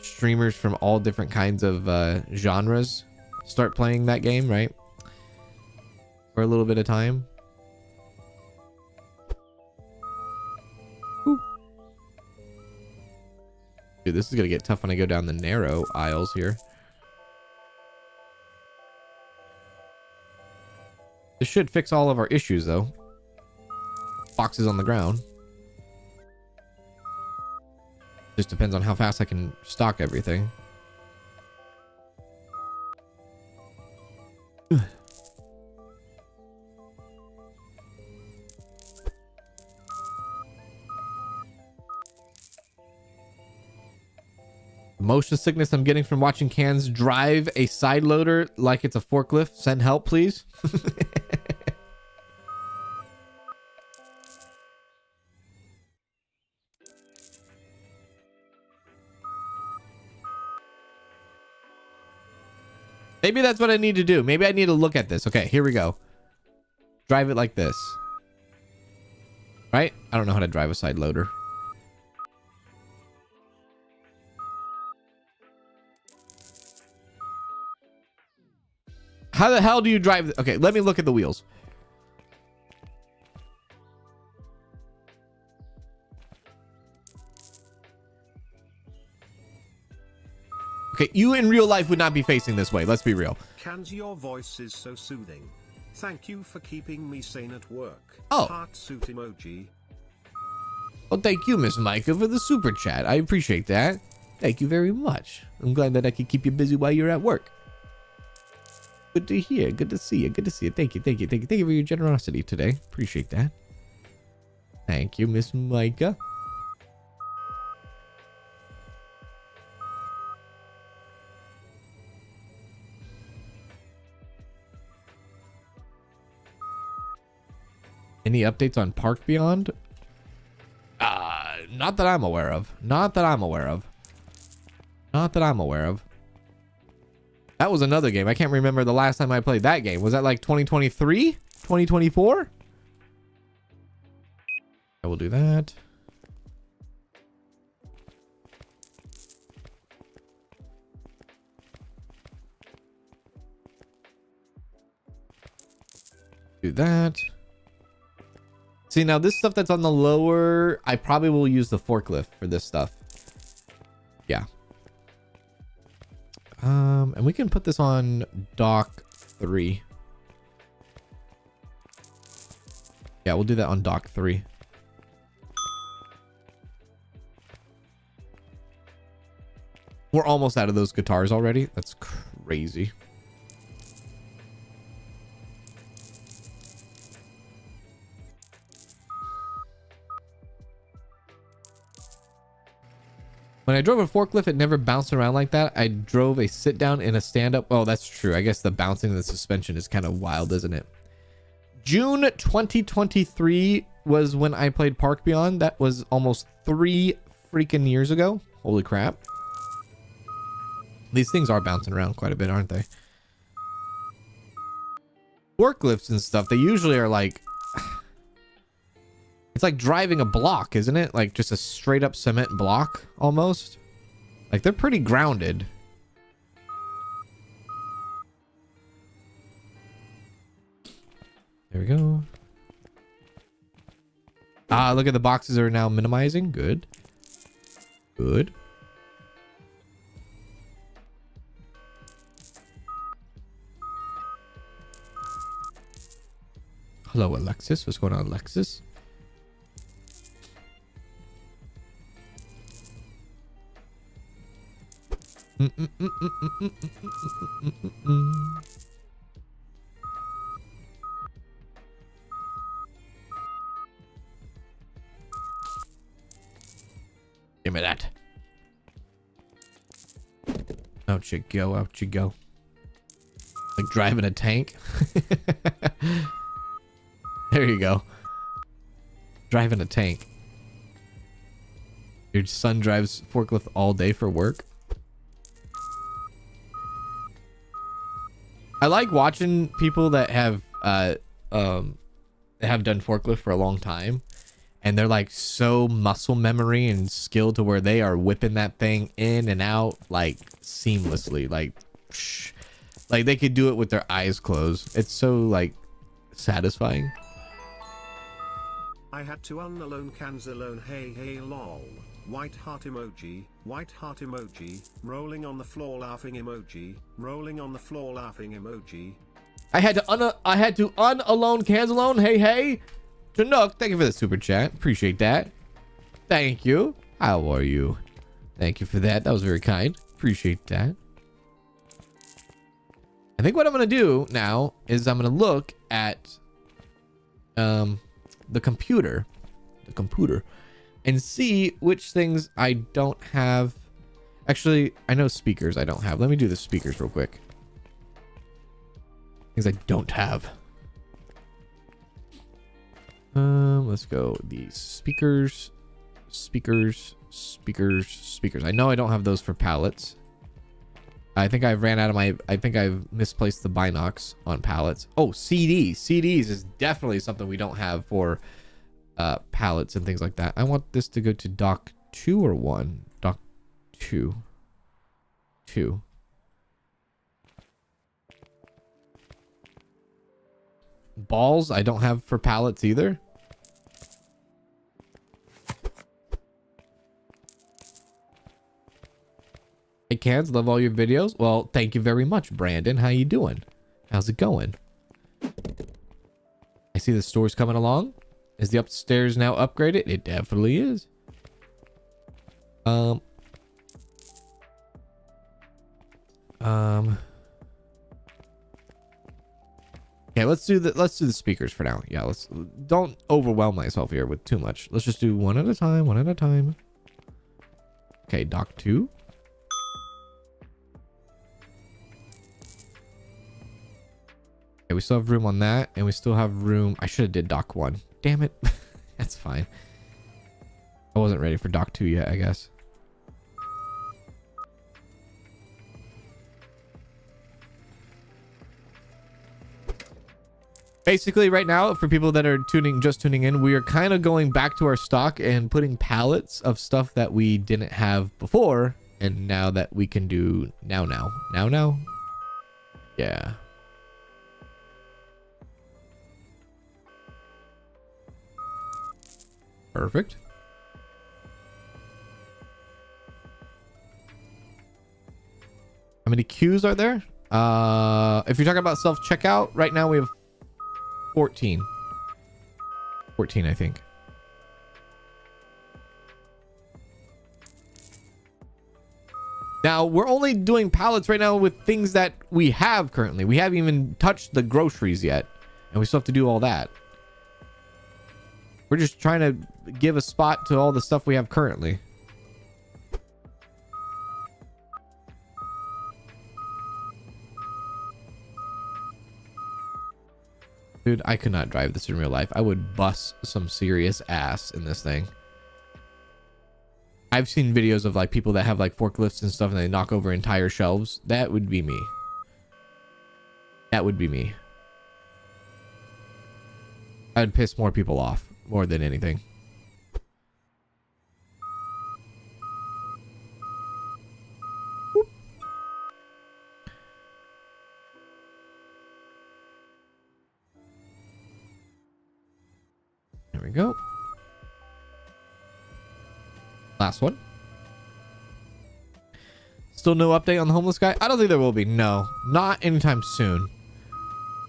streamers from all different kinds of genres start playing that game, right? For a little bit of time. Ooh. Dude, this is gonna get tough when I go down the narrow aisles here. This should fix all of our issues, though. Boxes on the ground. Just depends on how fast I can stock everything. Motion sickness I'm getting from watching cans drive a side loader like it's a forklift. Send help, please. Maybe that's what I need to do. Maybe I need to look at this. Okay, here we go. Drive it like this. Right? I don't know how to drive a side loader. How the hell do you drive? Okay, let me look at the wheels. Okay, you in real life would not be facing this way. Let's be real. Cans, your voice is so soothing. Thank you for keeping me sane at work. Oh. Heart suit emoji. Well, thank you, Miss Micah, for the super chat. I appreciate that. Thank you very much. I'm glad that I could keep you busy while you're at work. Good to hear. Good to see you. Good to see you. Thank you. Thank you. Thank you. Thank you for your generosity today. Appreciate that. Thank you, Miss Micah. Any updates on Park Beyond? Not that I'm aware of. Not that I'm aware of. Not that I'm aware of. That was another game. I can't remember the last time I played that game. Was that like 2023? 2024? I will do that. Do that. See, now this stuff that's on the lower, I probably will use the forklift for this stuff. Yeah. And we can put this on dock 3. Yeah, we'll do that on dock 3. We're almost out of those guitars already. That's crazy. When I drove a forklift, it never bounced around like that. I drove a sit down and a stand up. Oh, that's true. I guess the bouncing of the suspension is kind of wild, isn't it? June 2023 was when I played Park Beyond. That was almost 3 freaking years ago. Holy crap. These things are bouncing around quite a bit, aren't they? Forklifts and stuff, they usually are like... It's like driving a block, isn't it? Like just a straight up cement block almost. Like they're pretty grounded. There we go. Ah, look at the boxes are now minimizing. Good. Good. Hello, Alexis. What's going on, Alexis? Give me that. Out you go, out you go. Like driving a tank. There you go. Driving a tank. Your son drives forklift all day for work. I like watching people that have done forklift for a long time, and they're like so muscle memory and skilled to where they are whipping that thing in and out like seamlessly, like they could do it with their eyes closed. It's so like satisfying. I had to unalone Kanzalone. Hey hey lol. White heart emoji, rolling on the floor laughing emoji, rolling on the floor laughing emoji. I had to unalone Kanzalone. Hey hey. Chinook, thank you for the super chat. Appreciate that. Thank you. How are you? Thank you for that. That was very kind. Appreciate that. I think what I'm gonna do now is I'm gonna look at the computer and see which things I don't have. Actually, I know speakers I don't have. Let me do the speakers real quick. Things I don't have. Let's go. These speakers. I know I don't have those for pallets. I think I've ran out of my... I think I've misplaced the binocs on pallets. Oh, CDs. CDs is definitely something we don't have for pallets and things like that. I want this to go to dock 2 or 1. Dock 2. 2. Balls I don't have for pallets either. Hey Cans, love all your videos. Well, thank you very much, Brandon. How you doing? How's it going? I see the store's coming along. Is the upstairs now upgraded? It definitely is. Okay, let's do the speakers for now. Yeah, don't overwhelm myself here with too much. Let's just do one at a time, one at a time. Okay, dock 2. Okay, we still have room on that, and we still have room. I should have did dock 1. Damn it. That's fine. I wasn't ready for dock 2 yet, I guess. Basically, right now, for people that are just tuning in, we are kind of going back to our stock and putting pallets of stuff that we didn't have before, and now that we can do now. Yeah. Perfect. How many queues are there? If you're talking about self-checkout, right now we have 14. 14, I think. Now, we're only doing pallets right now with things that we have currently. We haven't even touched the groceries yet, and we still have to do all that. We're just trying to give a spot to all the stuff we have currently. Dude, I could not drive this in real life. I would bust some serious ass in this thing. I've seen videos of like people that have like forklifts and stuff and they knock over entire shelves. That would be me. That would be me. I'd piss more people off more than anything. Whoop. There we go. Last one. Still no update on the homeless guy? I don't think there will be. No, not anytime soon.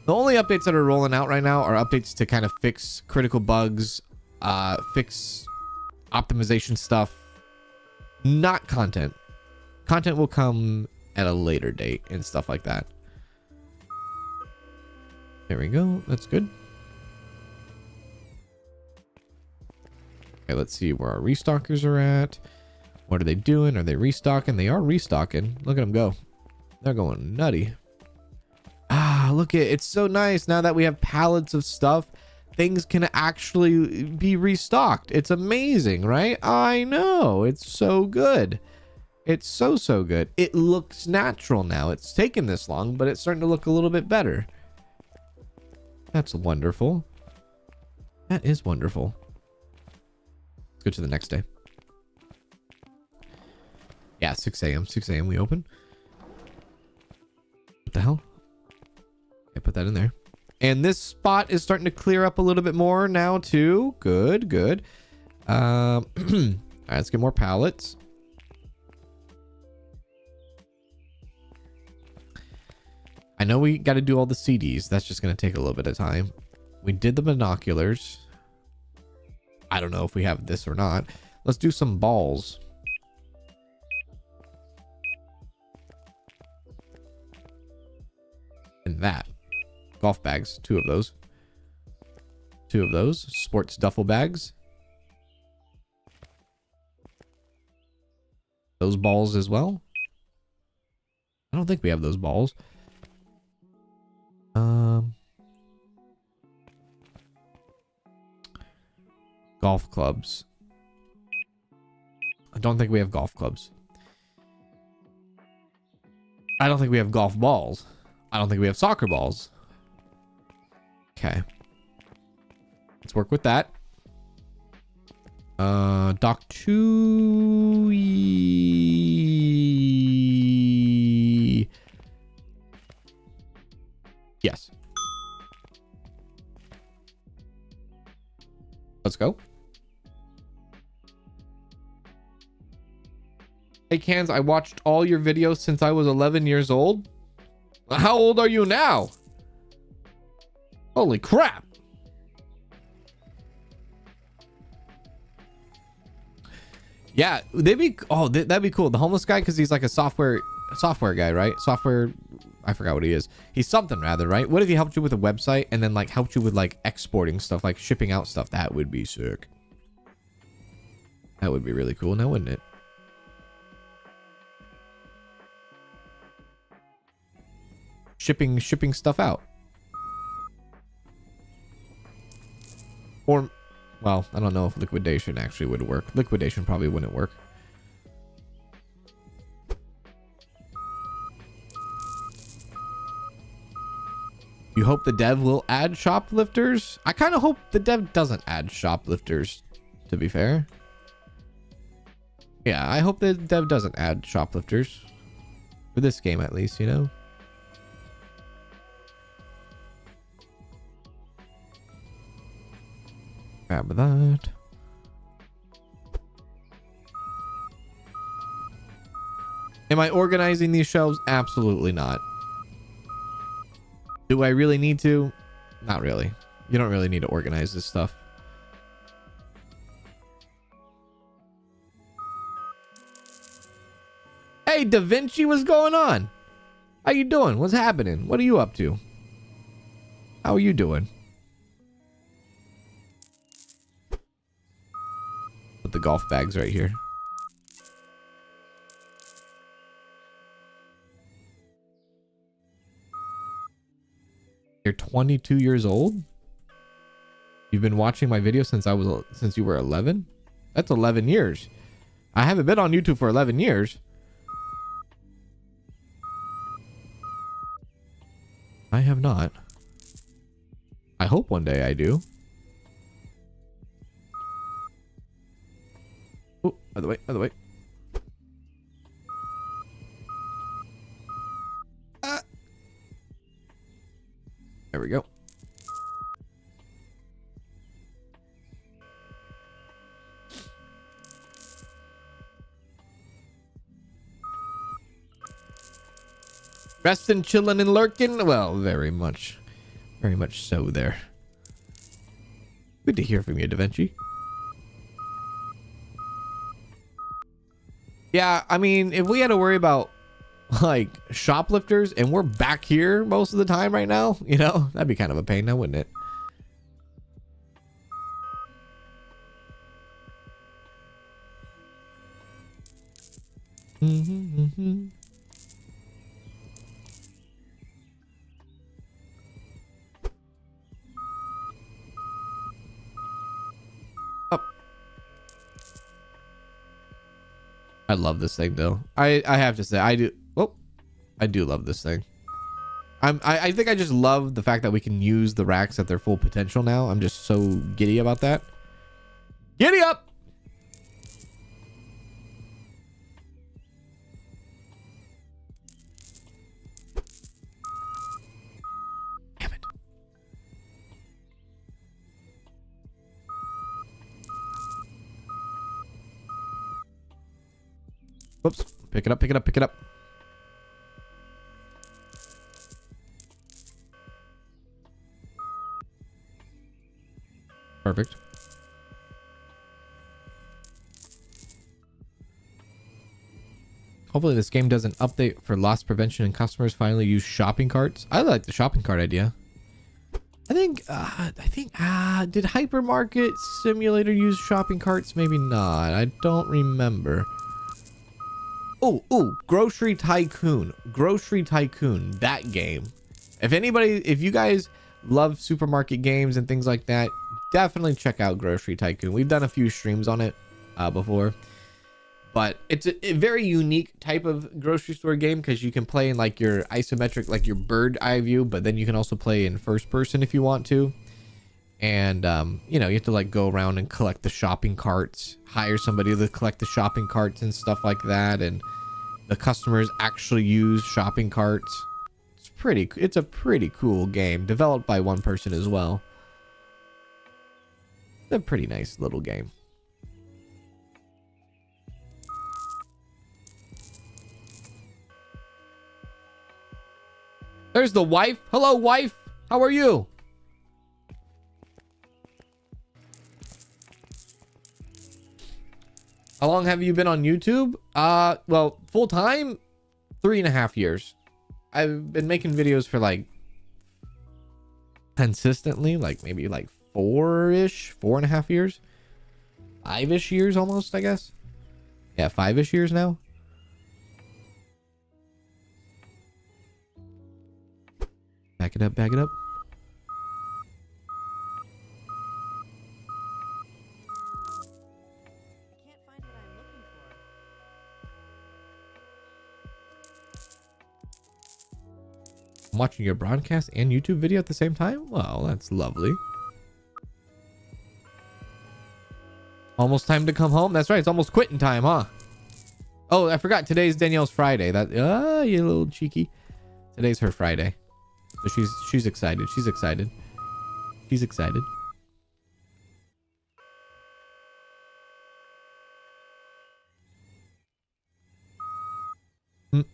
The only updates that are rolling out right now are updates to kind of fix critical bugs, fix optimization stuff, not content. Content will come at a later date and stuff like that. There we go. That's good. Okay, let's see where our restockers are at. What are they doing? Are they restocking? They are restocking. Look at them go. They're going nutty. Ah, look at it's so nice now that we have pallets of stuff. Things can actually be restocked. It's amazing, right? I know. It's so good. It's so good. It looks natural now. It's taken this long, but it's starting to look a little bit better. That's wonderful. That is wonderful. Let's go to the next day. Yeah, 6 a.m. 6 a.m. we open. What the hell? Okay, put that in there. And this spot is starting to clear up a little bit more now too. Good, good. All right, let's get more pallets. I know we got to do all the CDs. That's just going to take a little bit of time. We did the binoculars. I don't know if we have this or not. Let's do some balls. And that. Golf bags. 2 of those. 2 of those. Sports duffel bags. those balls as well. I don't think we have those balls. Golf clubs. I don't think we have golf clubs. I don't think we have golf balls. I don't think we have soccer balls. Okay. Let's work with that. Dock 2. Yes. Let's go. Hey, Cans, I watched all your videos since I was 11 years old. How old are you now? Holy crap. Yeah, that'd be cool. The homeless guy, because he's like a software guy, right? I forgot what he is. He's something rather, right? What if he helped you with a website and then like helped you with like exporting stuff, like shipping out stuff? That would be sick. That would be really cool now, wouldn't it? Shipping stuff out. Or, well, I don't know if liquidation actually would work. Liquidation probably wouldn't work. You hope the dev will add shoplifters? I kind of hope the dev doesn't add shoplifters, to be fair. Yeah, I hope the dev doesn't add shoplifters. For this game, at least, you know? Grab that. Am I organizing these shelves? Absolutely not. Do I really need to? Not really. You don't really need to organize this stuff. Hey, Da Vinci, what's going on? How you doing? What's happening? What are you up to? How are you doing? Put the golf bags right here. You're 22 years old? You've been watching my video since you were 11? That's 11 years. I haven't been on YouTube for 11 years. I have not. I hope one day I do. Oh, by the way. There we go. Resting, chilling, and lurking. Well, very much so there. Good to hear from you, Da Vinci. Yeah, I mean, if we had to worry about like shoplifters and we're back here most of the time right now, you know, that'd be kind of a pain now, wouldn't it? I love this thing though. I have to say I do love this thing. I think I just love the fact that we can use the racks at their full potential now. I'm just so giddy about that. Giddy up. Damn it. Whoops. Pick it up. Perfect. Hopefully this game doesn't update for loss prevention and customers finally use shopping carts. I like the shopping cart idea. I think did Hypermarket Simulator use shopping carts? Maybe not. I don't remember. Oh, Grocery Tycoon. Grocery Tycoon, that game. If you guys love supermarket games and things like that, definitely check out Grocery Tycoon. We've done a few streams on it before. But it's a very unique type of grocery store game because you can play in like your isometric, like your bird eye view, but then you can also play in first person if you want to. And, you know, you have to like go around and collect the shopping carts, hire somebody to collect the shopping carts and stuff like that. And the customers actually use shopping carts. It's a pretty cool game developed by one person as well. It's a pretty nice little game. There's the wife. Hello, wife. How are you? How long have you been on YouTube? Well, full time, 3.5 years. I've been making videos for like consistently, like maybe like 4.5 years, 5-ish years almost, I guess. Yeah, 5-ish years now. Back it up, back it up. Can't find what I'm looking for. I'm watching your broadcast and YouTube video at the same time? Well, that's lovely. Almost time to come home? That's right, it's almost quitting time, huh? Oh, I forgot today's Danielle's Friday. You little cheeky. Today's her Friday. So she's excited. She's excited. She's excited. Ooh,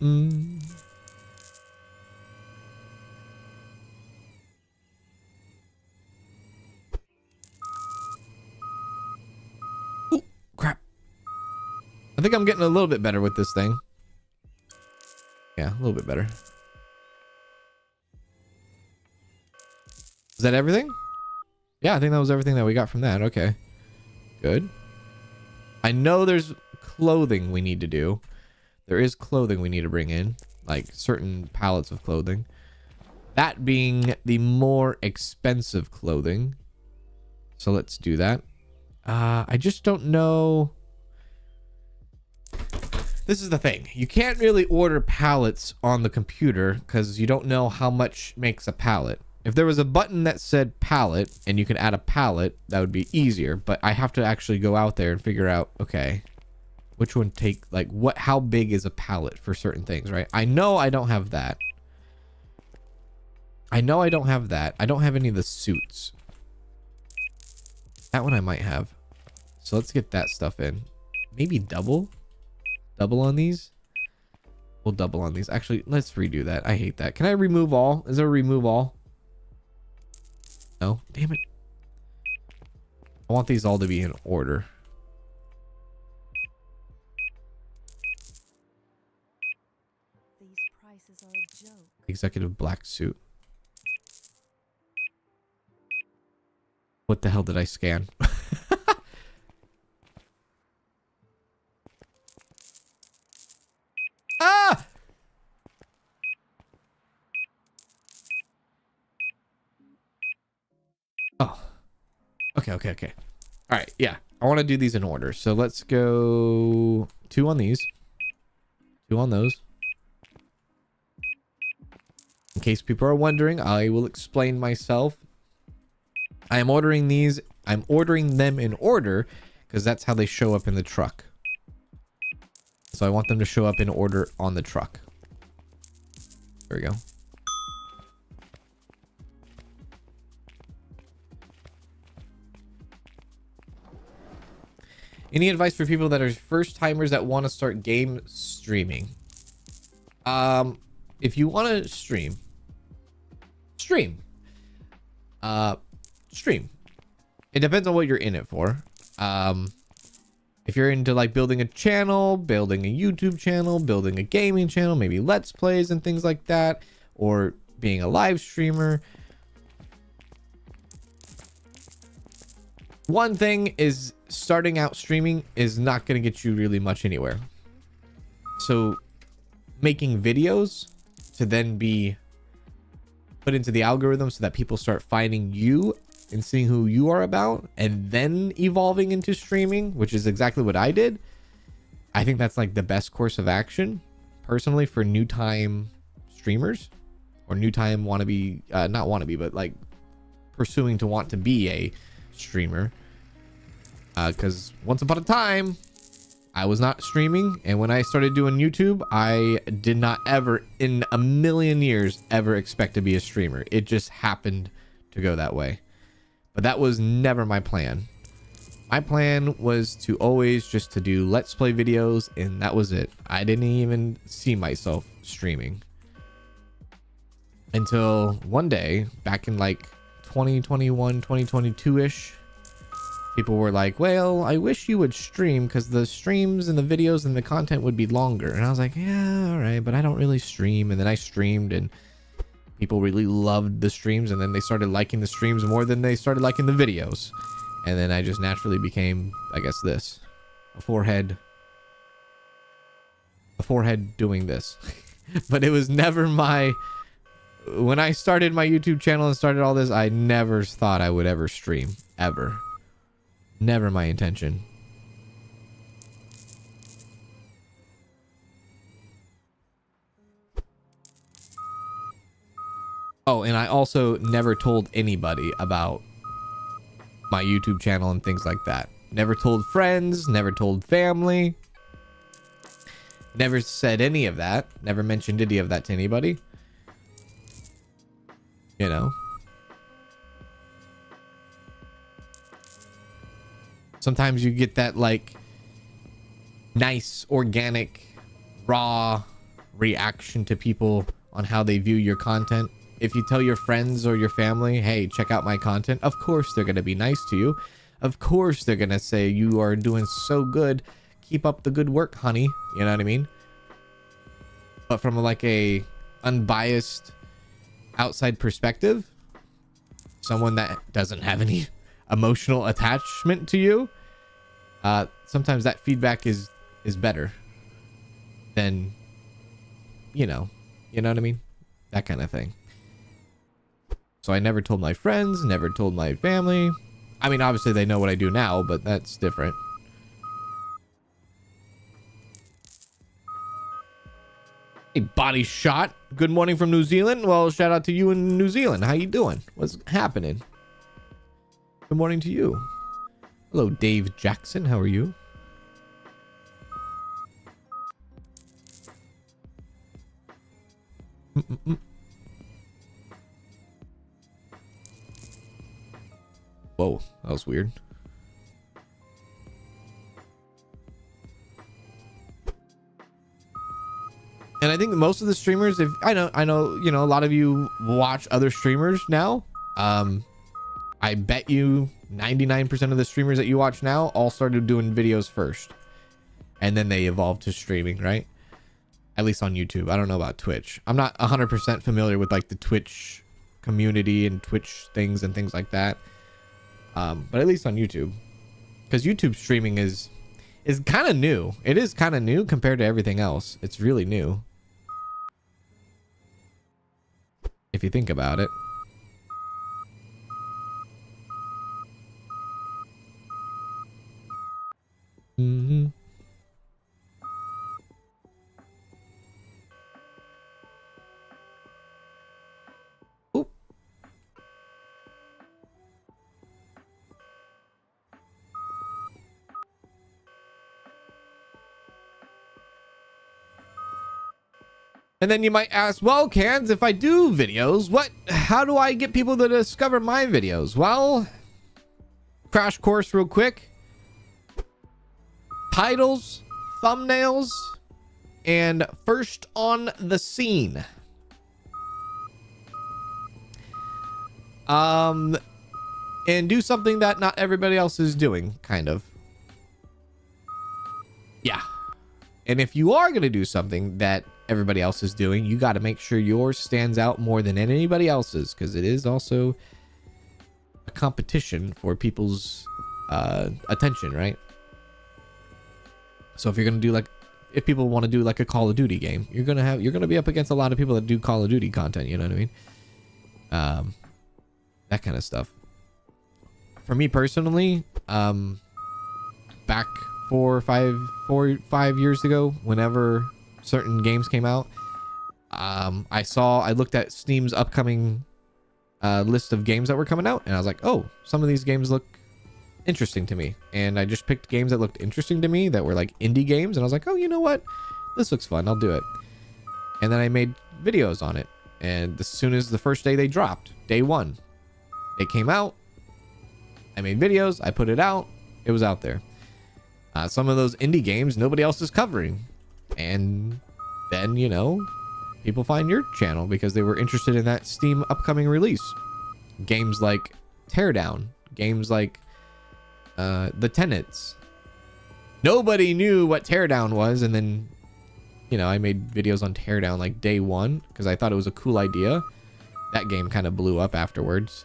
crap. I think I'm getting a little bit better with this thing. Yeah, a little bit better. Is that everything? Yeah, I think that was everything that we got from that. Okay. Good. I know there's clothing we need to do. There is clothing we need to bring in. Like certain pallets of clothing. That being the more expensive clothing. So let's do that. I just don't know. This is the thing. You can't really order pallets on the computer because you don't know how much makes a pallet. If there was a button that said pallet and you can add a pallet, that would be easier. But I have to actually go out there and figure out, okay, which one take, like, how big is a pallet for certain things, right? I know I don't have that. I know I don't have that. I don't have any of the suits. That one I might have. So let's get that stuff in. Maybe double? Double on these? We'll double on these. Actually, let's redo that. I hate that. Can I remove all? Is there a remove all? No, damn it. I want these all to be in order. These prices are a joke. Executive black suit. What the hell did I scan? Ah! Oh. Okay. All right, yeah. I want to do these in order. So let's go 2 on these. 2 on those. In case people are wondering, I will explain myself. I am ordering these. I'm ordering them in order because that's how they show up in the truck. So I want them to show up in order on the truck. There we go. Any advice for people that are first timers that want to start game streaming? If you want to stream. Stream. It depends on what you're in it for. If you're into like building a channel, building a YouTube channel, building a gaming channel, maybe Let's Plays and things like that, or being a live streamer. One thing is starting out streaming is not going to get you really much anywhere. also making videos to then be put into the algorithm so that people start finding you and seeing who you are about, and then evolving into streaming, which is exactly what I did. I think that's like the best course of action personally for new time streamers, or new time wannabe, not wannabe, but like pursuing to want to be a streamer. Because once upon a time, I was not streaming, and when I started doing YouTube, I did not ever in a million years ever expect to be a streamer. It just happened to go that way. But that was never my plan. My plan was to always just to do let's play videos, and that was it. I didn't even see myself streaming until one day back in like 2021, 2022-ish. People were like, well, I wish you would stream because the streams and the videos and the content would be longer. And I was like, yeah, all right, but I don't really stream. And then I streamed, and people really loved the streams, and then they started liking the streams more than they started liking the videos. And then I just naturally became, I guess, this. A forehead doing this. But it was never my... When I started my YouTube channel and started all this, I never thought I would ever stream. Ever. Never my intention. Oh, and I also never told anybody about my YouTube channel and things like that. Never told friends, never told family. Never said any of that. Never mentioned any of that to anybody. You know. Sometimes you get that like nice, organic, raw reaction to people on how they view your content. If you tell your friends or your family, hey, check out my content, of course they're going to be nice to you. Of course they're going to say you are doing so good. Keep up the good work, honey. You know what I mean? But from like a unbiased outside perspective, someone that doesn't have any emotional attachment to you, sometimes that feedback is better than, you know what I mean? That kind of thing. So I never told my friends, never told my family. I mean, obviously they know what I do now, but that's different. Hey, body shot. Good morning from New Zealand. Well, shout out to you in New Zealand. How you doing? What's happening? Good morning to you. Hello, Dave Jackson. How are you? Whoa, that was weird. And I think most of the streamers, if I know, you know, a lot of you watch other streamers now. I bet you 99% of the streamers that you watch now all started doing videos first, and then they evolved to streaming, right? At least on YouTube. I don't know about Twitch. I'm not 100% familiar with like the Twitch community and Twitch things and things like that. But at least on YouTube, because YouTube streaming is kind of new. It is kind of new compared to everything else. It's really new, if you think about it. Mm-hmm. Oop. And then you might ask, well, Cans, if I do videos, how do I get people to discover my videos? Well, crash course real quick. Titles, thumbnails, and first on the scene. And do something that not everybody else is doing, kind of. Yeah. And if you are going to do something that everybody else is doing, you got to make sure yours stands out more than anybody else's, because it is also a competition for people's attention, right? So if you're going to do like if people want to do like a Call of Duty game, you're gonna be up against a lot of people that do Call of Duty content. You know what I mean? That kind of stuff. For me personally, back 4 or 5 years ago, whenever certain games came out, I looked at Steam's upcoming list of games that were coming out, and I was like, oh, some of these games look interesting to me, and I just picked games that looked interesting to me that were like indie games, and I was like, oh, you know what, this looks fun, I'll do it. And then I made videos on it, and as soon as the first day they dropped, day one, they came out, I made videos, I put it out, it was out there. Some of those indie games nobody else is covering, and then, you know, people find your channel because they were interested in that Steam upcoming release. Games like Teardown, games like The Tenants. Nobody knew what Teardown was, and then, you know, I made videos on Teardown like day one because I thought it was a cool idea. That game kind of blew up afterwards.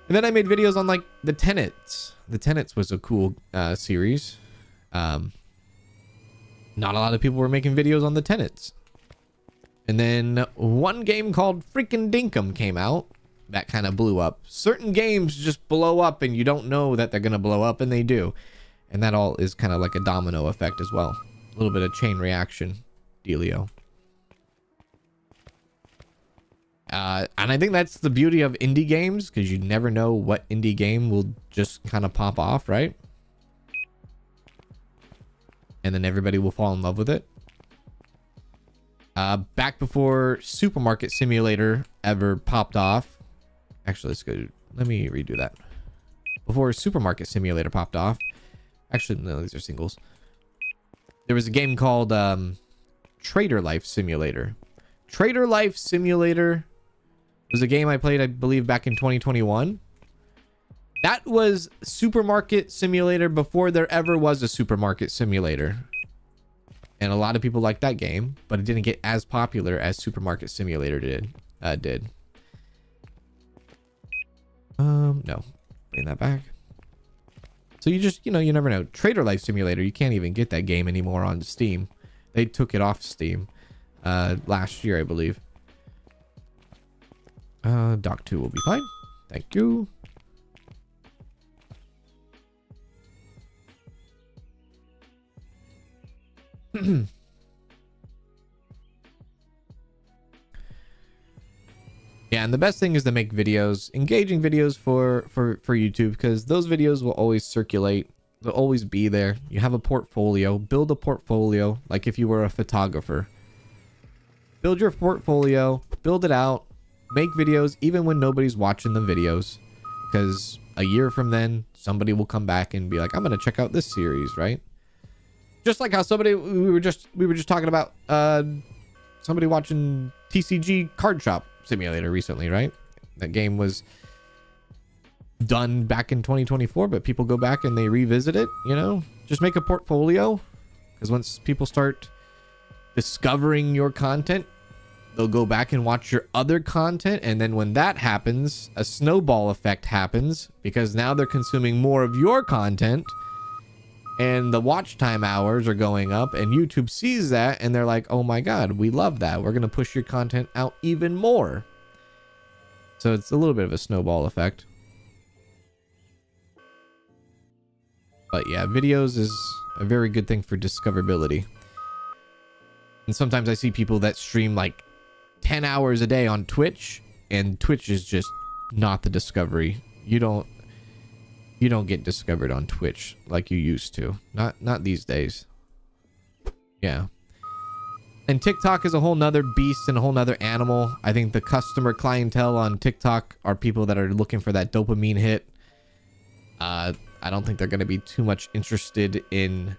And then I made videos on like The Tenants. The Tenants was a cool series. Not a lot of people were making videos on The Tenants. And then one game called Freaking Dinkum came out that kind of blew up. Certain games just blow up and you don't know that they're going to blow up, and they do. And that all is kind of like a domino effect as well. A little bit of chain reaction dealio. And I think that's the beauty of indie games, because you never know what indie game will just kind of pop off, right? And then everybody will fall in love with it. Back before Supermarket Simulator ever popped off. Actually, let me redo that. Before Supermarket Simulator popped off. Actually, no, these are singles. There was a game called Trader Life Simulator. Trader Life Simulator was a game I played, I believe, back in 2021. That was Supermarket Simulator before there ever was a Supermarket Simulator. And a lot of people liked that game, but it didn't get as popular as Supermarket Simulator did. No. Bring that back. So you just, you know, you never know. Trader Life Simulator, you can't even get that game anymore on Steam. They took it off Steam last year, I believe. Doc 2 will be fine. Thank you. Yeah, and the best thing is to make videos, engaging videos for YouTube, because those videos will always circulate. They'll always be there. You have a portfolio. Build a portfolio like if you were a photographer. Build your portfolio, build it out, make videos even when nobody's watching the videos, because a year from then somebody will come back and be like, I'm gonna check out this series, right? Just like how we were just talking about somebody watching TCG Card Shop Simulator recently, right? That game was done back in 2024, but people go back and they revisit it, you know? Just make a portfolio, because once people start discovering your content, they'll go back and watch your other content, and then when that happens, a snowball effect happens, because now they're consuming more of your content, and the watch time hours are going up, and YouTube sees that, and they're like, oh my god, we love that, we're gonna push your content out even more. So it's a little bit of a snowball effect. But yeah, videos is a very good thing for discoverability. And sometimes I see people that stream like 10 hours a day on Twitch, and Twitch is just not the discovery. You don't get discovered on Twitch like you used to. Not these days. Yeah. And TikTok is a whole nother beast and a whole nother animal. I think the customer clientele on TikTok are people that are looking for that dopamine hit. I don't think they're going to be too much interested in,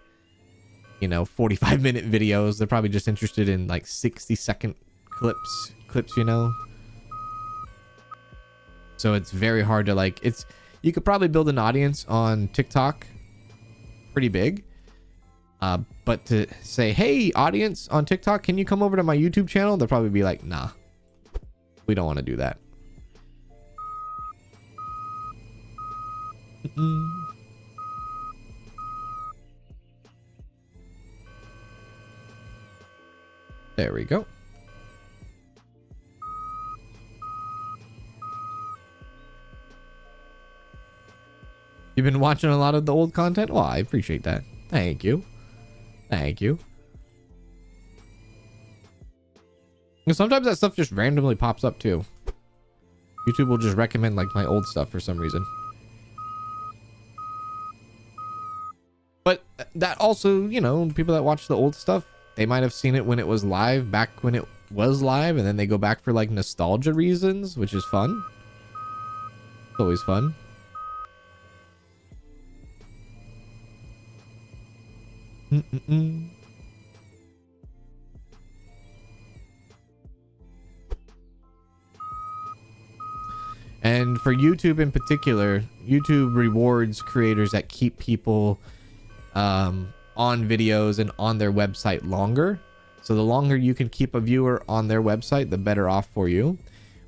you know, 45-minute videos. They're probably just interested in like 60-second clips, you know. So it's very hard to like, you could probably build an audience on TikTok pretty big. But to say, hey, audience on TikTok, can you come over to my YouTube channel? They'll probably be like, nah, we don't want to do that. There we go. You've been watching a lot of the old content? Well, I appreciate that. Thank you. Thank you. And sometimes that stuff just randomly pops up too. YouTube will just recommend like my old stuff for some reason. But that also, you know, people that watch the old stuff, they might have seen it when it was live, back when it was live, and then they go back for like nostalgia reasons, which is fun. It's always fun. And for YouTube in particular, YouTube rewards creators that keep people on videos and on their website longer. So the longer you can keep a viewer on their website, the better off for you.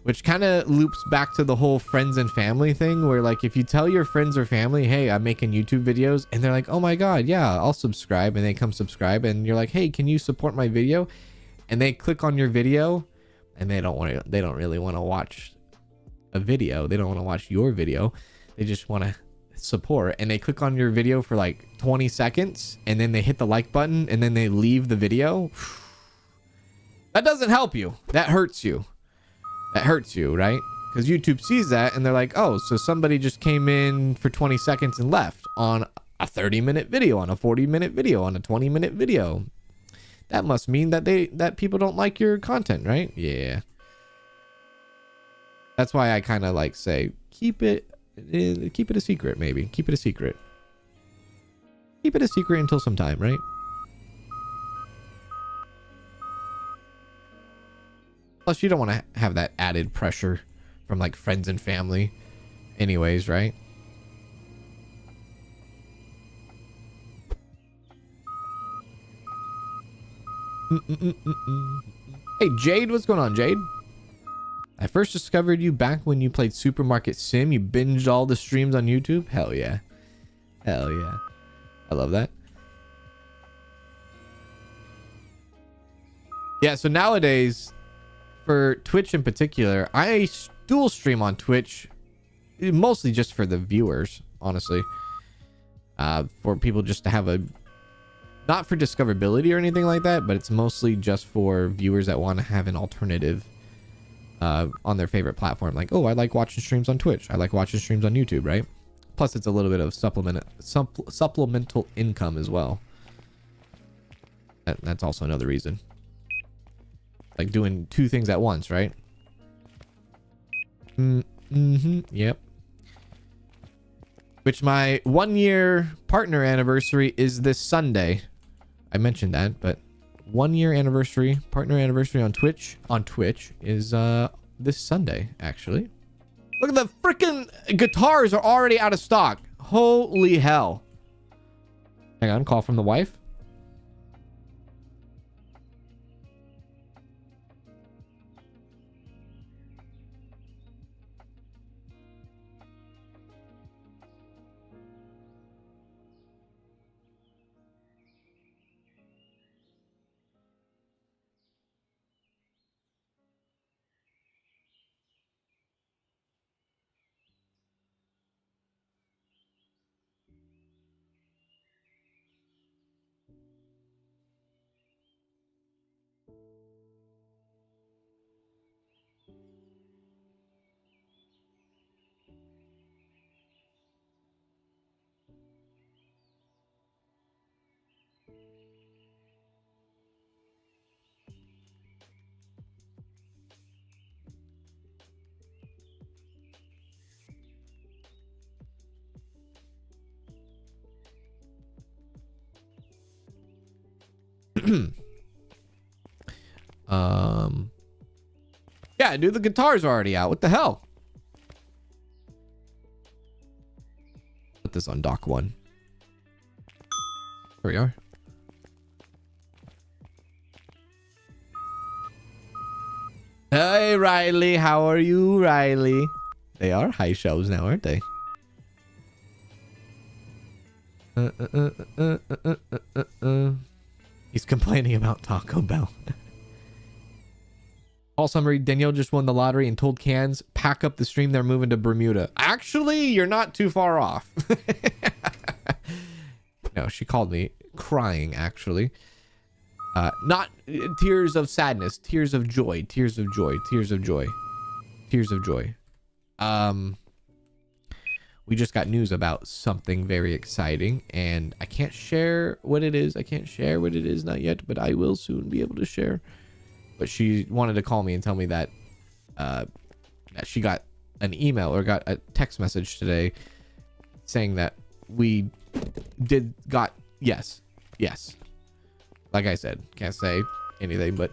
Which kind of loops back to the whole friends and family thing, where like if you tell your friends or family, hey, I'm making YouTube videos, and they're like, oh my god, yeah, I'll subscribe, and they come subscribe, and you're like, hey, can you support my video? And they click on your video, and they don't really want to watch a video. They don't want to watch your video. They just want to support, and they click on your video for like 20 seconds, and then they hit the like button, and then they leave the video. That doesn't help you. That hurts you. That hurts you, right? Because YouTube sees that and they're like, oh, so somebody just came in for 20 seconds and left on a 30-minute video, on a 40-minute video, on a 20-minute video. That must mean that people don't like your content, right? Yeah. That's why I kind of like say, keep it a secret, maybe. Keep it a secret. Keep it a secret until some time, right? Plus, you don't want to have that added pressure from like friends and family anyways, right? Hey, Jade, what's going on, Jade? I first discovered you back when you played Supermarket Sim. You binged all the streams on YouTube. Hell yeah. Hell yeah. I love that. Yeah, so nowadays, for Twitch in particular, I dual stream on Twitch, mostly just for the viewers, honestly. For people just to have a, not for discoverability or anything like that, but it's mostly just for viewers that want to have an alternative on their favorite platform. Like, oh, I like watching streams on Twitch. I like watching streams on YouTube, right? Plus, it's a little bit of supplemental income as well. That's also another reason. Like doing two things at once, right? Yep. Which my 1-year partner anniversary is this Sunday. I mentioned that, but 1-year anniversary, partner anniversary on Twitch is this Sunday, actually. Look at the freaking guitars are already out of stock. Holy hell. Hang on, call from the wife. Yeah, dude, the guitar's already out. What the hell? Put this on dock 1. There we are. Hey, Riley. How are you, Riley? They are high shelves now, aren't they? He's complaining about Taco Bell. Call summary, Danielle just won the lottery and told Cans, pack up the stream, they're moving to Bermuda. Actually, you're not too far off. No, she called me crying, actually. Not tears of sadness, tears of joy, tears of joy, tears of joy, tears of joy. We just got news about something very exciting, and I can't share what it is. I can't share what it is, not yet, but I will soon be able to share. But she wanted to call me and tell me that that she got an email or got a text message today saying that we got yes. Like I said, can't say anything, but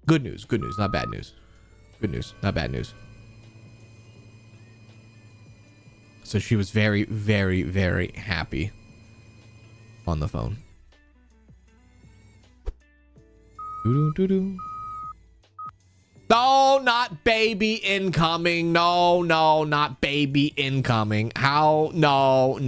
good news, not bad news. Good news, not bad news. So she was very, very, very happy on the phone. No, not baby incoming. No, not baby incoming. How? No.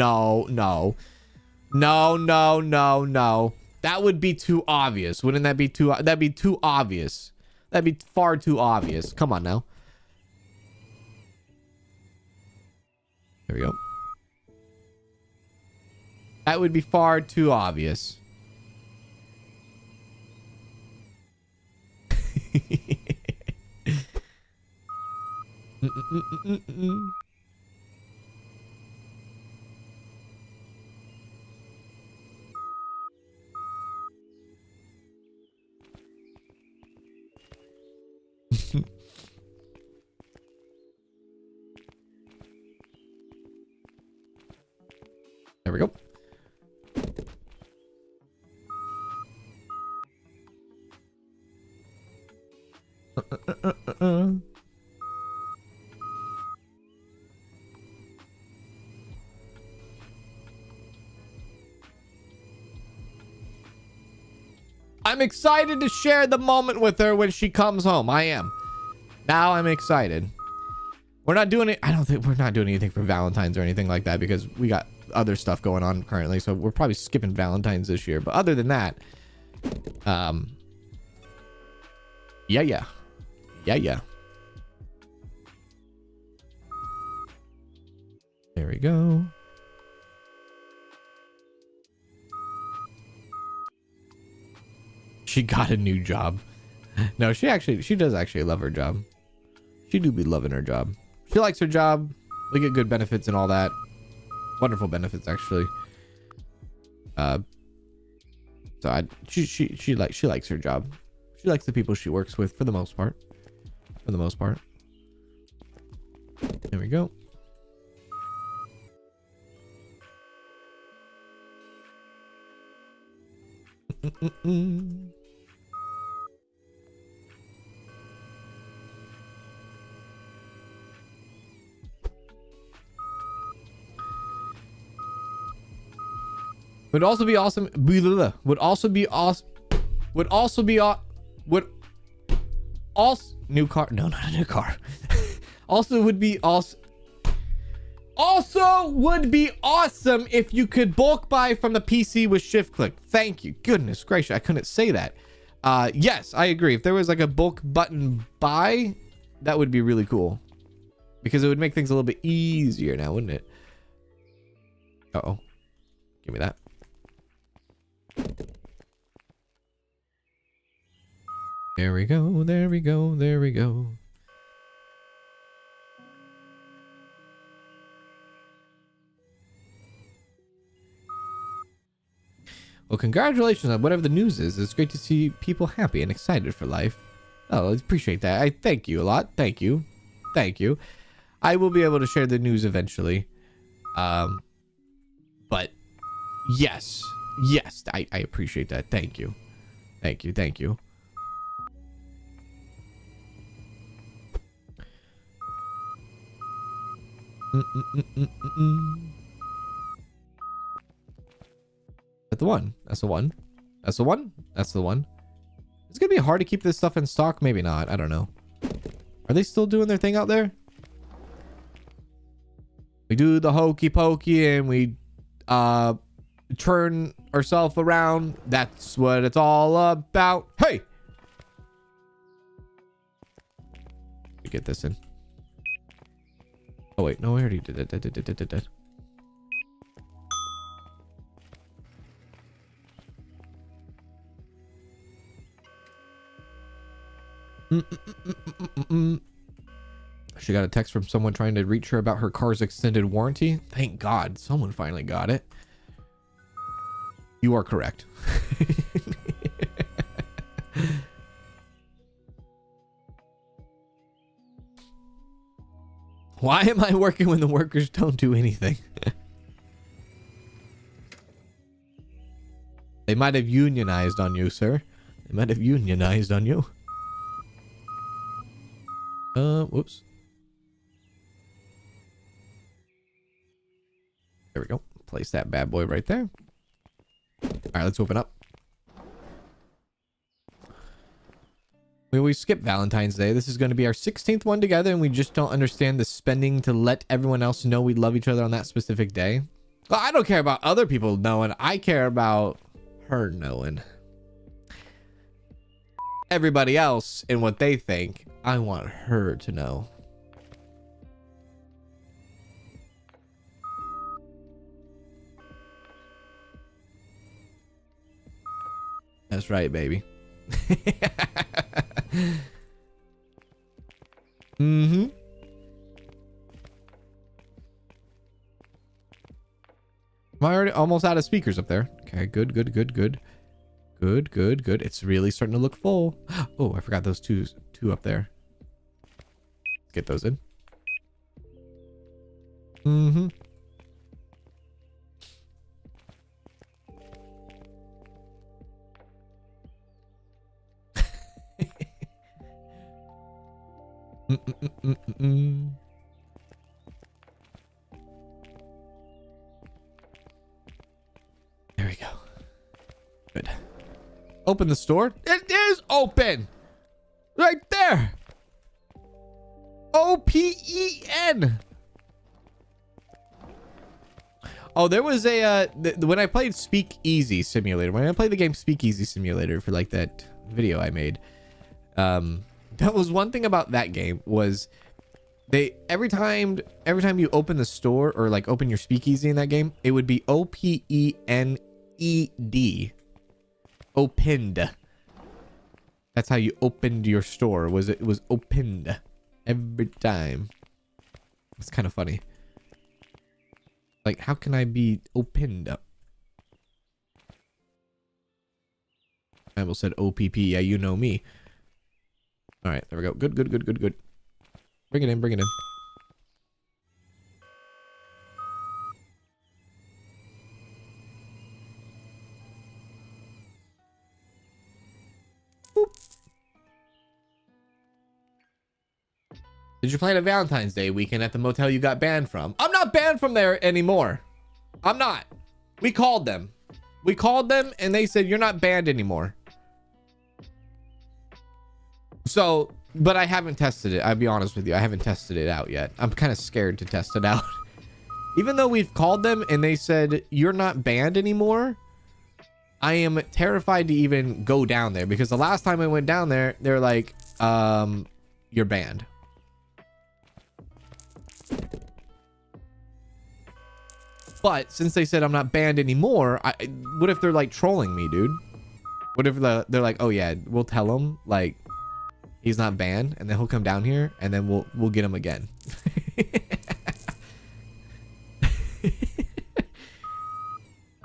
That would be too obvious. Wouldn't that be too? That'd be too obvious. That'd be far too obvious. Come on now. There we go. That would be far too obvious. There we go. I'm excited to share the moment with her when she comes home. I am. Now I'm excited. We're not doing it. I don't think we're not doing anything for Valentine's or anything like that because we got other stuff going on currently. So we're probably skipping Valentine's this year. But other than that, yeah. There we go. She got a new job. No, she does actually love her job. She do be loving her job. She likes her job. We get good benefits and all that. Wonderful benefits, actually. So she likes her job. She likes the people she works with for the most part. For the most part. There we go. Would also be awesome. Would also be awesome. Would also be would also new car. No, not a new car. Also would be awesome. Also would be awesome if you could bulk buy from the PC with shift click. Thank you. Goodness gracious, I couldn't say that. Yes, I agree. If there was like a bulk button buy, that would be really cool. Because it would make things a little bit easier now, wouldn't it? Uh-oh. Give me that. There we go, there we go, there we go. Well, congratulations on whatever the news is. It's great to see people happy and excited for life. Oh, I appreciate that. I thank you a lot. Thank you. Thank you. I will be able to share the news eventually. But yes. Yes, I appreciate that. Thank you. Thank you. Thank you. That's the one. That's the one. That's the one. That's the one. It's gonna be hard to keep this stuff in stock. Maybe not. I don't know. Are they still doing their thing out there? We do the hokey pokey and we turn ourselves around. That's what it's all about. Hey! Get this in. Oh wait, no, I already did it. Did. She got a text from someone trying to reach her about her car's extended warranty. Thank God, someone finally got it. You are correct. Why am I working when the workers don't do anything? They might have unionized on you, sir. They might have unionized on you. Whoops. There we go. Place that bad boy right there. All right, let's open up. We always skip Valentine's Day. This is going to be our 16th one together, and we just don't understand the spending to let everyone else know we love each other on that specific day. Well, I don't care about other people knowing. I care about her knowing. Everybody else and what they think, I want her to know. That's right, baby. Mm-hmm. Am I already almost out of speakers up there? Okay, good. Good. It's really starting to look full. Oh, I forgot those two up there. Let's get those in. Mm-hmm. There we go. Good. Open the store. It is open. Right there. OPEN. Oh, there was a when I played Speakeasy Simulator. When I played the game Speakeasy Simulator for like that video I made, that was one thing about that game was they every time you open the store or like open your speakeasy in that game, it would be OPENED. Opened. That's how you opened your store. It was opened every time. It's kind of funny. Like, how can I be opened up? I almost said OPP. Yeah, you know me. All right, there we go. Good. Bring it in. Boop. Did you plan a Valentine's Day weekend at the motel you got banned from? I'm not banned from there anymore. I'm not. We called them. And they said, you're not banned anymore. So, but I haven't tested it. I'll be honest with you. I haven't tested it out yet. I'm kind of scared to test it out. Even though we've called them and they said, you're not banned anymore, I am terrified to even go down there because the last time I went down there, they're like, you're banned. But since they said I'm not banned anymore, what if they're like trolling me, dude? What if they're like, oh yeah, we'll tell him like he's not banned, and then he'll come down here, and then we'll get him again.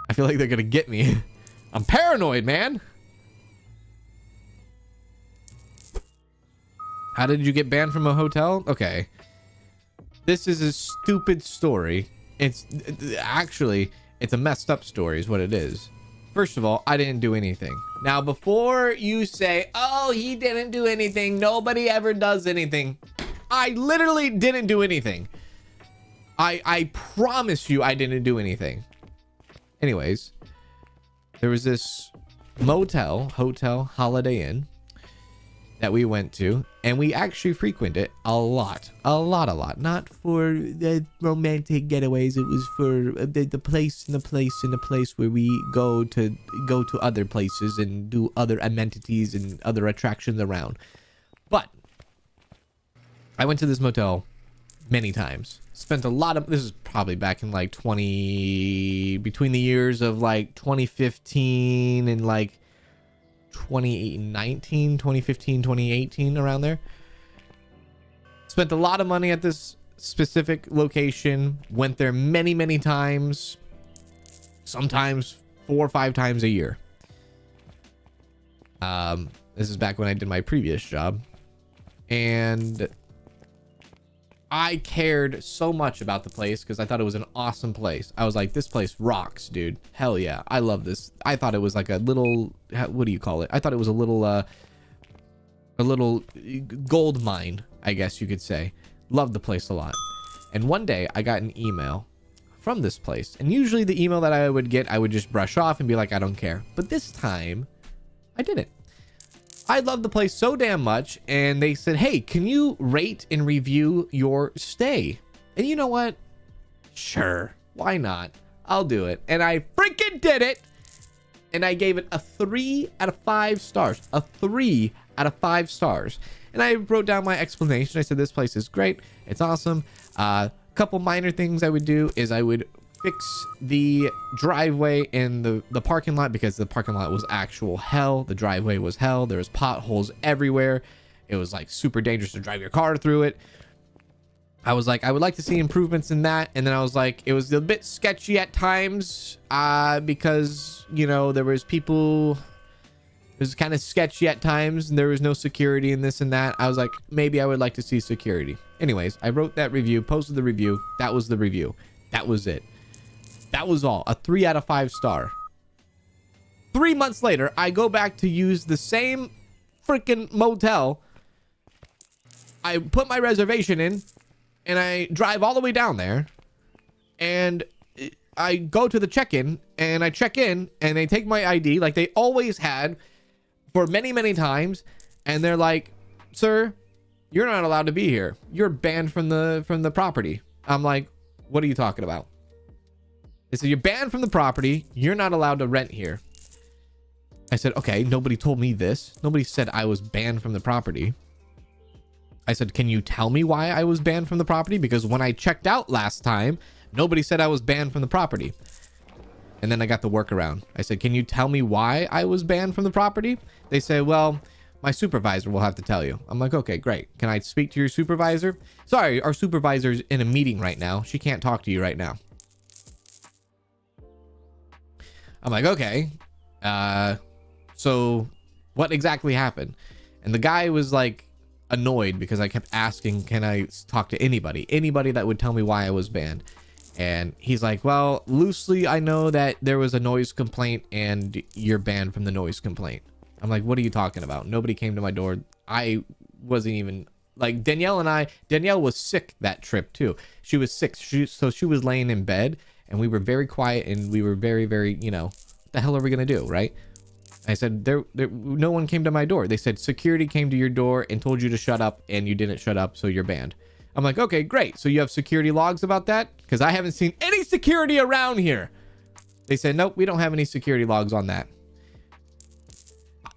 I feel like they're gonna get me. I'm paranoid, man. How did you get banned from a hotel? Okay. This is a stupid story. It's a messed up story is what it is. First of all, I didn't do anything. Now, before you say, oh, he didn't do anything, nobody ever does anything. I literally didn't do anything. I promise you I didn't do anything. Anyways, there was this hotel, Holiday Inn that we went to, and we actually frequent it a lot. Not for the romantic getaways. It was for the place where we go to other places and do other amenities and other attractions around. But I went to this motel many times. Spent a lot of, this is probably back in like between the years of like 2015 and like 2019, 2015, 2018, around there. Spent a lot of money at this specific location. Went there many, many times. Sometimes 4 or 5 times a year. This is back when I did my previous job. And I cared so much about the place because I thought it was an awesome place. I was like, this place rocks, dude. Hell yeah. I love this. I thought it was like a little, what do you call it? I thought it was a little gold mine, I guess you could say. Loved the place a lot. And one day I got an email from this place. And usually the email that I would get, I would just brush off and be like, I don't care. But this time I didn't. I love the place so damn much, and they said, hey, can you rate and review your stay? And you know what? Sure, why not? I'll do it. And I freaking did it, and I gave it a 3 out of 5 stars. A 3 out of 5 stars. And I wrote down my explanation. I said, this place is great. It's awesome. Couple minor things I would do is I would fix the driveway in the parking lot, because the parking lot was actual hell. The driveway was hell. There was potholes everywhere. It was like super dangerous to drive your car through it. I was like, I would like to see improvements in that. And then I was like, it was a bit sketchy at times, because, you know, there was people, it was kind of sketchy at times, and there was no security in this and that. I was like, maybe I would like to see security. Anyways, I wrote that review, posted the review. That was the review. That was it. That was all. A 3 out of 5 star. 3 months later, I go back to use the same freaking motel. I put my reservation in, and I drive all the way down there, and I go to the check-in, and I check in, and they take my ID like they always had for many, many times, and they're like, sir, you're not allowed to be here. You're banned from the property. I'm like, what are you talking about? They said, you're banned from the property. You're not allowed to rent here. I said, okay, nobody told me this. Nobody said I was banned from the property. I said, can you tell me why I was banned from the property? Because when I checked out last time, nobody said I was banned from the property. And then I got the workaround. I said, can you tell me why I was banned from the property? They say, well, my supervisor will have to tell you. I'm like, okay, great. Can I speak to your supervisor? Sorry, our supervisor's in a meeting right now. She can't talk to you right now. I'm like, okay, so what exactly happened? And the guy was like annoyed because I kept asking, can I talk to anybody that would tell me why I was banned? And he's like, well, loosely, I know that there was a noise complaint and you're banned from the noise complaint. I'm like, what are you talking about? Nobody came to my door. I wasn't even like Danielle was sick that trip too. She was sick. So she was laying in bed. And we were very quiet, and we were very, very, you know, what the hell are we going to do, right? I said, no one came to my door. They said security came to your door and told you to shut up, and you didn't shut up, so you're banned. I'm like, okay, great. So you have security logs about that? Because I haven't seen any security around here. They said, nope, we don't have any security logs on that.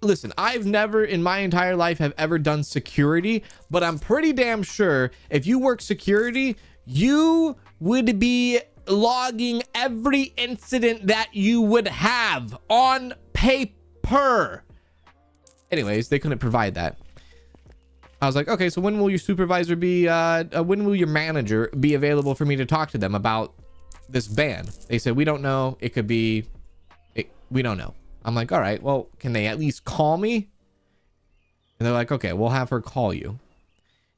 Listen, I've never in my entire life have ever done security, but I'm pretty damn sure if you work security, you would be logging every incident that you would have on paper. Anyways, they couldn't provide that. I was like, okay, so when will your supervisor be, when will your manager be available for me to talk to them about this ban? They said, we don't know. It could be, we don't know. I'm like, all right, well, can they at least call me? And they're like, okay, we'll have her call you.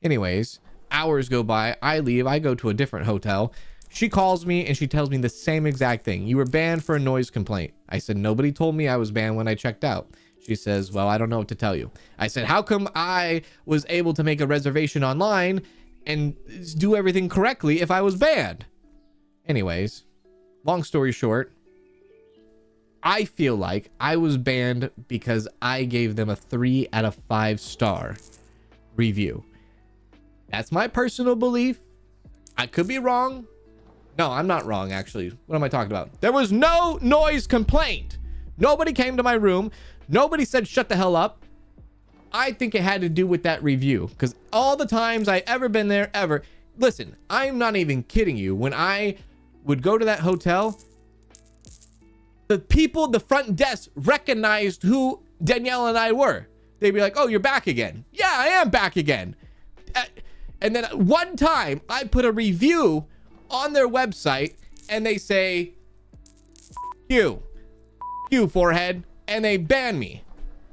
Anyways, hours go by. I leave. I go to a different hotel. She calls me and she tells me the same exact thing. You were banned for a noise complaint. I said, nobody told me I was banned when I checked out. She says, well, I don't know what to tell you. I said, how come I was able to make a reservation online and do everything correctly if I was banned? Anyways, long story short, I feel like I was banned because I gave them a 3 out of 5 star review. That's my personal belief. I could be wrong. No, I'm not wrong, actually. What am I talking about? There was no noise complaint. Nobody came to my room. Nobody said, shut the hell up. I think it had to do with that review, because all the times I ever been there ever, listen, I'm not even kidding you. When I would go to that hotel, the people at the front desk recognized who Danielle and I were. They'd be like, "Oh, you're back again." Yeah, I am back again. And then one time I put a review on their website and they say, you forehead, and they ban me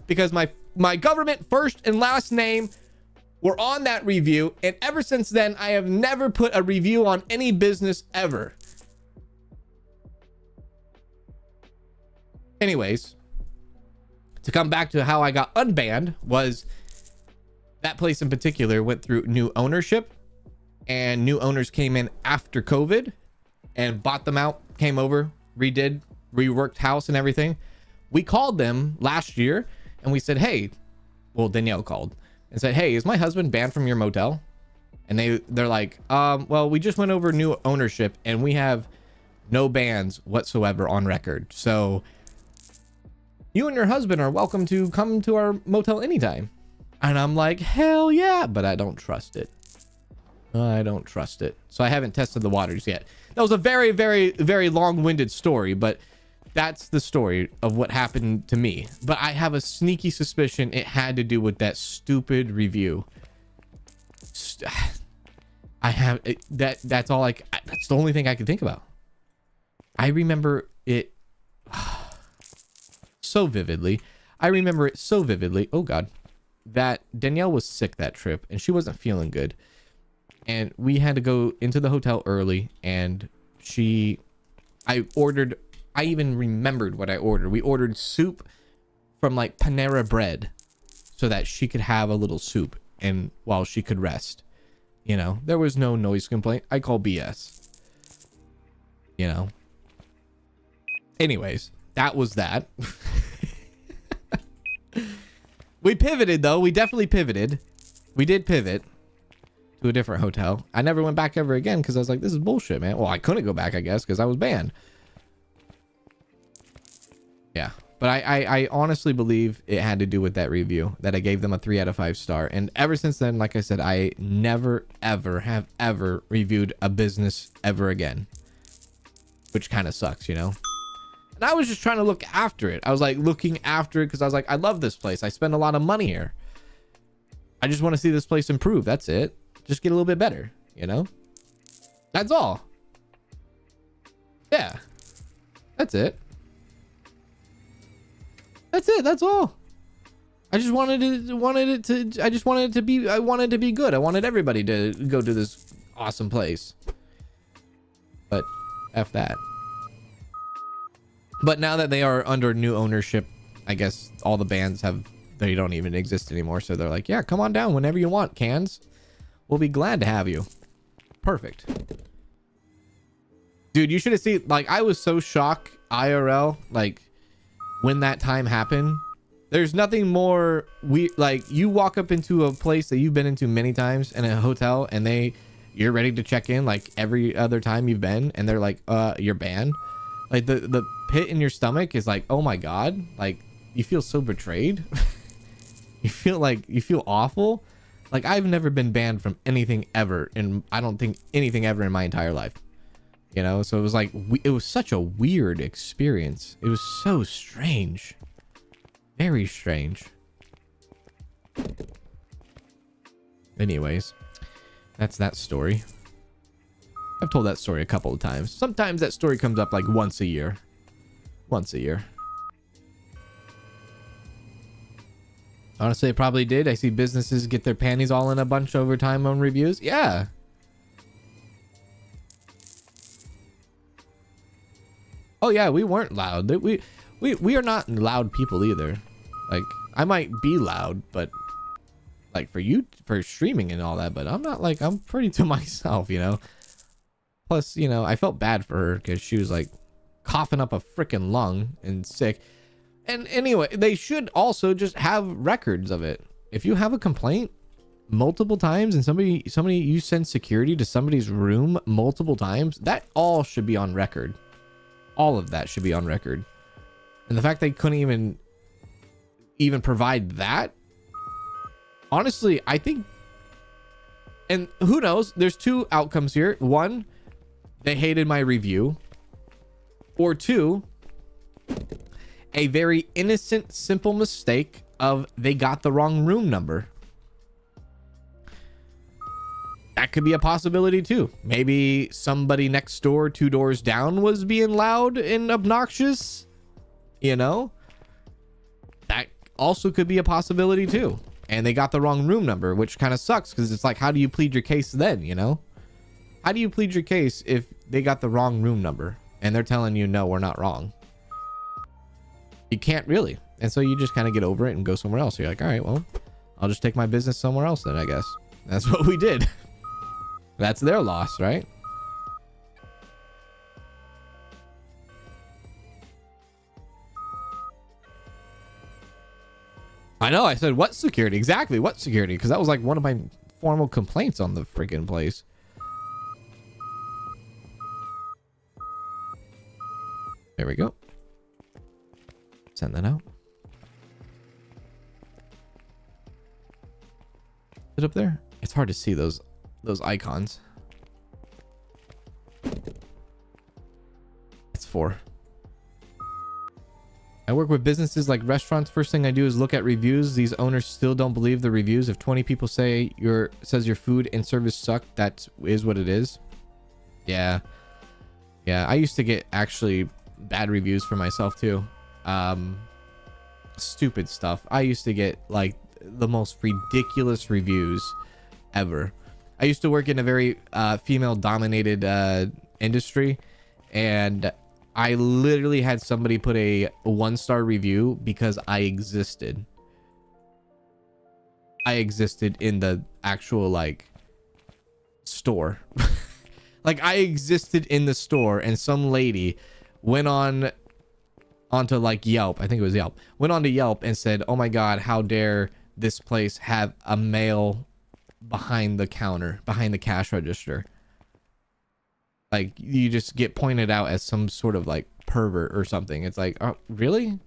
because my government first and last name were on that review. And ever since then, I have never put a review on any business ever. Anyways, to come back to how I got unbanned, was that place in particular went through new ownership, and new owners came in after COVID and bought them out, came over, reworked house and everything. We called them last year and we said, hey, well, Danielle called and said, hey, is my husband banned from your motel? And they're like, well, we just went over new ownership and we have no bans whatsoever on record. So you and your husband are welcome to come to our motel anytime. And I'm like, hell yeah, but I don't trust it. I don't trust it. So I haven't tested the waters yet. That was a very, very, very long-winded story, but that's the story of what happened to me. But I have a sneaky suspicion it had to do with that stupid review. I have that's all that's the only thing I can think about. I remember it so vividly. I remember it so vividly. Oh God. That Danielle was sick that trip and she wasn't feeling good. And we had to go into the hotel early, and I even remembered what I ordered. We ordered soup from like Panera Bread so that she could have a little soup and while she could rest. You know, there was no noise complaint. I call BS. You know. Anyways, that was that. We pivoted though. We definitely pivoted. We did pivot to a different hotel. I never went back ever again because I was like, this is bullshit, man. Well, I couldn't go back, I guess, because I was banned. Yeah. But I honestly believe it had to do with that review, that I gave them a 3 out of 5 star. And ever since then, like I said, I never, ever have ever reviewed a business ever again. Which kind of sucks, you know? And I was just trying to look after it. I was like looking after it because I was like, I love this place. I spend a lot of money here. I just want to see this place improve. That's it. Just get a little bit better, you know? That's all. Yeah. That's it. That's it. That's all. I just wanted it to be good. I wanted everybody to go to this awesome place. But F that. But now that they are under new ownership, I guess all the bands they don't even exist anymore. So they're like, yeah, come on down whenever you want, Cans. We'll be glad to have you. Perfect. Dude, you should have seen, like, I was so shocked IRL, like, when that time happened. There's nothing more like, you walk up into a place that you've been into many times in a hotel and you're ready to check in like every other time you've been, and they're like, you're banned. Like the pit in your stomach is like, oh my God, like you feel so betrayed. you feel awful. Like, I've never been banned from anything ever, and I don't think anything ever in my entire life, you know? So it was like, it was such a weird experience. It was so strange. Very strange. Anyways, that's that story. I've told that story a couple of times. Sometimes that story comes up like once a year. Once a year. Honestly, it probably did. I see businesses get their panties all in a bunch over time on reviews. Yeah. Oh yeah, we weren't loud. We are not loud people either. Like, I might be loud, but like for streaming and all that, but I'm not, like, I'm pretty to myself, you know. Plus, you know, I felt bad for her because she was like coughing up a freaking lung and sick. And anyway, they should also just have records of it. If you have a complaint multiple times and somebody you send security to somebody's room multiple times, that all should be on record. All of that should be on record. And the fact they couldn't even provide that honestly, I think, and who knows, there's two outcomes here. One, they hated my review, or two, a very innocent, simple mistake of they got the wrong room number. That could be a possibility too. Maybe somebody next door, 2 doors down, was being loud and obnoxious. You know, that also could be a possibility too. And they got the wrong room number, which kind of sucks because it's like, how do you plead your case then? You know, how do you plead your case if they got the wrong room number and they're telling you, no, we're not wrong? You can't really. And so you just kind of get over it and go somewhere else. You're like, all right, well, I'll just take my business somewhere else then, I guess. That's what we did. That's their loss, right? I know. I said, what security? Exactly. What security? Because that was like one of my formal complaints on the freaking place. There we go. Send that out. Is it up there? It's hard to see those icons. It's 4. I work with businesses like restaurants. First thing I do is look at reviews. These owners still don't believe the reviews. If 20 people says your food and service suck, that is what it is. Yeah. I used to get actually bad reviews for myself too. Stupid stuff. I used to get like the most ridiculous reviews ever. I used to work in a very female dominated industry, and I literally had somebody put a 1-star review because I existed. I existed in the actual like store. Like I existed in the store, and some lady went onto like Yelp. I think it was Yelp. Went onto Yelp and said, "Oh my God, how dare this place have a male behind the counter, behind the cash register." Like you just get pointed out as some sort of like pervert or something. It's like, oh, really?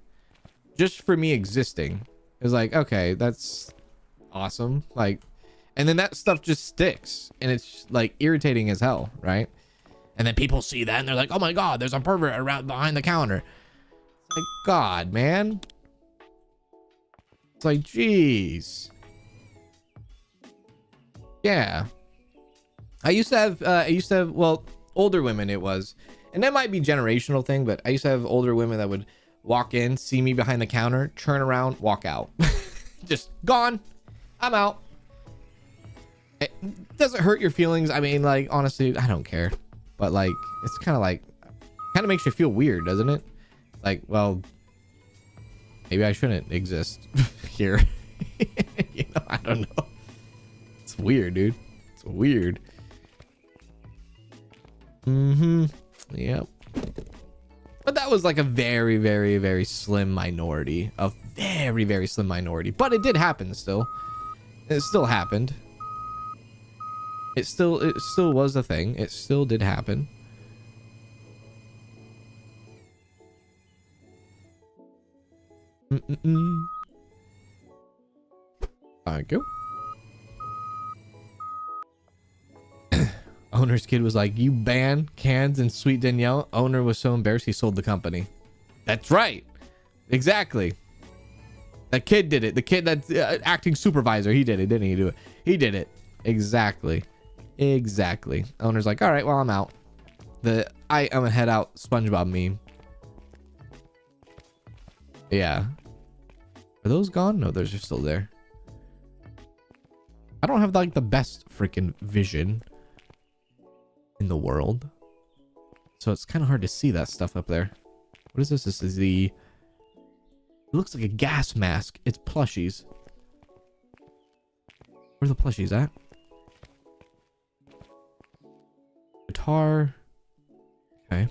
Just for me existing. It's like, okay, that's awesome. Like, and then that stuff just sticks, and it's like irritating as hell, right? And then people see that and they're like, oh my God, there's a pervert around behind the counter. It's like, God, man. It's like, geez. Yeah. I used to have, well, older women it was, and that might be generational thing, but I used to have older women that would walk in, see me behind the counter, turn around, walk out. Just gone. I'm out. It doesn't hurt your feelings. I mean, like, honestly, I don't care, but like, it's kind of makes you feel weird, doesn't it? Like, well, maybe I shouldn't exist here. You know, I don't know. It's weird, dude. It's weird. Yep. But that was like a very, very, very slim minority. A very, very slim minority. But it did happen still. It still happened. It still was a thing. It still did happen. Thank you. Owner's kid was like, you ban cans and Sweet Danielle. Owner was so embarrassed he sold the company. That's right. Exactly. That kid did it. The kid that's acting supervisor, he did it. Didn't he do it? He did it. Exactly. Owner's like, all right, well, I'm out. I am a head out SpongeBob meme. Yeah. Are those gone? No, those are still there. I don't have like the best freaking vision in the world, so it's kind of hard to see that stuff up there. What is this? This is it looks like a gas mask. It's plushies. Where are the plushies at? Guitar. Okay.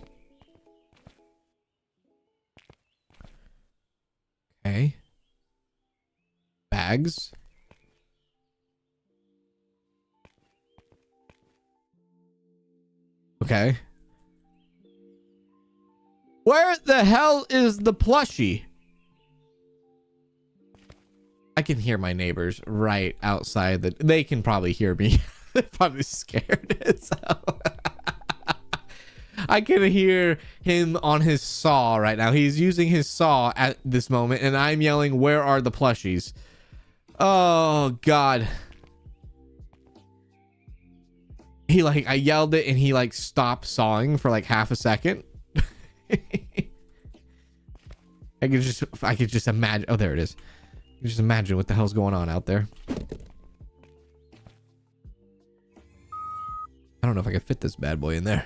Bags. Okay. Where the hell is the plushie? I can hear my neighbors right outside. They can probably hear me. They're probably scared. So I can hear him on his saw right now. He's using his saw at this moment, and I'm yelling, "Where are the plushies?" Oh God. I yelled it, and he like stopped sawing for like half a second. I could just imagine. Oh, there it is. You just imagine what the hell's going on out there. I don't know if I can fit this bad boy in there.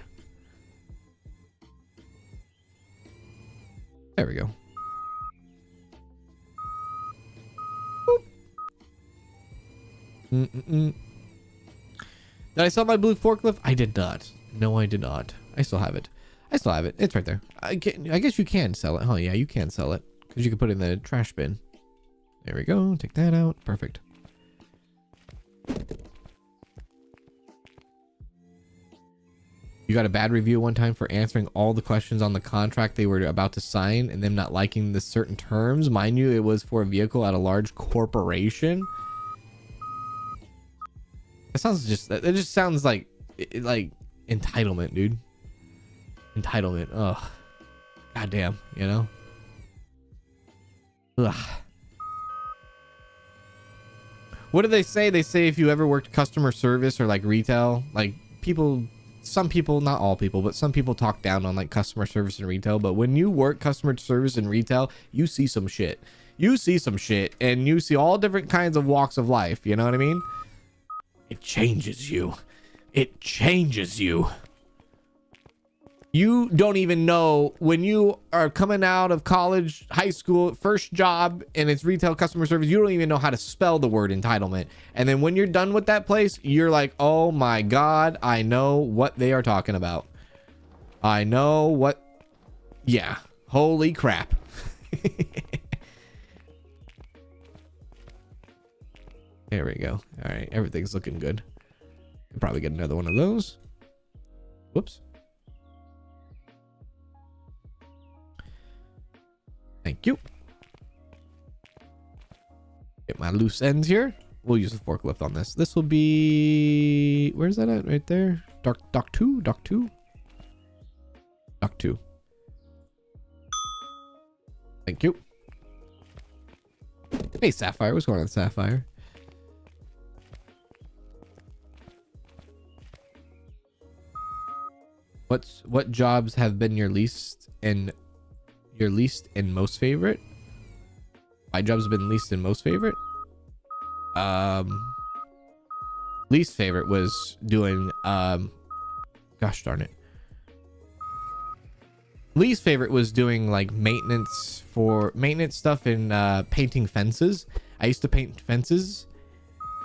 There we go. Did I sell my blue forklift? I did not. No, I did not. I still have it. It's right there. I guess you can sell it. Oh yeah, you can sell it because you can put it in the trash bin. There we go. Take that out. Perfect. You got a bad review one time for answering all the questions on the contract they were about to sign and them not liking the certain terms. Mind you, it was for a vehicle at a large corporation. It just sounds like entitlement, dude. Entitlement. Ugh. Goddamn, you know? Ugh. What do they say? They say if you ever worked customer service or like retail, like some people, not all people, but some people talk down on like customer service and retail. But when you work customer service and retail, you see some shit. You see some shit and you see all different kinds of walks of life. You know what I mean? It changes you. It changes you. You don't even know when you are coming out of college, high school, first job, and it's retail customer service. You don't even know how to spell the word entitlement. And then when you're done with that place, you're like, oh my God, I know what they are talking about. I know what. Yeah. Holy crap. There we go. All right. Everything's looking good. Could probably get another one of those. Whoops. Thank you. Get my loose ends here. We'll use the forklift on this. This will be... Where's that at? Right there. Dock 2? Dock 2? Dock 2. Thank you. Hey, Sapphire. What's going on, Sapphire? What jobs have been your least and most favorite? My job's been least and most favorite. Least favorite was doing gosh darn it. Least favorite was doing like maintenance stuff and painting fences. I used to paint fences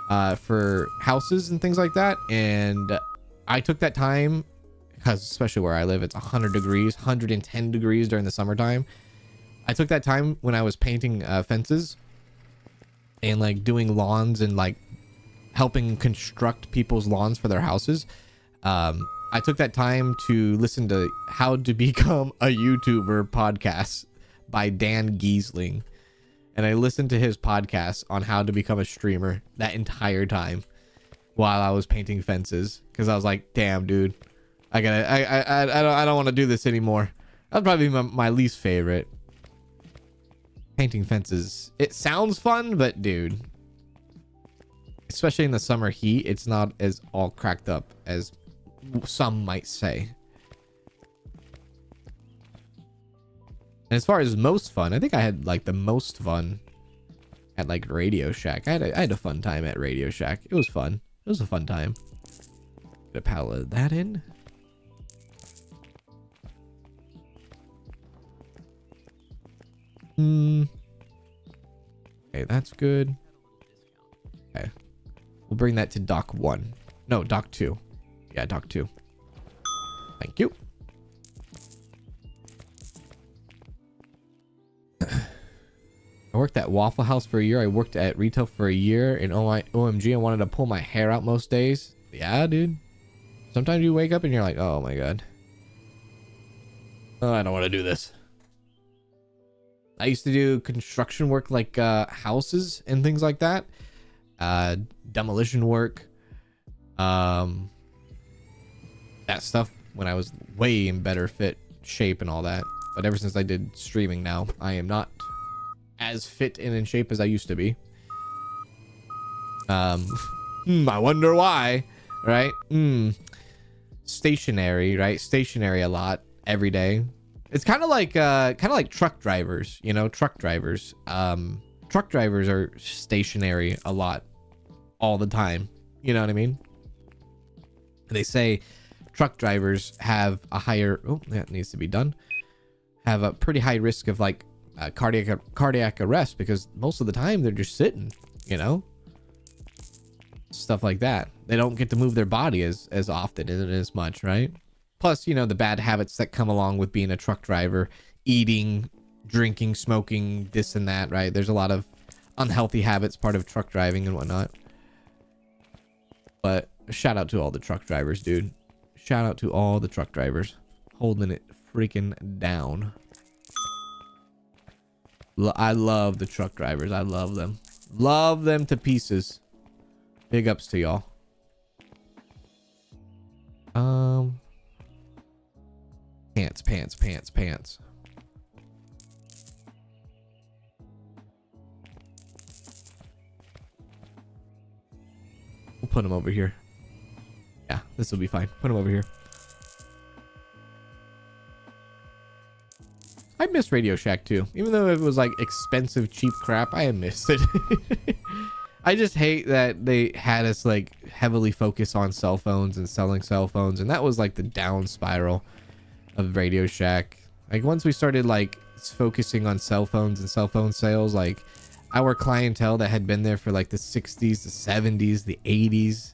for houses and things like that, and I took that time because especially where I live, it's 100 degrees, 110 degrees during the summertime. I took that time when I was painting fences and like doing lawns and like helping construct people's lawns for their houses. I took that time to listen to How to Become a YouTuber podcast by Dan Giesling. And I listened to his podcast on how to become a streamer that entire time while I was painting fences. Cause I was like, damn, dude, I don't want to do this anymore. That'd probably be my least favorite. Painting fences. It sounds fun, but dude, especially in the summer heat, it's not as all cracked up as some might say. And as far as most fun, I think I had like the most fun at like Radio Shack. I had a fun time at Radio Shack. It was fun. It was a fun time. Get a pallet of that in. Okay, that's good. Okay. We'll bring that to dock 1. No, dock 2. Yeah, dock 2. Thank you. I worked at Waffle House for a year. I worked at retail for a year. And OMG, I wanted to pull my hair out most days. Yeah, dude. Sometimes you wake up and you're like, oh my God. Oh, I don't want to do this. I used to do construction work like houses and things like that. Demolition work. That stuff when I was way in better fit shape and all that. But ever since I did streaming now, I am not as fit and in shape as I used to be. I wonder why, right? Stationary, right? Stationary a lot every day. It's kind of like truck drivers, you know, truck drivers. Truck drivers are stationary a lot all the time. You know what I mean? They say truck drivers have a higher, oh, that needs to be done, have a pretty high risk of like cardiac arrest, because most of the time they're just sitting, you know, stuff like that. They don't get to move their body as often and as much, right? Plus, you know, the bad habits that come along with being a truck driver, eating, drinking, smoking, this and that, right? There's a lot of unhealthy habits part of truck driving and whatnot. But shout out to all the truck drivers, dude. Shout out to all the truck drivers holding it freaking down. I love the truck drivers. I love them. Love them to pieces. Big ups to y'all. Pants. We'll put them over here. Yeah, this will be fine. Put them over here. I miss Radio Shack too. Even though it was like expensive, cheap crap, I missed it. I just hate that they had us like heavily focus on cell phones and selling cell phones. And that was like the down spiral of Radio Shack. Like once we started like focusing on cell phones and cell phone sales, like our clientele that had been there for like the 60s, the 70s, the 80s,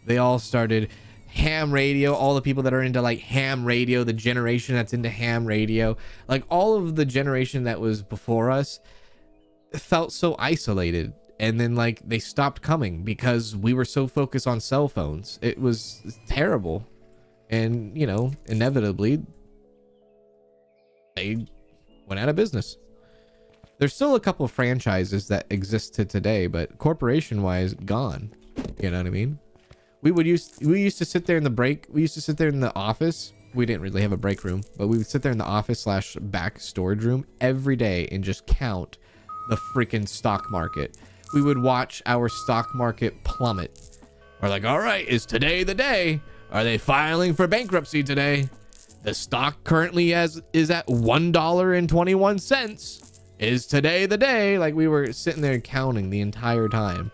they all started ham radio. All the people that are into like ham radio, the generation that's into ham radio, like all of the generation that was before us felt so isolated. And then like they stopped coming because we were so focused on cell phones. It was terrible. And you know, inevitably they went out of business. There's still a couple of franchises that exist to today, but corporation wise, gone. You know what I mean? We used to sit there in the break. We used to sit there in the office. We didn't really have a break room, but we would sit there in the office / back storage room every day and just count the freaking stock market. We would watch our stock market plummet. We're like, all right, is today the day? Are they filing for bankruptcy today? The stock currently is at $1.21. Is today the day? Like we were sitting there counting the entire time,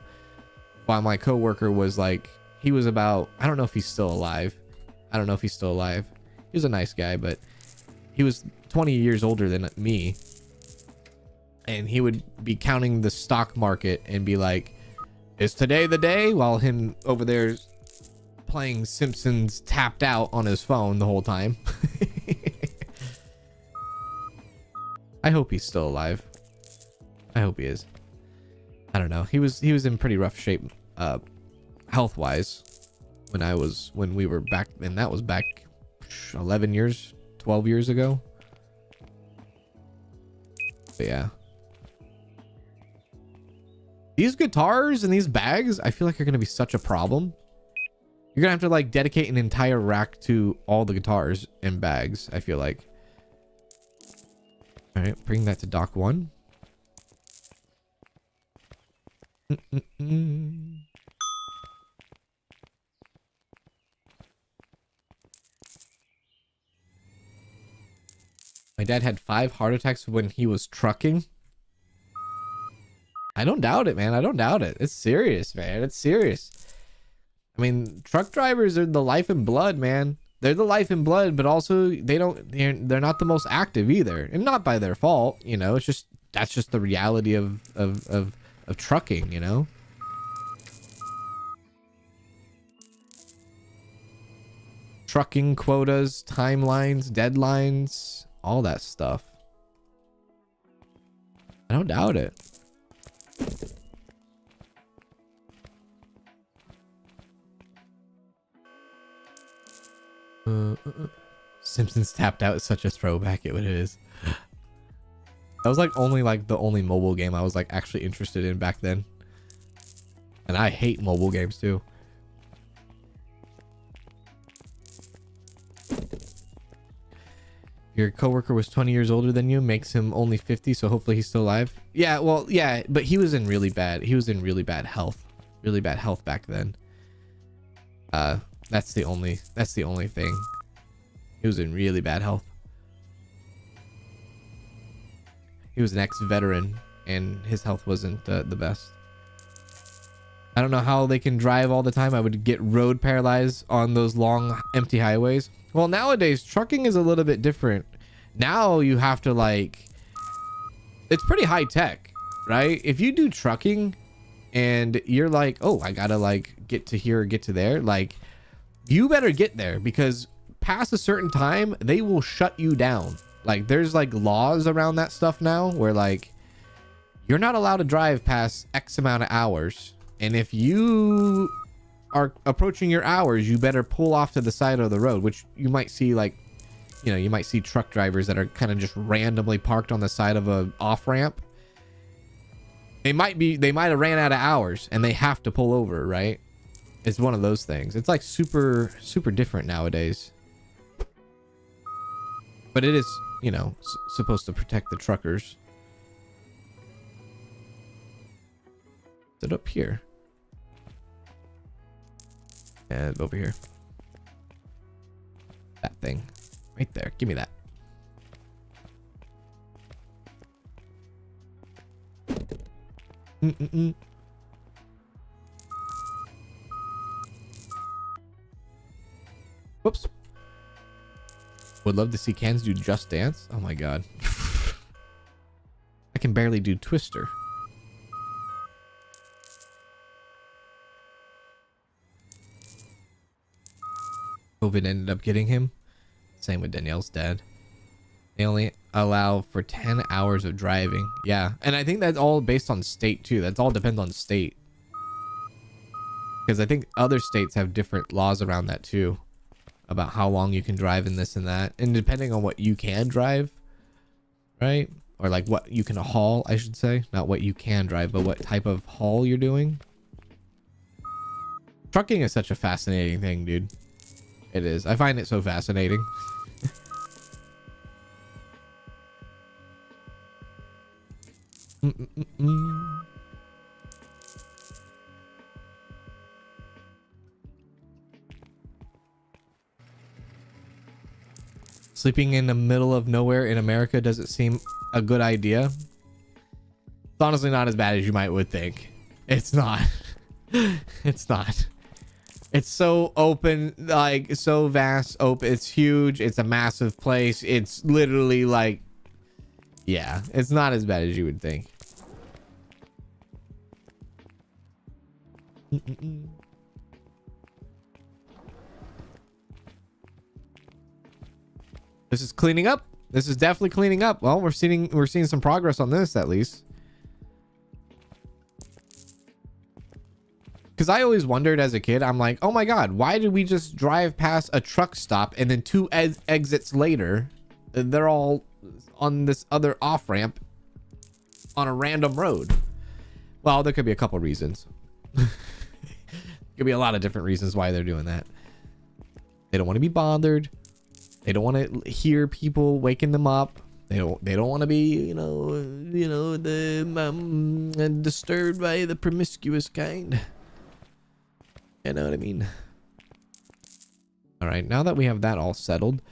while my coworker was like, he was about, I don't know if he's still alive. He was a nice guy, but he was 20 years older than me. And he would be counting the stock market and be like, is today the day? While him over there playing Simpsons tapped out on his phone the whole time. I hope he's still alive. I hope he is. I don't know. He was in pretty rough shape health wise when we were back, and that was back 12 years ago. But yeah. These guitars and these bags, I feel like are going to be such a problem. You're going to have to like dedicate an entire rack to all the guitars and bags, I feel like. All right, bring that to dock 1. My dad had 5 heart attacks when he was trucking. I don't doubt it, man. I don't doubt it. It's serious, man. It's serious. I mean, truck drivers are the life and blood, man. They're the life and blood, but also they're not the most active either, and not by their fault. You know, it's just that's just the reality of trucking. You know. Trucking quotas, timelines, deadlines, all that stuff. I don't doubt it. Simpsons tapped out is such a throwback. It is. That was like only like the only mobile game I was like actually interested in back then. And I hate mobile games too. Your coworker was 20 years older than you, makes him only 50, so hopefully he's still alive. Yeah, well, yeah, but he was in really bad health. Really bad health back then. That's the only thing. He was in really bad health. He was an ex-veteran and his health wasn't the best. I don't know how they can drive all the time. I would get road paralyzed on those long empty highways. Well, nowadays trucking is a little bit different. Now you have to like, it's pretty high tech, right? If you do trucking and you're like, oh, I gotta like get to here or get to there, like you better get there, because past a certain time they will shut you down. Like there's like laws around that stuff now where like you're not allowed to drive past X amount of hours. And if you are approaching your hours, you better pull off to the side of the road, which you might see like, you know, you might see truck drivers that are kind of just randomly parked on the side of a off ramp. They might have ran out of hours and they have to pull over, right? It's one of those things. It's like super, super different nowadays. But it is, you know, supposed to protect the truckers. Is it up here? And over here. That thing. Right there. Give me that. Whoops. Would love to see Cans do Just Dance. Oh my god. I can barely do Twister. COVID ended up getting him. Same with Danielle's dad. They only allow for 10 hours of driving. Yeah. And I think that's all based on state too. That's all depends on state. Because I think other states have different laws around that too. About how long you can drive and this and that. And depending on what you can drive. Right? Or like what you can haul, I should say. Not what you can drive, but what type of haul you're doing. Trucking is such a fascinating thing, dude. It is. I find it so fascinating. Sleeping in the middle of nowhere in America doesn't seem a good idea. It's honestly not as bad as you might would think. It's not. It's not. It's so open, like so vast, open. It's huge. It's a massive place. It's literally like, yeah, it's not as bad as you would think. This is cleaning up. This is definitely cleaning up. Well, we're seeing some progress on this at least. Because I always wondered as a kid, I'm like, oh my god, why did we just drive past a truck stop and then two exits later, they're all on this other off ramp on a random road? Well, there could be a couple reasons. Could be a lot of different reasons why they're doing that. They don't want to be bothered. They don't want to hear people waking them up. They don't want to be, you know, disturbed by the promiscuous kind. You know what I mean? All right, now that we have that all settled,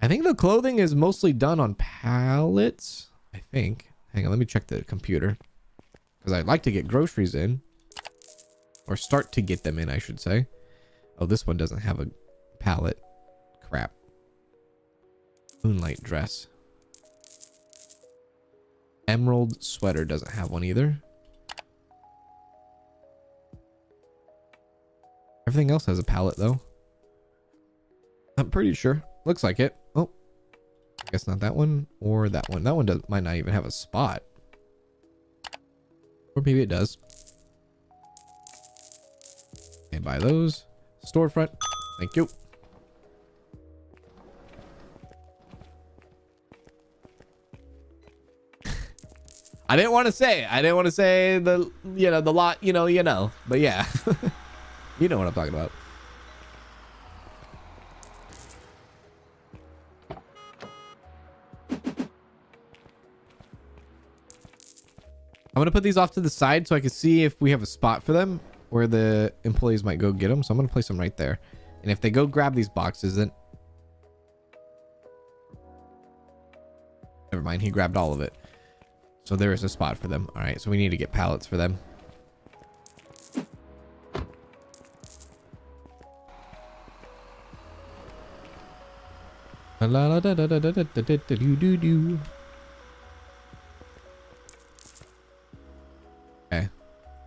I think the clothing is mostly done on pallets. I think. Hang on, let me check the computer. Because I'd like to get groceries in. Or start to get them in, I should say. Oh, this one doesn't have a pallet. Crap. Moonlight dress. Emerald sweater doesn't have one either. Everything else has a pallet though. I'm pretty sure. Looks like it. Oh, I guess not that one or that one. That one might not even have a spot. Or maybe it does. Okay, buy those. Storefront. Thank you. I didn't want to say it. I didn't want to say the, the lot, but yeah, you know what I'm talking about. I'm going to put these off to the side so I can see if we have a spot for them where the employees might go get them. So I'm going to place them right there. And if they go grab these boxes, then never mind. He grabbed all of it. So there is a spot for them. All right. So we need to get pallets for them. La la da da da da da da da do do do. Okay.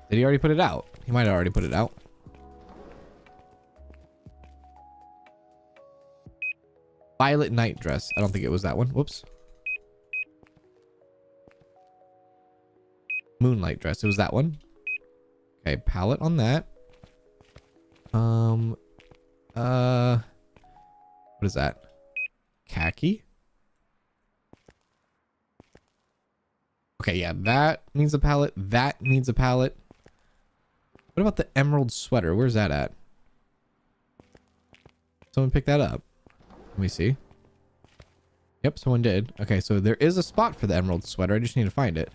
Did he already put it out? He might have already put it out. Violet night dress. I don't think it was that one. Whoops. Moonlight dress. It was that one. Okay, palette on that. What is that? Khaki. Okay, yeah, that needs a palette. That needs a palette. What about the emerald sweater? Where's that at? Someone picked that up. Let me see. Yep, someone did. Okay, so there is a spot for the emerald sweater. I just need to find it.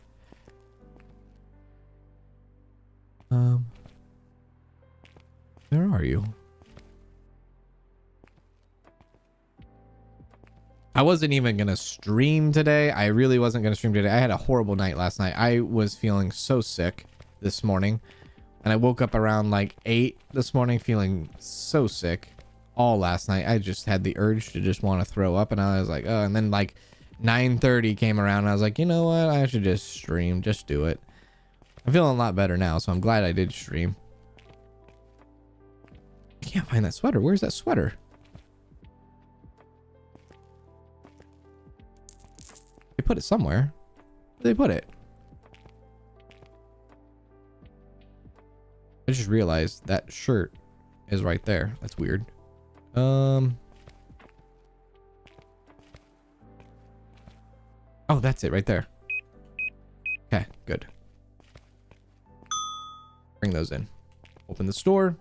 Where are you? I wasn't even gonna stream today. I really wasn't gonna stream today. I had a horrible night last night. I was feeling so sick this morning, and I woke up around like 8 this morning feeling so sick. All last night I just had the urge to just want to throw up, and I was like, oh. And then like 9:30 came around, and I was like, you know what, I should just stream. Just do it. I'm feeling a lot better now, so I'm glad I did stream. I can't find that sweater. Where's that sweater? They put it somewhere. Where did they put it? I just realized that shirt is right there. That's weird. Oh, that's it right there. Okay, good. Bring those in. Open the store.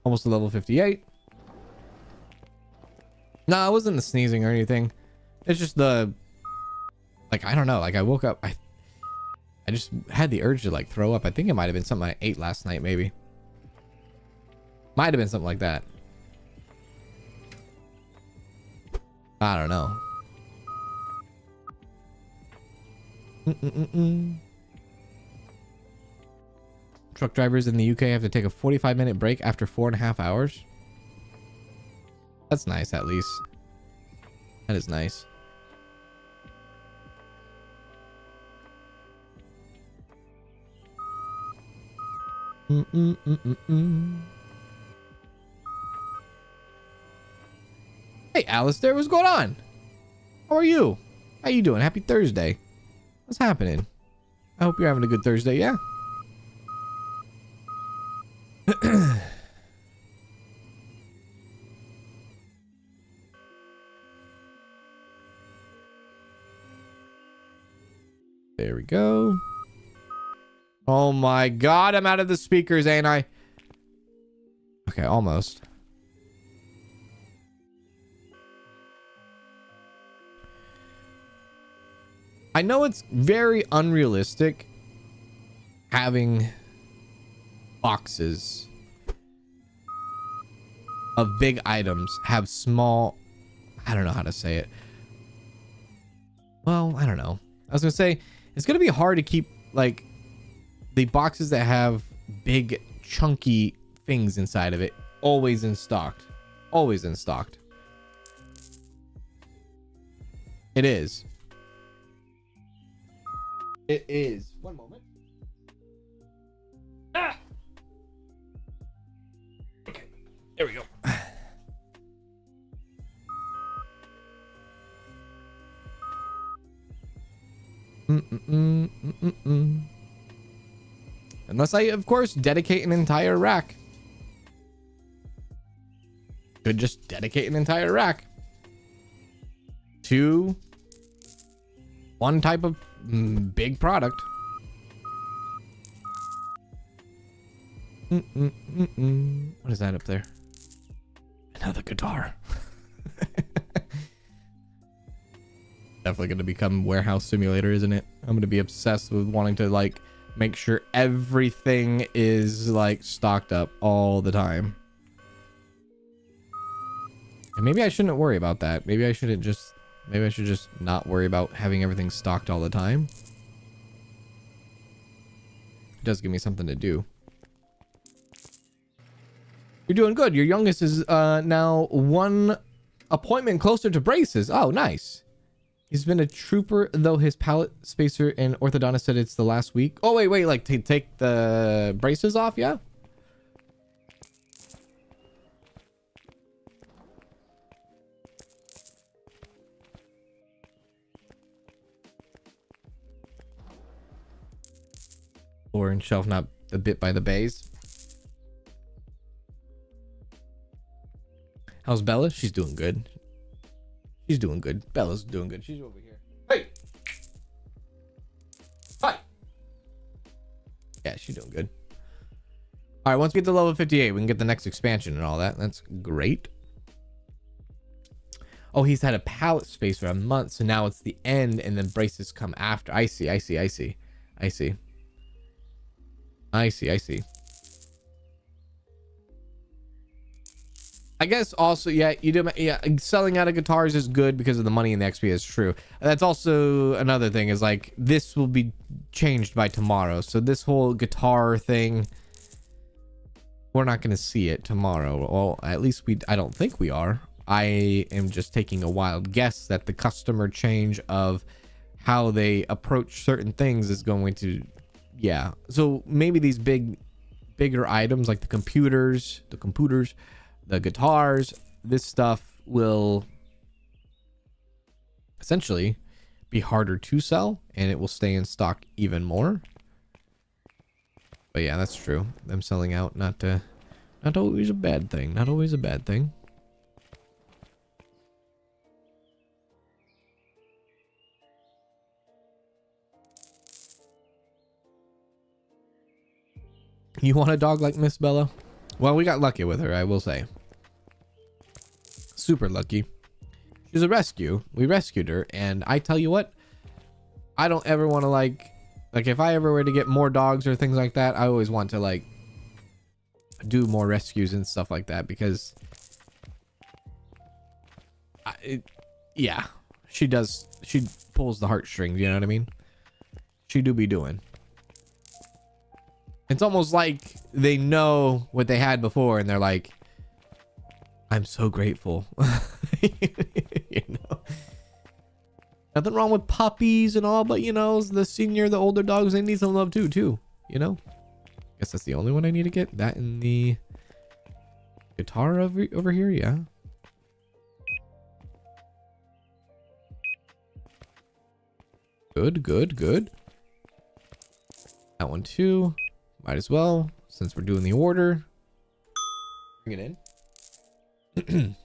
Almost to level 58. No, it wasn't the sneezing or anything. It's just the, like, I don't know. Like, I woke up. I just had the urge to like throw up. I think it might have been something I ate last night, maybe. Might have been something like that. I don't know. Truck drivers in the UK have to take a 45-minute break after 4.5 hours. That's nice, at least. That is nice. Hey, Alistair, what's going on? How are you? How you doing? Happy Thursday. What's happening? I hope you're having a good Thursday, yeah? There we go. Oh my god, I'm out of the speakers, ain't I? Okay, almost. I know it's very unrealistic having boxes of big items have small, I don't know how to say it. Well, I don't know. I was gonna say it's gonna be hard to keep like the boxes that have big chunky things inside of it always in stocked. Always in stocked. It is. It is. One moment. Ah! Okay. There we go. Unless I, of course, dedicate an entire rack. Could just dedicate an entire rack to one type of big product. What is that up there? Another guitar. Definitely going to become warehouse simulator, isn't it? I'm going to be obsessed with wanting to like make sure everything is like stocked up all the time. And maybe I shouldn't worry about that. Maybe I should just not worry about having everything stocked all the time. It does give me something to do. You're doing good. Your youngest is now one appointment closer to braces. Oh, nice. He's been a trooper, though his pallet spacer and orthodontist said it's the last week. Oh, wait, like to take the braces off, yeah? Floor and shelf not a bit by the bays. How's Bella? She's doing good. She's doing good. Bella's doing good. She's over here. Hey! Hi! Yeah, she's doing good. All right, once we get to level 58, we can get the next expansion and all that. That's great. Oh, he's had a pallet space for a month, so now it's the end, and then braces come after. I see. I guess also, yeah, selling out of guitars is good because of the money in the XP is true. That's also another thing is like, this will be changed by tomorrow. So this whole guitar thing, we're not going to see it tomorrow. Well, at least I don't think we are. I am just taking a wild guess that the customer change of how they approach certain things is going to, yeah. So maybe these bigger items like the computers, the guitars, this stuff will essentially be harder to sell and it will stay in stock even more. But yeah, that's true. Them selling out, not always a bad thing. Not always a bad thing. You want a dog like Miss Bella? Well, we got lucky with her, I will say. Super lucky. She's a rescue. We rescued her, and I tell you what, I don't ever want to like if I ever were to get more dogs or things like that, I always want to like do more rescues and stuff like that because yeah, she pulls the heartstrings, you know what I mean? She do be doing. It's almost like they know what they had before and they're like, I'm so grateful. You know, nothing wrong with puppies and all, but you know, the older dogs, they need some love too, you know. Guess that's the only one I need to get. That and the guitar over here, yeah. Good. That one too. Might as well, since we're doing the order. Bring it in.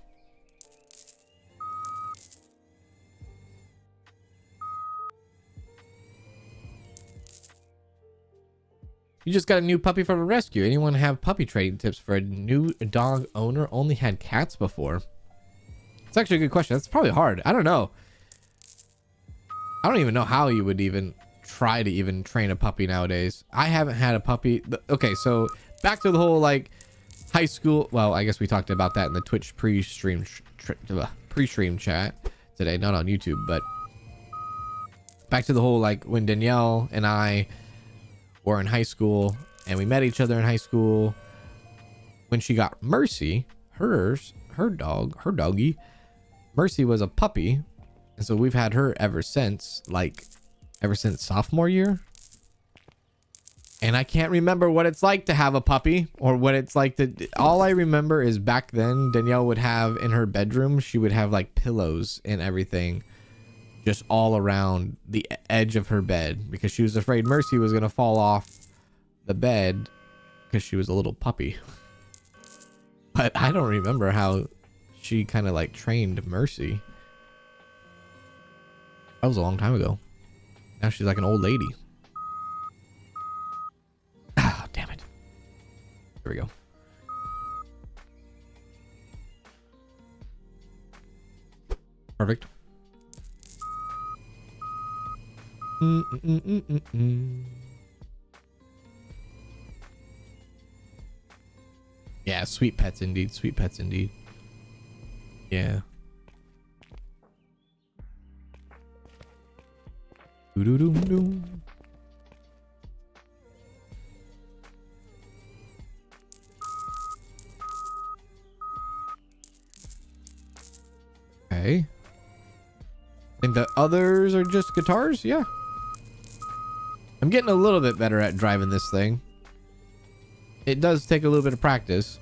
You just got a new puppy from a rescue. Anyone have puppy trading tips for a new dog owner? Only had cats before. It's actually a good question. That's probably hard. I don't know. I don't even know how you would even try to even train a puppy nowadays. I haven't had a puppy. Okay, so back to the whole like high school. Well, I guess we talked about that in the Twitch pre-stream chat today, not on YouTube, but back to the whole like when Danielle and I were in high school and we met each other in high school. When she got Mercy, her doggy, Mercy was a puppy, and so we've had her ever since sophomore year. And I can't remember what it's like to have a puppy or what it's like to, all I remember is back then Danielle would have in her bedroom, she would have like pillows and everything just all around the edge of her bed because she was afraid Mercy was going to fall off the bed because she was a little puppy. But I don't remember how she kind of like trained Mercy. That was a long time ago. Now she's like an old lady. Ah, damn it. Here we go. Perfect. Yeah, sweet pets indeed. Sweet pets indeed. Yeah. Doo-doo-doo-doo. Okay. I think the others are just guitars. Yeah. I'm getting a little bit better at driving this thing. It does take a little bit of practice.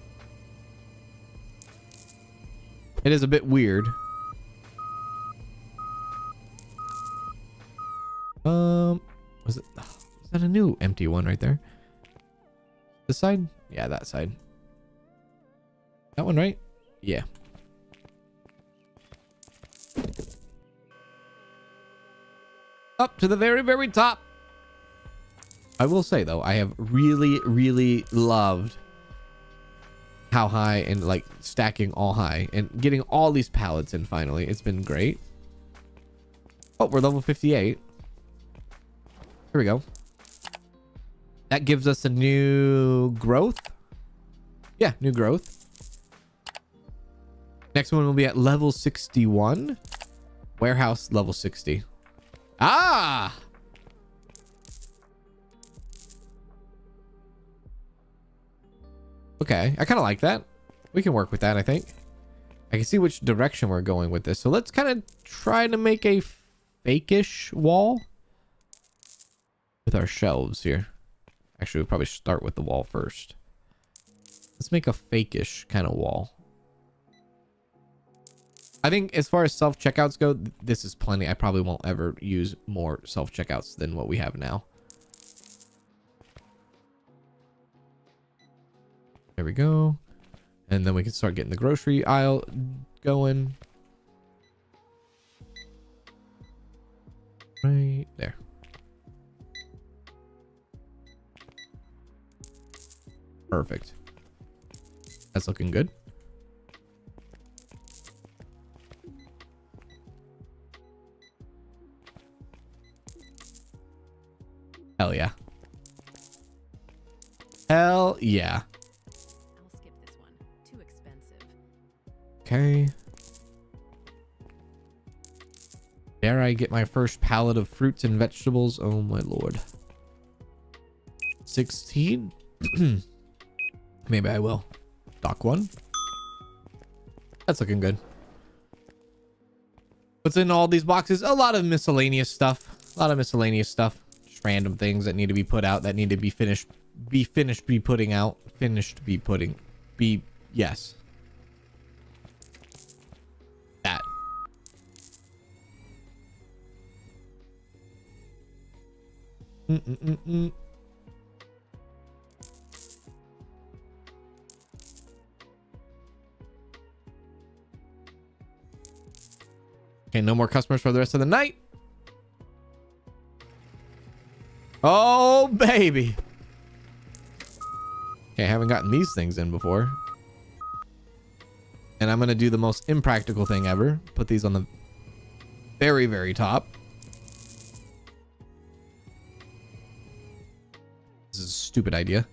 It is a bit weird. Was that a new empty one right there? This side? Yeah, that side. That one, right? Yeah. Up to the very, very top. I will say though, I have really, really loved how high and like stacking all high and getting all these pallets in finally. It's been great. Oh, we're level 58. Here we go. That gives us a new growth. Yeah, new growth. Next one will be at level 61. Warehouse level 60. Ah! Okay, I kind of like that. We can work with that, I think. I can see which direction we're going with this. So let's kind of try to make a fake-ish wall with our shelves here. Actually, we'll probably start with the wall first. Let's make a fake-ish kind of wall. I think as far as self-checkouts go, this is plenty. I probably won't ever use more self-checkouts than what we have now. There we go. And then we can start getting the grocery aisle going. Right there. Perfect. That's looking good. Hell yeah. Hell yeah. I'll skip this one. Too expensive. Okay. Dare I get my first pallet of fruits and vegetables? Oh my lord. 16? Maybe I will. Dock one. That's looking good. What's in all these boxes? A lot of miscellaneous stuff. A lot of miscellaneous stuff. Just random things that need to be put out, that need to be finished. Be putting out. Finished, be putting. Yes. That. Okay, no more customers for the rest of the night. Oh, baby. Okay, I haven't gotten these things in before. And I'm going to do the most impractical thing ever. Put these on the very, very top. This is a stupid idea.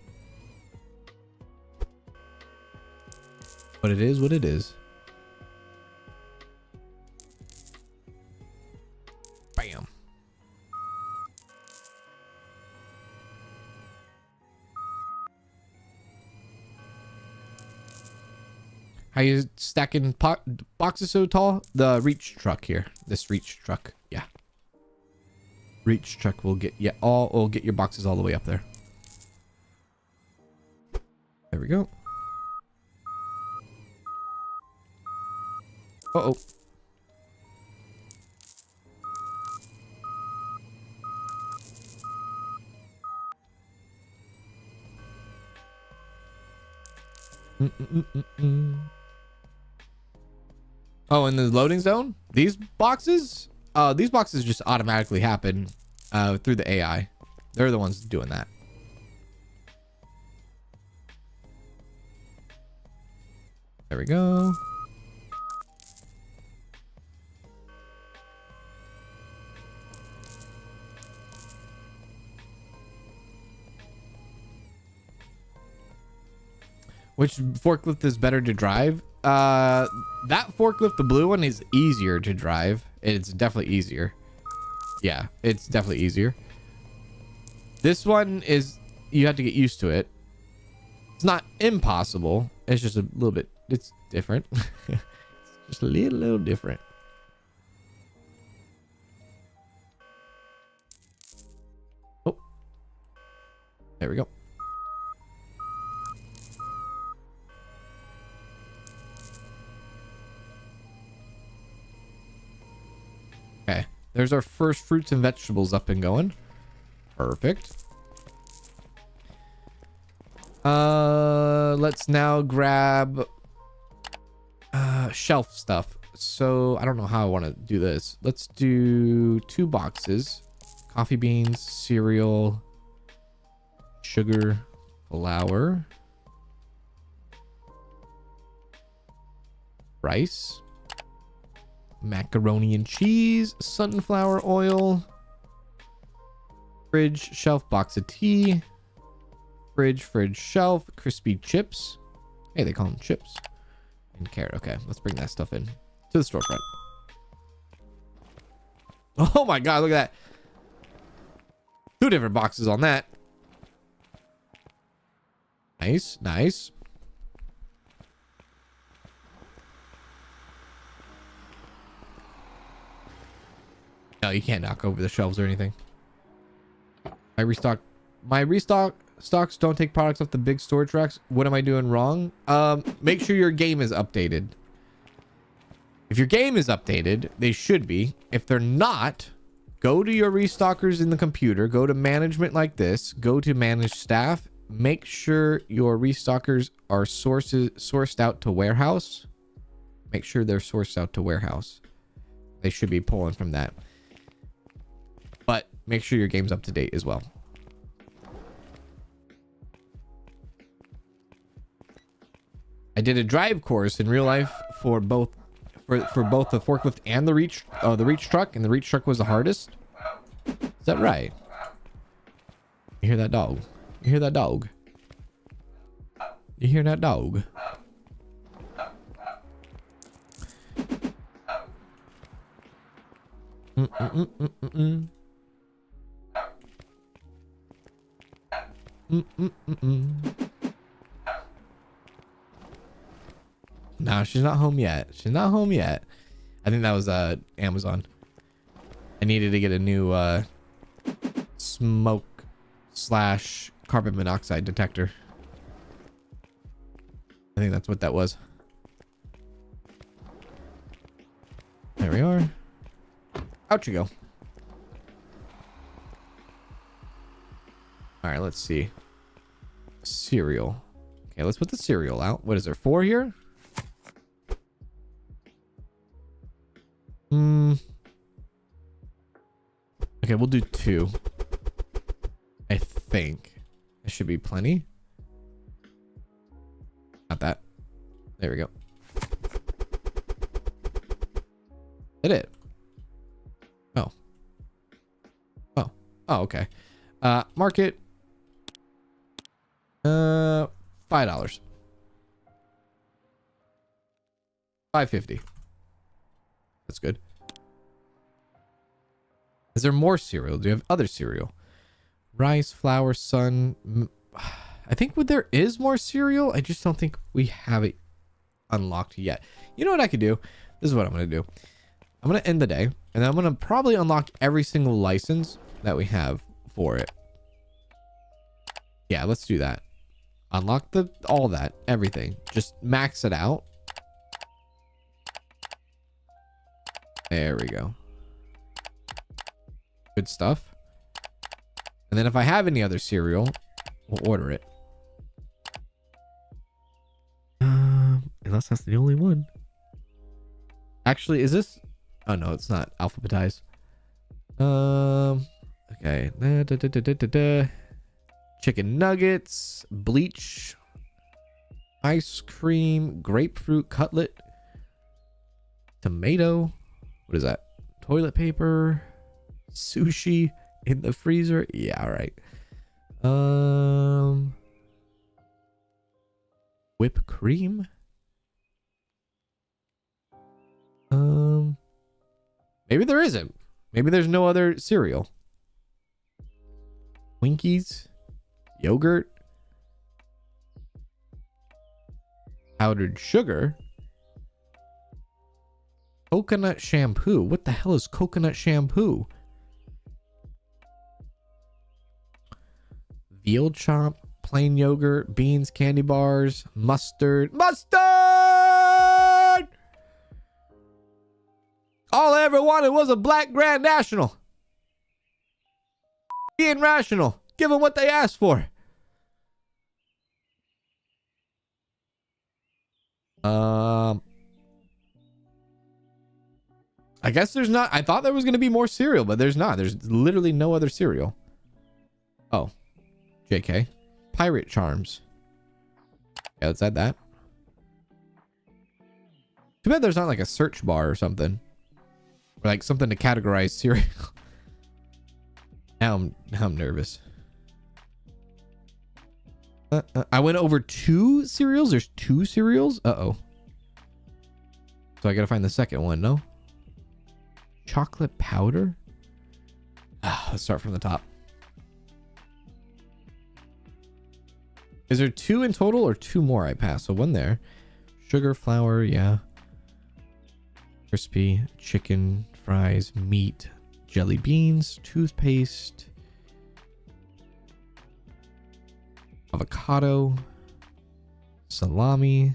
But it is what it is. Bam. How you stacking boxes so tall? The reach truck here. This reach truck. Yeah. Reach truck will get will get your boxes all the way up there. There we go. Uh-oh. Oh, in the loading zone? These boxes just automatically happen through the AI. They're the ones doing that. There we go. Which forklift is better to drive? That forklift, the blue one, is easier to drive. It's definitely easier. Yeah, it's definitely easier. This one is, you have to get used to it. It's not impossible. It's just a little bit, it's different. It's just a little different. Oh, there we go. Okay, there's our first fruits and vegetables up and going. Perfect. Let's now grab shelf stuff. So I don't know how I want to do this. Let's do 2 boxes. Coffee beans, cereal, sugar, flour, rice, macaroni and cheese, sunflower oil, fridge, shelf, box of tea, fridge, shelf, crispy chips. Hey, they call them chips. And carrot. Okay, let's bring that stuff in to the storefront. Oh my god, look at that. 2 different boxes on that. Nice, nice. No, you can't knock over the shelves or anything. My restock stocks don't take products off the big storage racks. What am I doing wrong? Make sure your game is updated. If your game is updated, they should be. If they're not, go to your restockers in the computer, go to management like this, go to manage staff, make sure your restockers are sourced out to warehouse. Make sure they're sourced out to warehouse. They should be pulling from that. But make sure your game's up to date as well. I did a drive course in real life for both the forklift and the reach truck, and the reach truck was the hardest. Is that right? You hear that dog? You hear that dog? You hear that dog? No, she's not home yet. She's not home yet. I think that was Amazon. I needed to get a new smoke / carbon monoxide detector. I think that's what that was. There we are. Out you go. All right, let's see. Cereal. Okay, let's put the cereal out. What is there? 4 here? Okay, we'll do 2. I think it should be plenty. Not that. There we go. Did it? Oh. Oh. Oh, okay. Market. $5. $5.50. That's good. Is there more cereal? Do you have other cereal? Rice, flour, sun. I think there is more cereal. I just don't think we have it unlocked yet. You know what I could do? This is what I'm going to do. I'm going to end the day, and then I'm going to probably unlock every single license that we have for it. Yeah, let's do that. Unlock all that, everything. Just max it out. There we go. Good stuff. And then if I have any other cereal, we'll order it. Unless that's the only one. Actually, is this? Oh no, it's not alphabetized. Okay. Chicken nuggets, bleach, ice cream, grapefruit cutlet, tomato. What is that? Toilet paper, sushi in the freezer. Yeah, all right. Whipped cream. Maybe there isn't. Maybe there's no other cereal. Twinkies, yogurt, powdered sugar, coconut shampoo. What the hell is coconut shampoo? Veal chop, plain yogurt, beans, candy bars, mustard. All I ever wanted was a black Grand National. Being rational. Give them what they asked for. I guess there's not. I thought there was going to be more cereal, but there's not. There's literally no other cereal. Oh. JK. Pirate charms. Yeah, let's add that. Too bad there's not like a search bar or something. Or like something to categorize cereal. Now I'm nervous. I went over 2 cereals. There's 2 cereals. Uh-oh. So I gotta find the second one, no? Chocolate powder? Let's start from the top. Is there 2 in total or 2 more I passed? So 1 there. Sugar, flour, yeah. Crispy, chicken, fries, meat, jelly beans, toothpaste, avocado, salami,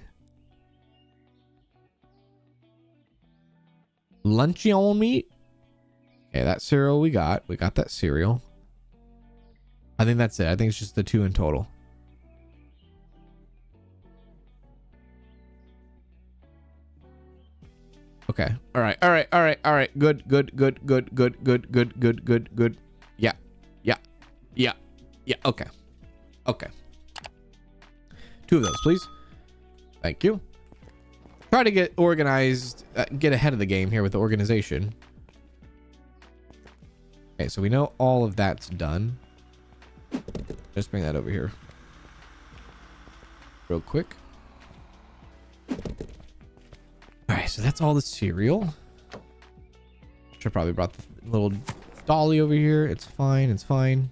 luncheon meat. Okay, that cereal we got. We got that cereal. I think that's it. I think it's just the 2 in total. Okay. All right. All right. All right. All right. Good. Good. Good. Good. Good. Good. Good. Good. Good. Good. Yeah. Yeah. Yeah. Yeah. Okay. Okay. 2 of those, please. Thank you. Try to get organized, get ahead of the game here with the organization. Okay, so we know all of that's done. Just bring that over here real quick. All right, so that's all the cereal. Should probably brought the little dolly over here. It's fine. It's fine.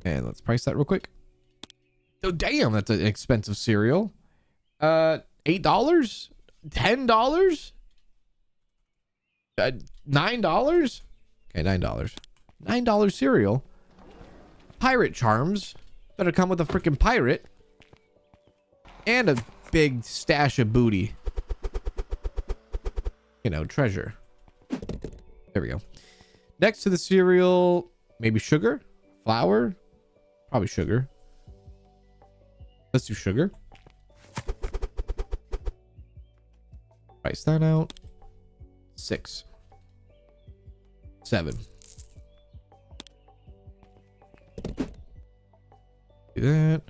And let's price that real quick. Oh, damn, that's an expensive cereal. $8? $10? $9? Okay, $9. $9 cereal. Pirate charms that'll come with a freaking pirate. And a big stash of booty. You know, treasure. There we go. Next to the cereal, maybe sugar, flour, probably sugar. Let's do sugar. Price that out. 6. 7. Do that.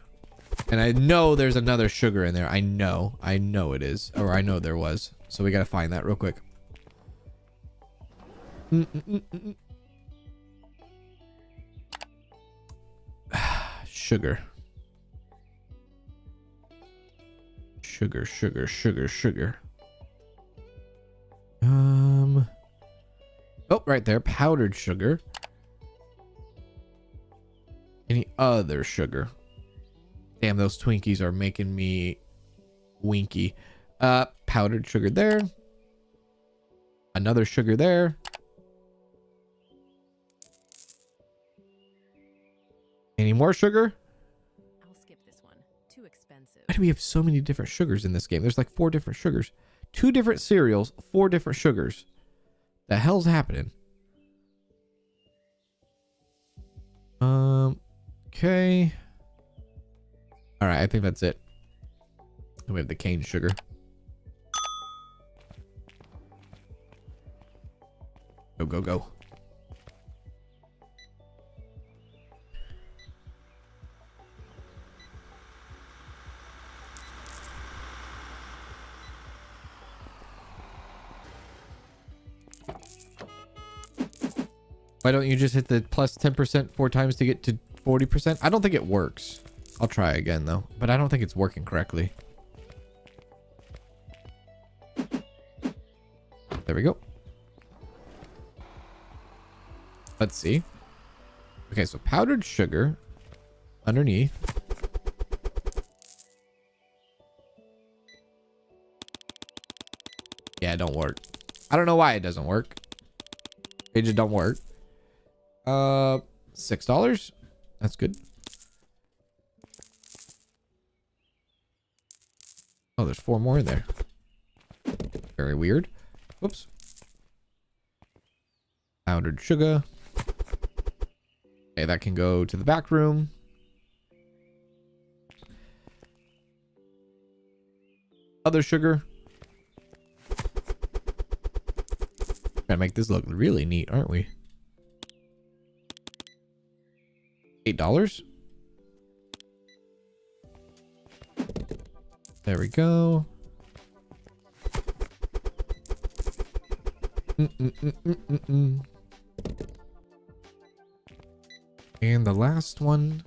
And I know there's another sugar in there. I know it is. Or I know there was. So we got to find that real quick. Sugar. Sugar, sugar, sugar, sugar. Oh, right there. Powdered sugar. Any other sugar? Damn, those Twinkies are making me winky. Powdered sugar there. Another sugar there. Any more sugar? I'll skip this one. Too expensive. Why do we have so many different sugars in this game? There's like 4 different sugars. 2 different cereals, 4 different sugars. The hell's happening? Okay. All right, I think that's it. And we have the cane sugar. Go, go, go. Why don't you just hit the plus 10% 4 times to get to 40%? I don't think it works. I'll try again though, but I don't think it's working correctly. There we go. Let's see. Okay, so powdered sugar underneath. Yeah, it don't work. I don't know why it doesn't work. It just don't work. $6. That's good. Oh, there's 4 more in there. Very weird. Whoops. Powdered sugar. Okay, that can go to the back room. Other sugar. Gotta make this look really neat, aren't we? $8. There we go. And the last one.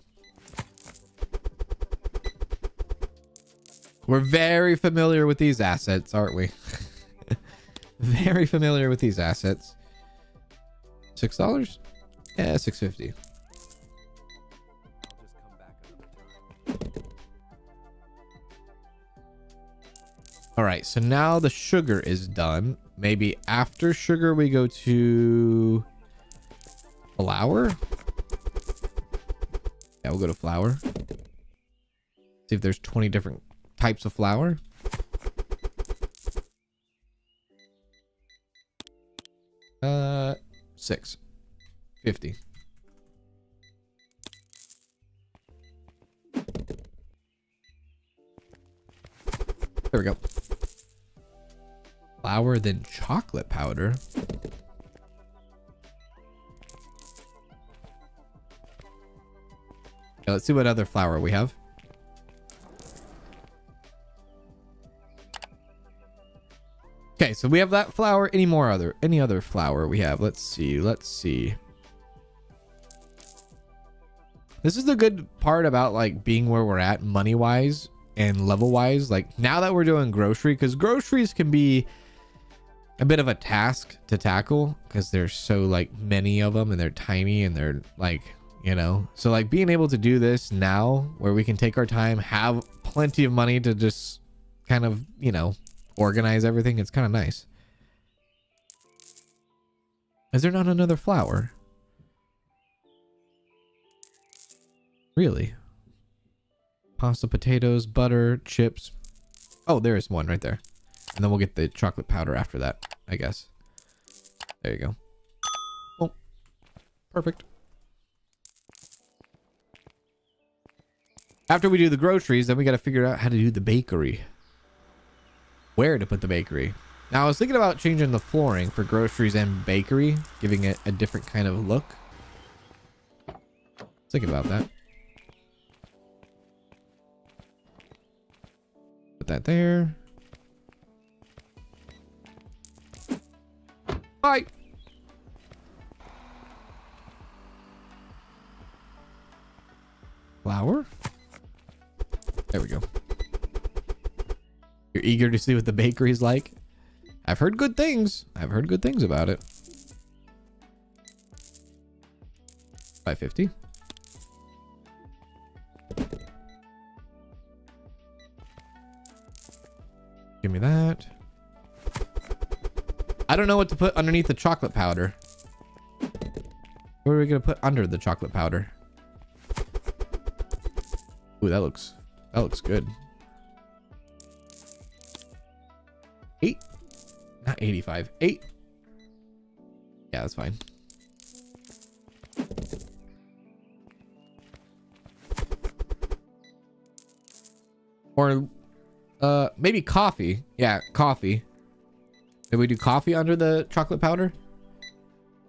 We're very familiar with these assets, aren't we? Very familiar with these assets. $6? Yeah, $6.50. All right, so now the sugar is done. Maybe after sugar, we go to flour. Yeah, we'll go to flour. See if there's 20 different types of flour. $6.50. There we go. Flour, then chocolate powder. Okay, let's see what other flour we have. Okay, so we have that flour. Any other flour we have? Let's see. This is the good part about like being where we're at money wise and level wise. Like now that we're doing grocery, because groceries can be a bit of a task to tackle because there's so like many of them and they're tiny and they're like, you know, so like being able to do this now where we can take our time, have plenty of money to just kind of, you know, organize everything. It's kind of nice. Is there not another flour? Really? Pasta, potatoes, butter, chips. Oh, there is one right there. And then we'll get the chocolate powder after that, I guess. There you go. Oh, perfect. After we do the groceries, then we got to figure out how to do the bakery. Where to put the bakery. Now, I was thinking about changing the flooring for groceries and bakery, giving it a different kind of look. Thinking about that. Put that there. Bye. Flour. There we go. You're eager to see what the bakery's like? I've heard good things. I've heard good things about it. $5.50. Give me that. I don't know what to put underneath the chocolate powder. What are we gonna put under the chocolate powder? Ooh, that looks good. 8, not 85. 8. Yeah, that's fine. Or maybe coffee. Yeah, coffee. Did we do coffee under the chocolate powder?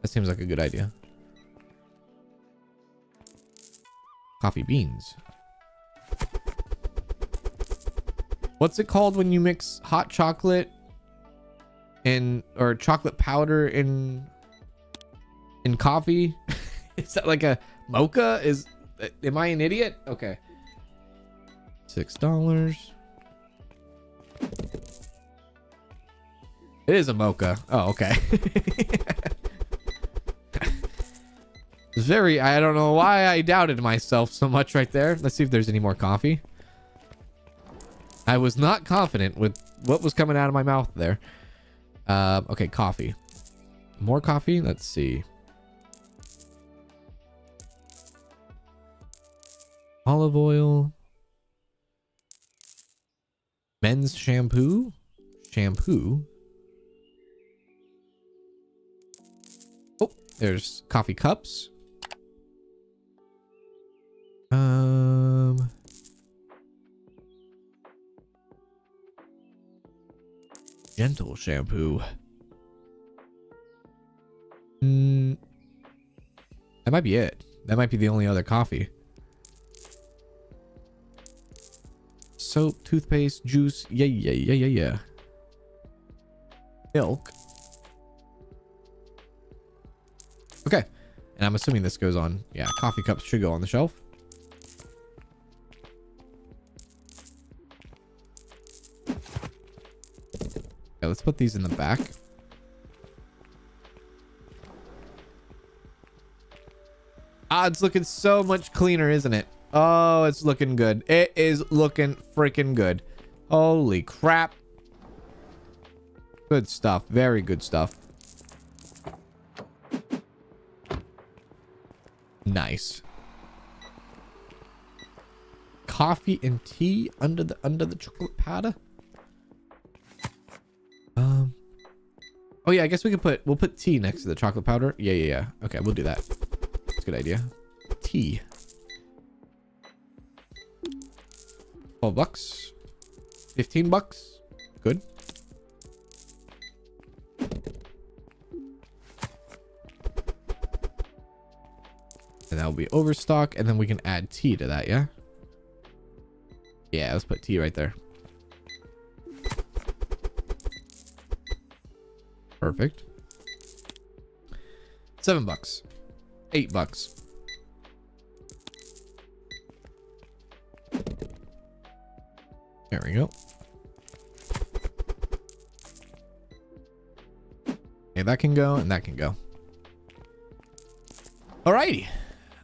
That seems like a good idea. Coffee beans. What's it called when you mix hot chocolate or chocolate powder in coffee? Is that like a mocha? Am I an idiot? Okay. $6. It is a mocha. Oh, okay. It's very, I don't know why I doubted myself so much right there. Let's see if there's any more coffee. I was not confident with what was coming out of my mouth there. Okay, coffee. More coffee? Let's see. Olive oil. Men's shampoo. Shampoo. Oh, there's coffee cups. Gentle shampoo. That might be it. That might be the only other coffee. Soap, toothpaste, juice. Yeah. Milk. Okay. And I'm assuming this goes on. Yeah, coffee cups should go on the shelf. Okay, let's put these in the back. Ah, it's looking so much cleaner, isn't it? Oh, it's looking good. It is looking freaking good. Holy crap. Good stuff. Very good stuff. Nice. Coffee and tea under the chocolate powder. Oh yeah, I guess we'll put tea next to the chocolate powder. Yeah. Okay, we'll do that. That's a good idea. Tea. $12. $15. Good. And that will be overstock, and then we can add tea to that, yeah? Yeah, let's put tea right there. Perfect. $7. $8. There we go. Okay, that can go and that can go. Alrighty.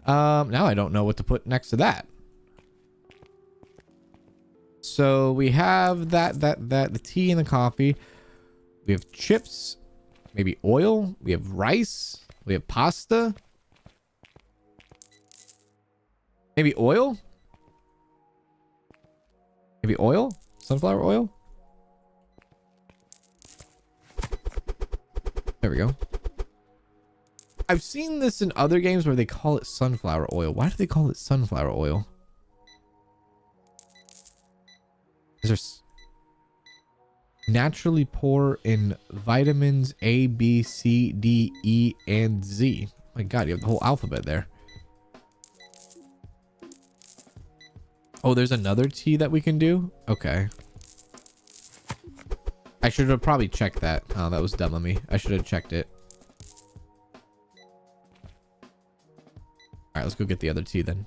Now I don't know what to put next to that. So we have the tea and the coffee. We have chips, maybe oil. We have rice. We have pasta. Maybe oil. Maybe oil? Sunflower oil? There we go. I've seen this in other games where they call it sunflower oil. Why do they call it sunflower oil? Is there naturally poor in vitamins A, B, C, D, E, and Z. My God, you have the whole alphabet there. Oh, there's another tea that we can do? Okay. I should have probably checked that. Oh, that was dumb of me. I should have checked it. Alright, let's go get the other tea then.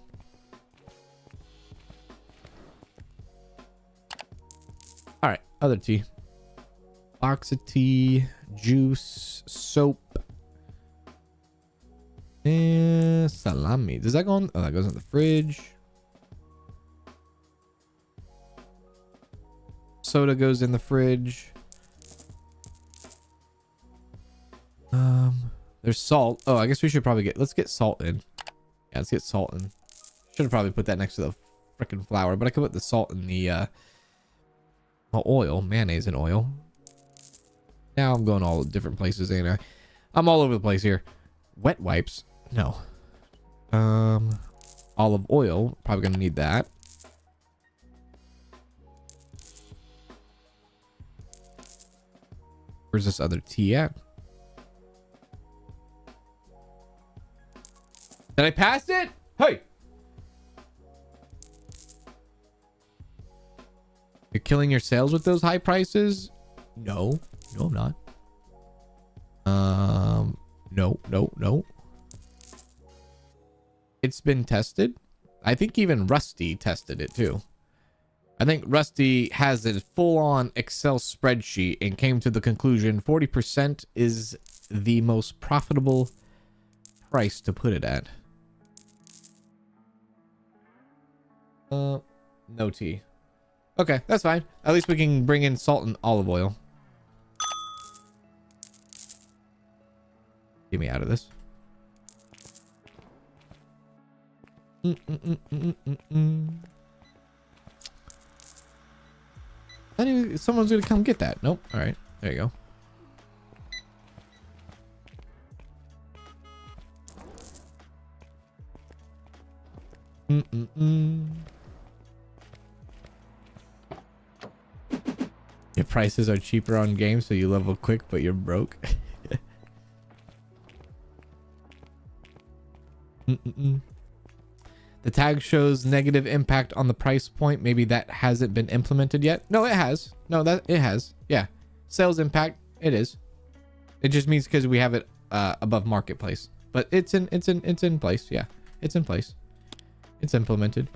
Alright, other tea. Box of tea, juice, soap. And salami. Does that go on? Oh, that goes in the fridge. Soda goes in the fridge. There's salt. Oh, I guess we should probably let's get salt in. Yeah, let's get salt in. Should have probably put that next to the freaking flour, but I could put the salt in the oil, mayonnaise and oil. Now I'm going all different places, ain't I? I'm all over the place here. Wet wipes. No. Olive oil. Probably gonna need that. Where's this other tea at? Did I pass it? Hey. You're killing your sales with those high prices? No. No, I'm not. No. It's been tested. I think even Rusty tested it too. I think Rusty has a full-on Excel spreadsheet and came to the conclusion 40% is the most profitable price to put it at. No tea. Okay, that's fine. At least we can bring in salt and olive oil. Get me out of this. Anyway, someone's gonna come get that. Nope. All right, there you go. Your prices are cheaper on games, so you level quick, but you're broke. The tag shows negative impact on the price point. Maybe that hasn't been implemented yet. No, it has. No, that it has. Yeah, sales impact. It is. It just means because we have it above marketplace, but it's in place. Yeah, it's in place. It's implemented.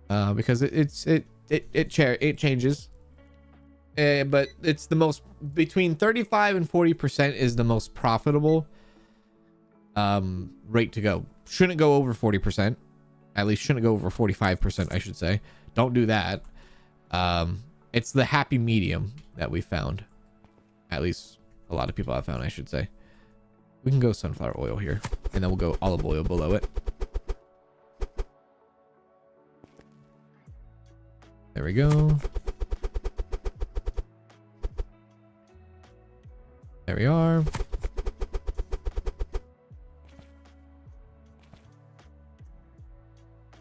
Because it changes. But it's the most between 35 and 40% is the most profitable rate to go. Shouldn't go over 40%. At least shouldn't go over 45%, I should say. Don't do that. It's the happy medium that we found. At least a lot of people have found, I should say. We can go sunflower oil here, and then we'll go olive oil below it. There we go. There we are.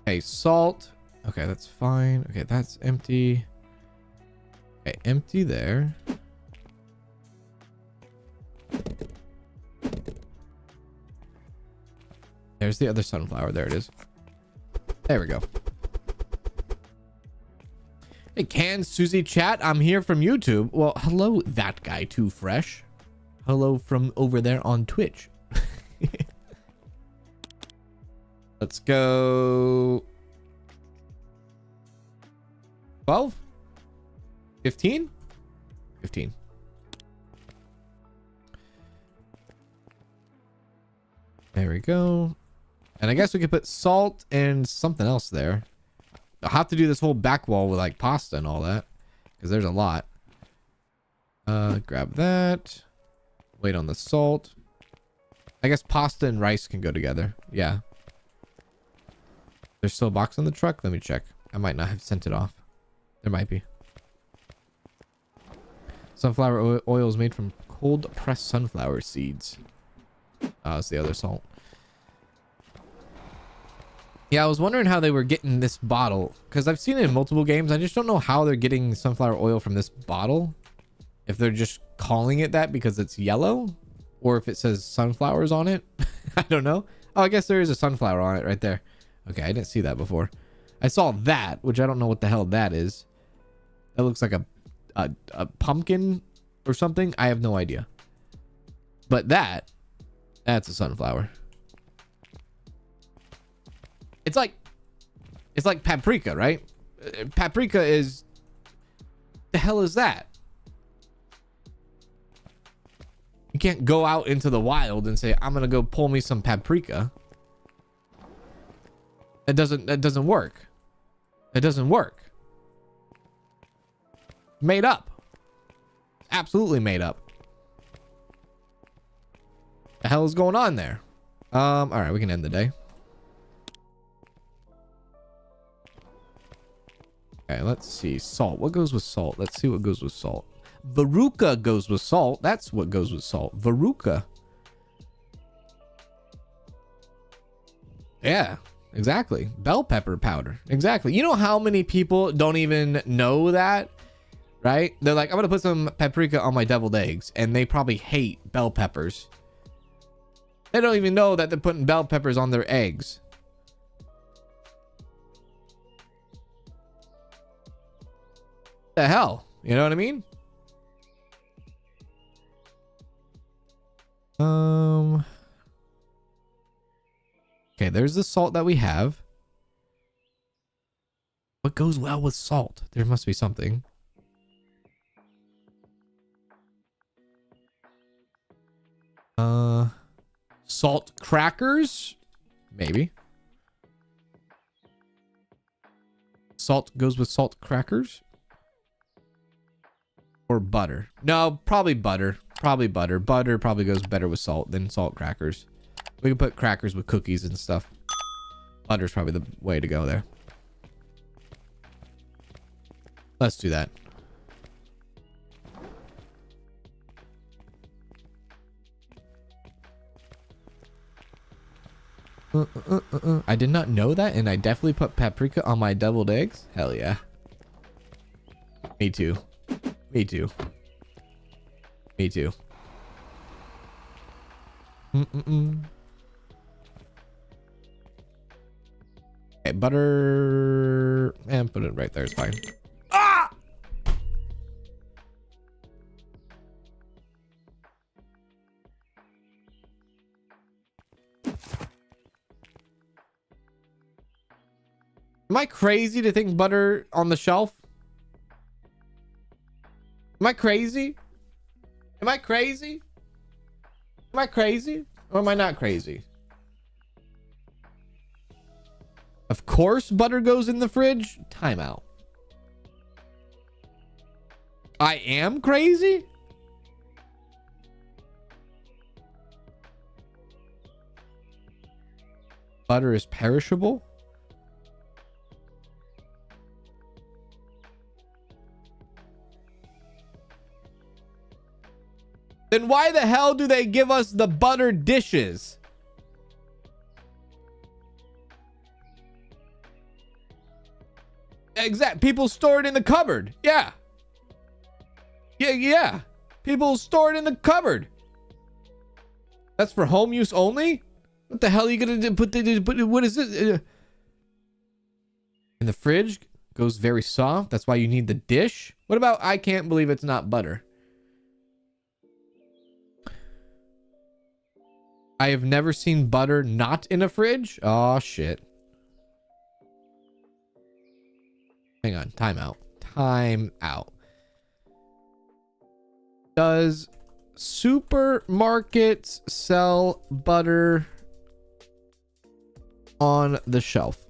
Okay, salt. Okay, that's fine. Okay, that's empty. Okay, empty there. There's the other sunflower. There it is. There we go. Hey, can Susie chat? I'm here from YouTube. Well, hello, that guy too fresh. Hello from over there on Twitch. Let's go 12, 15, 15. There we go. And I guess we could put salt and something else there. I'll have to do this whole back wall with like pasta and all that because there's a lot. Grab that. Wait on the salt. I guess pasta and rice can go together. Yeah. There's still a box on the truck. Let me check. I might not have sent it off. There might be. Sunflower oil is made from cold pressed sunflower seeds. It's the other salt. Yeah, I was wondering how they were getting this bottle because I've seen it in multiple games. I just don't know how they're getting sunflower oil from this bottle. If they're just calling it that because it's yellow or if it says sunflowers on it. I don't know. Oh, I guess there is a sunflower on it right there. Okay, I didn't see that before. I saw that, which I don't know what the hell that is. That looks like a pumpkin or something. I have no idea. But that's a sunflower. It's like paprika, right? Paprika is... The hell is that? You can't go out into the wild and say, I'm gonna go pull me some paprika. That doesn't work. It doesn't work. Made up. Absolutely made up. The hell is going on there? All right, we can end the day. Okay, let's see. Salt. What goes with salt? Let's see what goes with salt. Veruca goes with salt. That's what goes with salt. Veruca. Yeah, exactly. Bell pepper powder. Exactly. You know how many people don't even know that, right? They're like, I'm going to put some paprika on my deviled eggs. And they probably hate bell peppers. They don't even know that they're putting bell peppers on their eggs. The hell? You know what I mean? Okay, there's the salt that we have. What goes well with salt? There must be something. Salt crackers? Maybe. Salt goes with salt crackers? Or butter? No, probably butter. Probably butter. Butter probably goes better with salt than salt crackers. We can put crackers with cookies and stuff. Butter's probably the way to go there. Let's do that. I did not know that, and I definitely put paprika on my deviled eggs. Hell yeah. Me too. Me too. Me too. Okay, butter. And put it right there. It's fine. Ah! Am I crazy to think butter on the shelf? Am I crazy? Am I crazy? Am I crazy? Or am I not crazy? Of course butter goes in the fridge. Timeout. I am crazy? Butter is perishable? Then why the hell do they give us the butter dishes? Exact. People store it in the cupboard. Yeah. Yeah. People store it in the cupboard. That's for home use only? What the hell are you gonna do? Put what is it? In the fridge? Goes very soft. That's why you need the dish. What about I can't believe it's not butter? I have never seen butter not in a fridge. Oh, shit. Hang on. Time out. Time out. Does supermarkets sell butter on the shelf?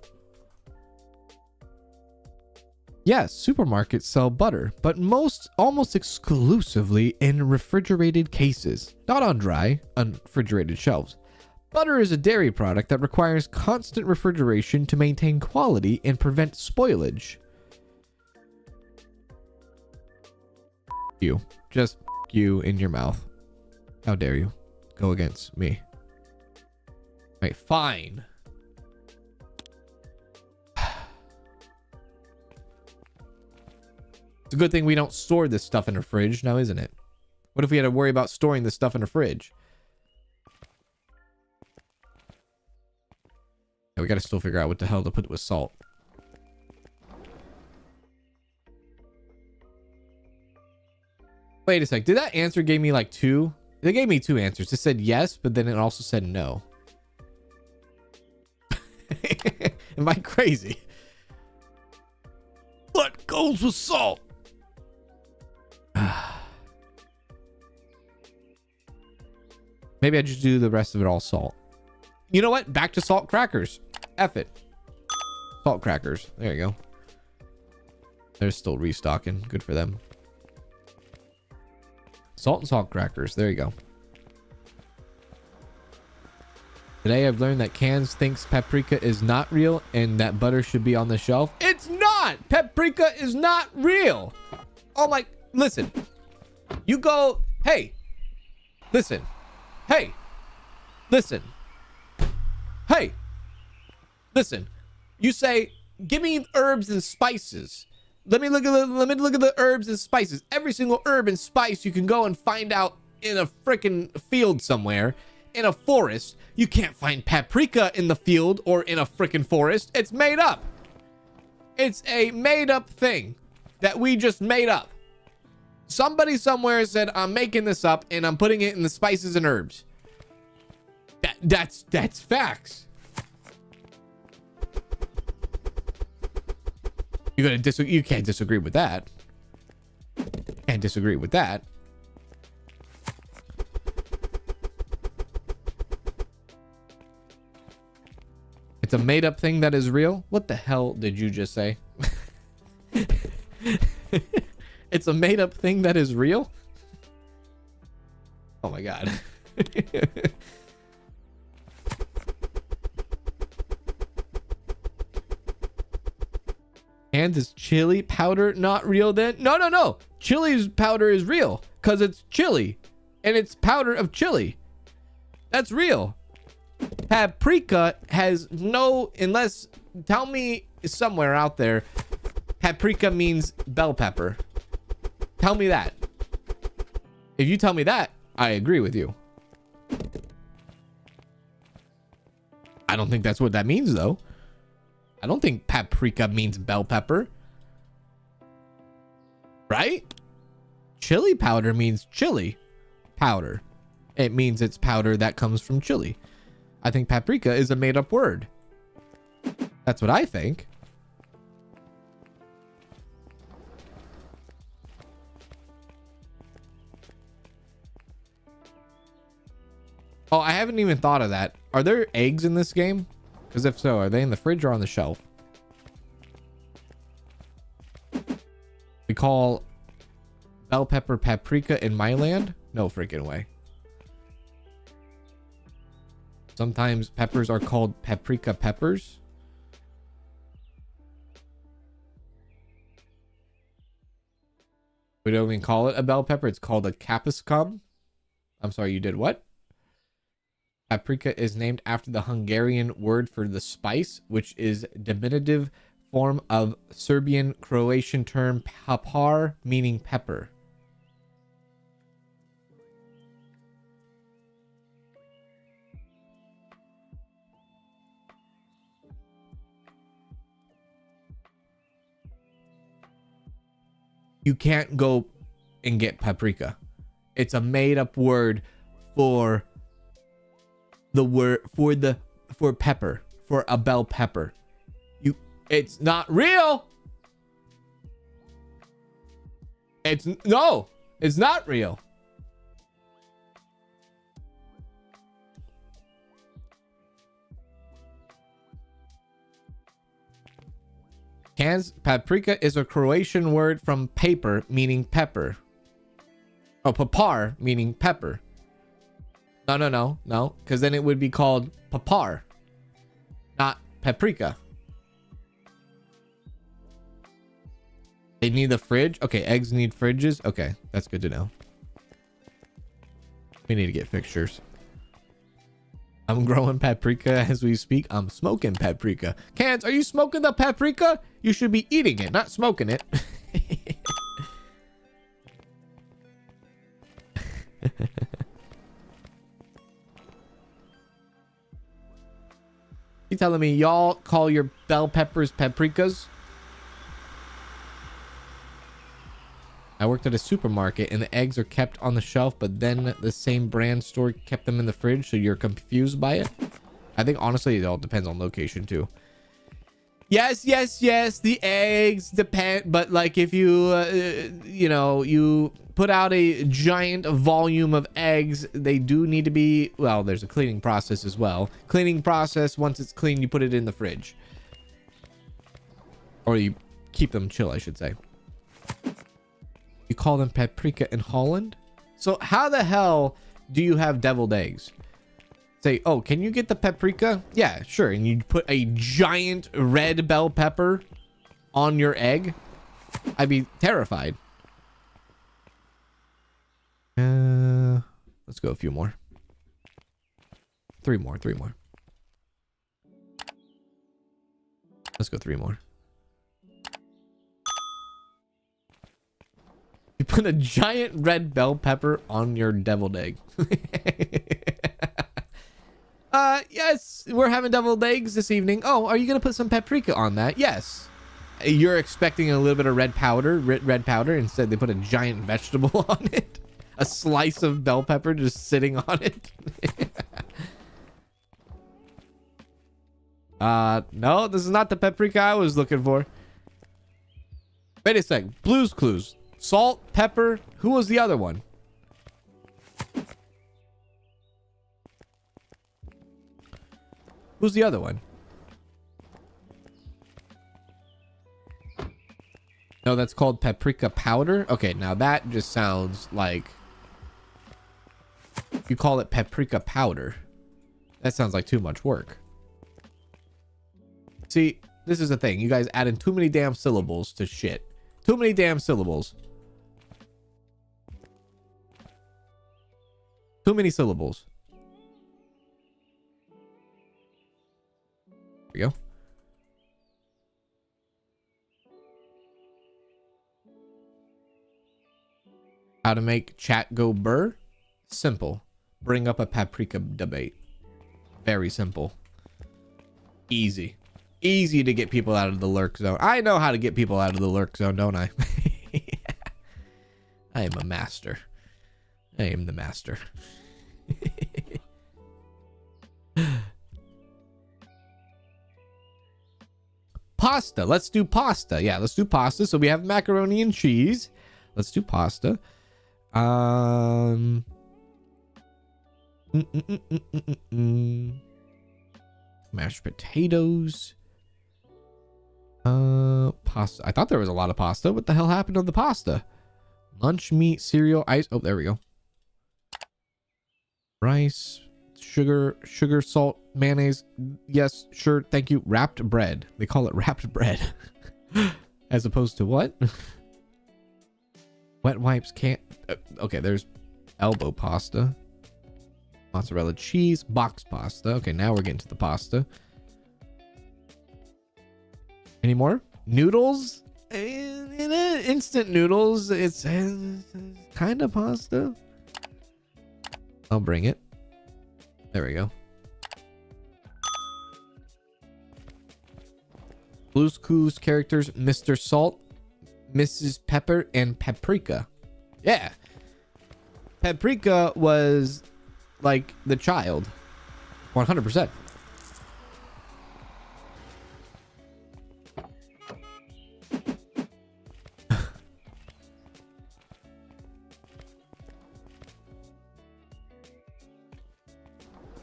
Yes, supermarkets sell butter, but almost exclusively in refrigerated cases, not on dry, unrefrigerated shelves. Butter is a dairy product that requires constant refrigeration to maintain quality and prevent spoilage. You. Just you in your mouth. How dare you go against me? Right, fine. It's a good thing we don't store this stuff in a fridge now, isn't it? What if we had to worry about storing this stuff in a fridge? Yeah, we gotta still figure out what the hell to put with salt. Wait a sec. Did that answer give me like two? They gave me two answers. It said yes, but then it also said no. Am I crazy? What goes with salt? Maybe I just do the rest of it all salt. You know what? Back to salt crackers. F it. Salt crackers. There you go. They're still restocking. Good for them. Salt and salt crackers. There you go. Today I've learned that Cans thinks paprika is not real and that butter should be on the shelf. It's not! Paprika is not real! Oh my... Listen. You go... Hey. Listen. Hey. Listen. Hey. Listen. You say, give me herbs and spices. Let me look at the herbs and spices. Every single herb and spice you can go and find out in a freaking field somewhere. in a forest. You can't find paprika in the field or in a freaking forest. It's made up. It's a made up thing that we just made up. Somebody somewhere said, I'm making this up and I'm putting it in the spices and herbs. That's facts. You can't disagree with that. Can't disagree with that. It's a made up thing that is real. What the hell did you just say? It's a made up thing that is real. Oh my god. And is chili powder not real then? No. Chili's powder is real because it's chili and it's powder of chili. That's real. Paprika has no, unless, tell me somewhere out there, paprika means bell pepper. Tell me that. If you tell me that, I agree with you. I don't think that's what that means, though. I don't think paprika means bell pepper. Right? Chili powder means chili powder. It means it's powder that comes from chili. I think paprika is a made-up word. That's what I think. Oh, I haven't even thought of that. Are there eggs in this game? Because if so, are they in the fridge or on the shelf? We call bell pepper paprika in my land? No freaking way. Sometimes peppers are called paprika peppers. We don't even call it a bell pepper. It's called a capsicum. I'm sorry, you did what? Paprika is named after the Hungarian word for the spice, which is diminutive form of Serbian Croatian term papar, meaning pepper. You can't go and get paprika. It's a made up word for the word for pepper, for a bell pepper. It's not real. It's not real. Paprika is a Croatian word from paper, meaning pepper. Oh, papar, meaning pepper. No, because then it would be called papar, not paprika. They need the fridge. Okay, eggs need fridges. Okay, that's good to know. We need to get fixtures. I'm growing paprika as we speak. I'm smoking paprika. Cans, are you smoking the paprika? You should be eating it, not smoking it. You telling me y'all call your bell peppers paprikas? I worked at a supermarket and the eggs are kept on the shelf, but then the same brand store kept them in the fridge, so you're confused by it. I think honestly it all depends on location too. Yes, the eggs depend, but like if you you put out a giant volume of eggs, they do need to be, well, there's a cleaning process as well. Cleaning process, once it's clean, you put it in the fridge. Or you keep them chill, I should say. You call them paprika in Holland? So how the hell do you have deviled eggs? Say, oh, can you get the paprika? Yeah, sure. And you put a giant red bell pepper on your egg? I'd be terrified. Let's go a few more. Three more. Let's go 3 more. You put a giant red bell pepper on your deviled egg. Yes, we're having deviled eggs this evening. Oh, are you gonna put some paprika on that? Yes. You're expecting a little bit of red powder. Instead, they put a giant vegetable on it. A slice of bell pepper just sitting on it. No, this is not the paprika I was looking for. Wait a sec. Blue's Clues. Salt, pepper. Who was the other one? Who's the other one? No, that's called paprika powder. Okay, now that just sounds like you call it paprika powder. That sounds like too much work. See, this is the thing. You guys add in too many damn syllables to shit. Too many damn syllables. Too many syllables. There we go. How to make chat go burr? Simple. Bring up a paprika debate. Very simple. Easy. Easy to get people out of the lurk zone. I know how to get people out of the lurk zone, don't I? I am a master. I am the master. Pasta. Let's do pasta. Yeah, let's do pasta. So we have macaroni and cheese. Let's do pasta. Mashed potatoes. Pasta. I thought there was a lot of pasta. What the hell happened to the pasta? Lunch meat, cereal, ice. Oh, there we go. Rice, sugar, salt, mayonnaise. Yes, sure. Thank you. Wrapped bread. They call it wrapped bread. As opposed to what? Wet wipes can't. Okay, there's elbow pasta. Mozzarella cheese, box pasta. Okay, now we're getting to the pasta. Any more? Noodles? Instant noodles. It's kind of pasta. I'll bring it. There we go. Blue's Clues characters: Mr. Salt, Mrs. Pepper, and Paprika. Yeah. Paprika was like the child. 100%.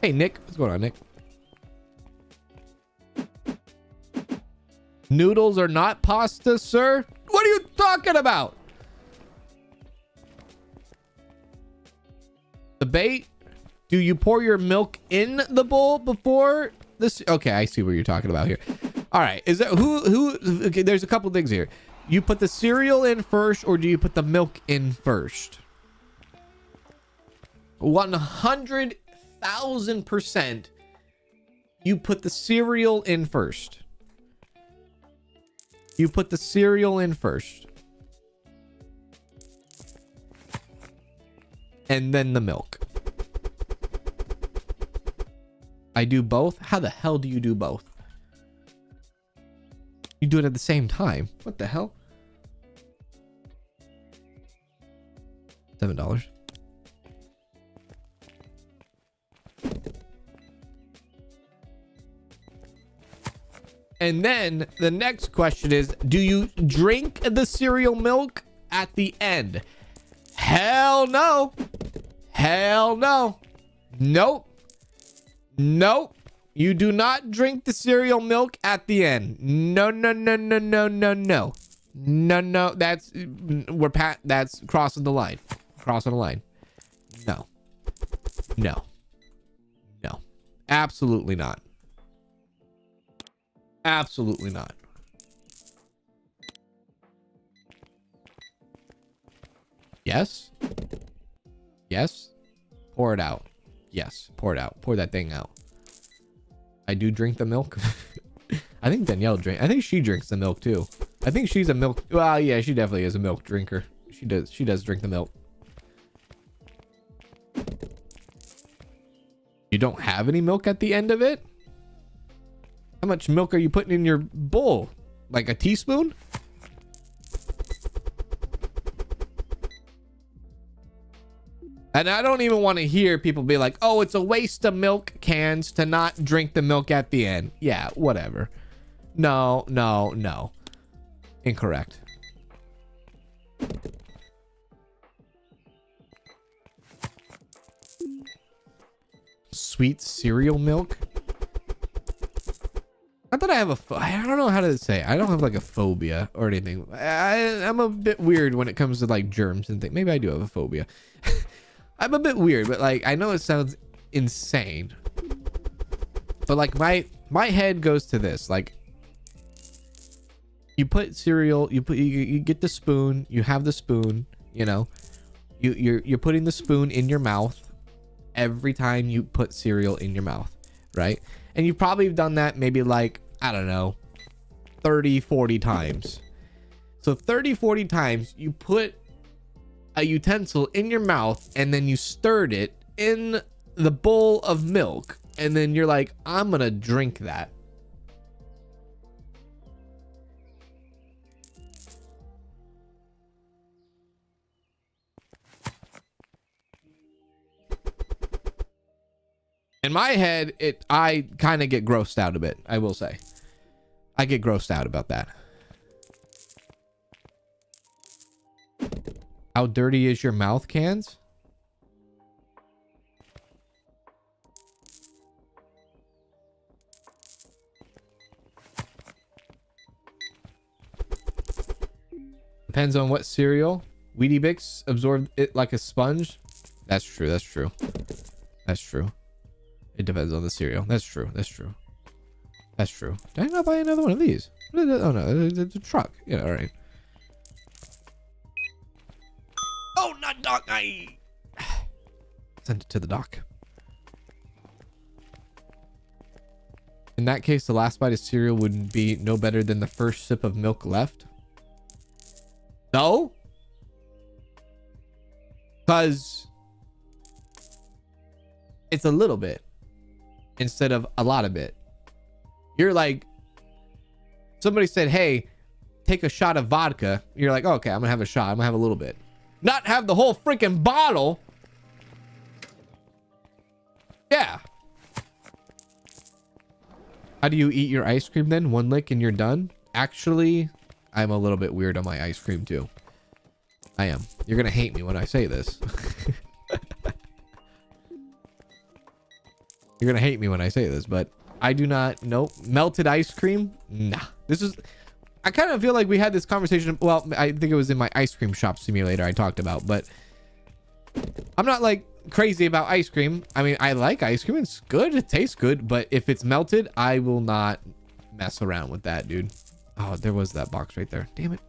Hey, Nick. What's going on, Nick? Noodles are not pasta, sir? What are you talking about? Debate. Do you pour your milk in the bowl before this? Okay, I see what you're talking about here. All right. Is that who? Okay, there's a couple things here. You put the cereal in first, or do you put the milk in first? 100,000%. You put the cereal in first. You put the cereal in first. And then the milk. I do both? How the hell do you do both? You do it at the same time. What the hell? $7. And then the next question is, do you drink the cereal milk at the end? Hell no. Hell no. Nope. Nope. You do not drink the cereal milk at the end. No, no, no, no, no, no, no. No, no. That's crossing the line. Crossing the line. No. No. No. Absolutely not. Absolutely not. Yes. Yes. Pour it out. Yes. Pour it out. Pour that thing out. I do drink the milk. I think Danielle I think she drinks the milk too. I think she's a milk. Well, yeah, she definitely is a milk drinker. She does drink the milk. You don't have any milk at the end of it? How much milk are you putting in your bowl? Like a teaspoon? And I don't even want to hear people be like, oh, it's a waste of milk cans to not drink the milk at the end. Yeah, whatever. No, no, no. Incorrect. Sweet cereal milk? Not that I have I don't know how to say it. I don't have like a phobia or anything. I'm a bit weird when it comes to like germs and things. Maybe I do have a phobia. I'm a bit weird, but like I know it sounds insane. But like my head goes to this. Like you put cereal, you get the spoon, you have the spoon, you know. You're putting the spoon in your mouth every time you put cereal in your mouth, right? And you've probably done that maybe like, I don't know, 30, 40 times. So 30, 40 times you put a utensil in your mouth and then you stirred it in the bowl of milk. And then you're like, I'm gonna drink that. In my head, I kind of get grossed out a bit, I will say. I get grossed out about that. How dirty is your mouth, Cans? Depends on what cereal. Wheatie Bix absorb it like a sponge. That's true. That's true. That's true. It depends on the cereal. That's true. That's true. That's true. Did I not buy another one of these? Oh no, it's a truck. Yeah, all right. Oh, not doc. I sent it to the doc. In that case, the last bite of cereal would be no better than the first sip of milk left. No, because it's a little bit instead of a lot of it. You're like, somebody said, hey, take a shot of vodka. You're like, oh, okay, I'm gonna have a shot. I'm gonna have a little bit, not have the whole freaking bottle. Yeah. How do you eat your ice cream then? One lick and you're done? Actually, I'm a little bit weird on my ice cream too. I am. You're gonna hate me when I say this. You're gonna hate me when I say this, but I do not. Nope. Melted ice cream? Nah. This is. I kind of feel like we had this conversation. Well, I think it was in my ice cream shop simulator I talked about, but I'm not like crazy about ice cream. I mean, I like ice cream. It's good. It tastes good, but if it's melted, I will not mess around with that, dude. Oh, there was that box right there. Damn it.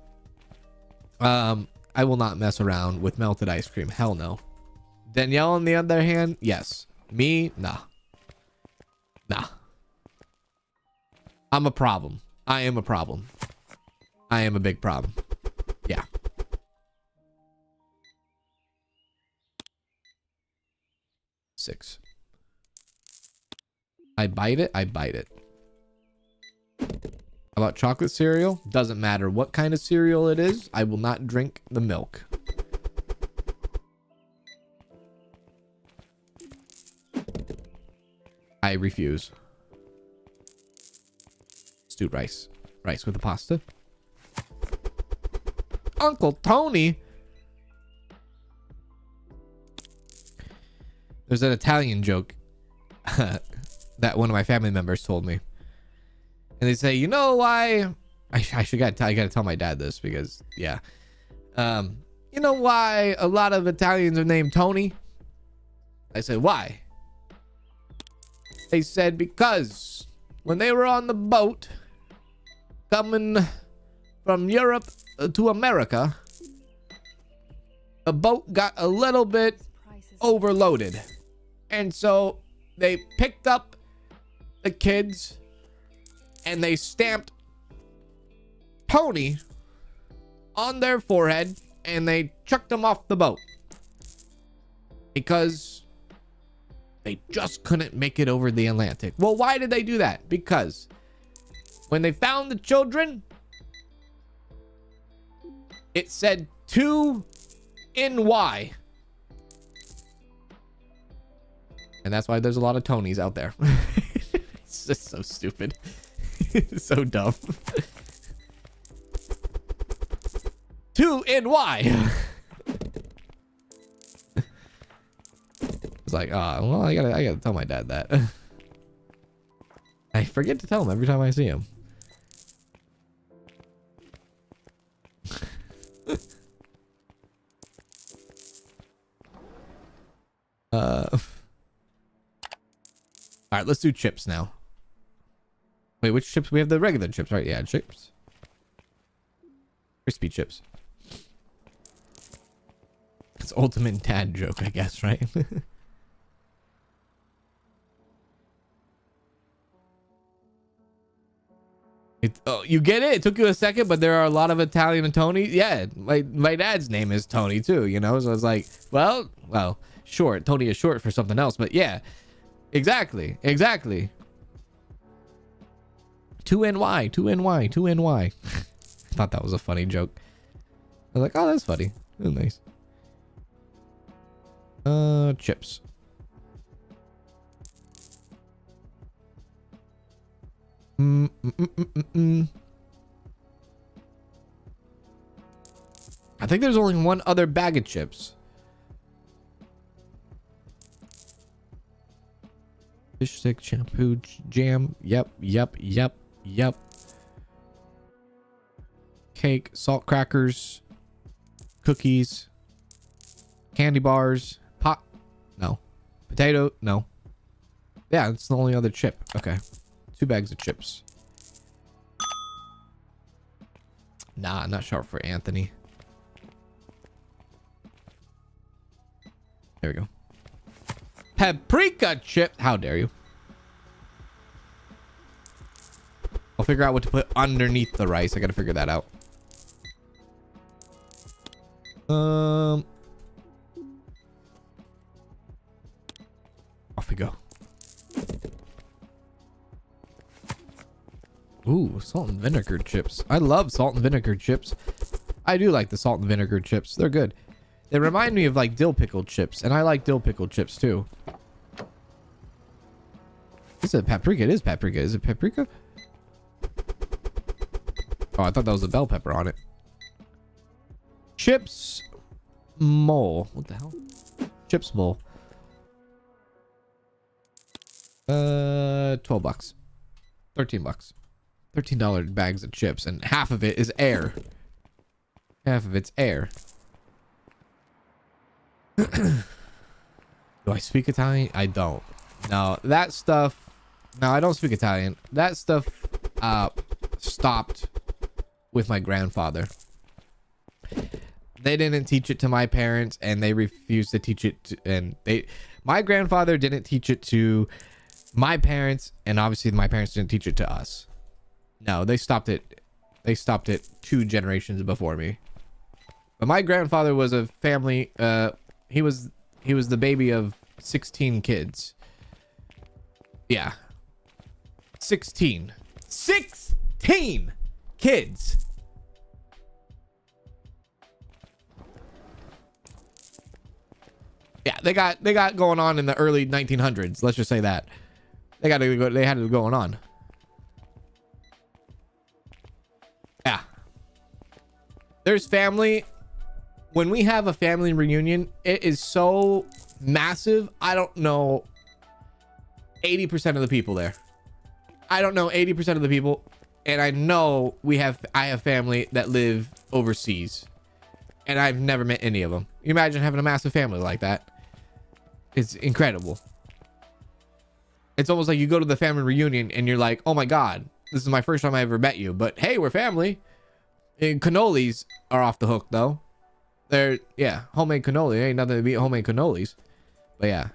I will not mess around with melted ice cream. Hell no. Danielle, on the other hand, yes. Me, nah. Nah. I'm a problem. I am a problem. I am a big problem. Yeah. Six. I bite it. I bite it. About chocolate cereal? Doesn't matter what kind of cereal it is. I will not drink the milk. I refuse. Stewed rice. Rice with the pasta. Uncle Tony. There's an Italian joke that one of my family members told me. And they say, you know why? I gotta tell my dad this because, yeah. You know why a lot of Italians are named Tony? I said, why? They said, because when they were on the boat coming from Europe to America, the boat got a little bit overloaded. And so they picked up the kids and they stamped Tony on their forehead and they chucked them off the boat because They just couldn't make it over the Atlantic. Well, why did they do that? Because when they found the children, it said 2 NY. And that's why there's a lot of Tonys out there. It's just so stupid. So dumb. 2 NY. It's like, oh, well, I gotta tell my dad that. I forget to tell him every time I see him. All right, let's do chips now. Wait, which chips? We have the regular chips, right? Yeah, chips. Crispy chips. It's ultimate dad joke, I guess, right? Oh, you get it? It took you a second, but there are a lot of Italian and Tony. Yeah, my dad's name is Tony too, you know? So it's like, well, short. Tony is short for something else, but yeah. Exactly. 2NY. I thought that was a funny joke. I was like, oh, that's funny. That's nice. Chips. I think there's only one other bag of chips. Fish stick, shampoo, jam. Yep. Cake, salt crackers, cookies, candy bars, no. Potato, no. Yeah, it's the only other chip. Okay. 2 bags of chips. Nah, not sharp for Anthony. There we go. Paprika chip. How dare you? I'll figure out what to put underneath the rice. I gotta figure that out. Off we go. Ooh, salt and vinegar chips. I love salt and vinegar chips. I do like the salt and vinegar chips. They're good. They remind me of like dill pickled chips, and I like dill pickled chips too. Is it paprika? It is paprika. Is it paprika? Oh, I thought that was a bell pepper on it. Chips mole. What the hell? Chips mole. 12 bucks. 13 bucks. $13 bags of chips, and half of it is air. Half of it's air. Do I speak Italian? I don't. No, that stuff. No, I don't speak Italian. That stuff stopped with my grandfather. They didn't teach it to my parents, and they refused to teach it to, my grandfather didn't teach it to my parents, and obviously my parents didn't teach it to us. No, they stopped it. They stopped it 2 generations before me. But my grandfather was a family. He was the baby of 16 kids. Yeah. 16 kids. Yeah, they got going on in the early 1900s. Let's just say that. They had it going on. Yeah. There's family. When we have a family reunion, it is so massive. I don't know 80% of the people there. I don't know 80% of the people, and I know I have family that live overseas, and I've never met any of them. You imagine having a massive family like that? It's incredible. It's almost like you go to the family reunion and you're like, oh my God, this is my first time I ever met you, but hey, we're family. And cannolis are off the hook though. They're, yeah, homemade cannoli. Ain't nothing to beat homemade cannolis. But yeah,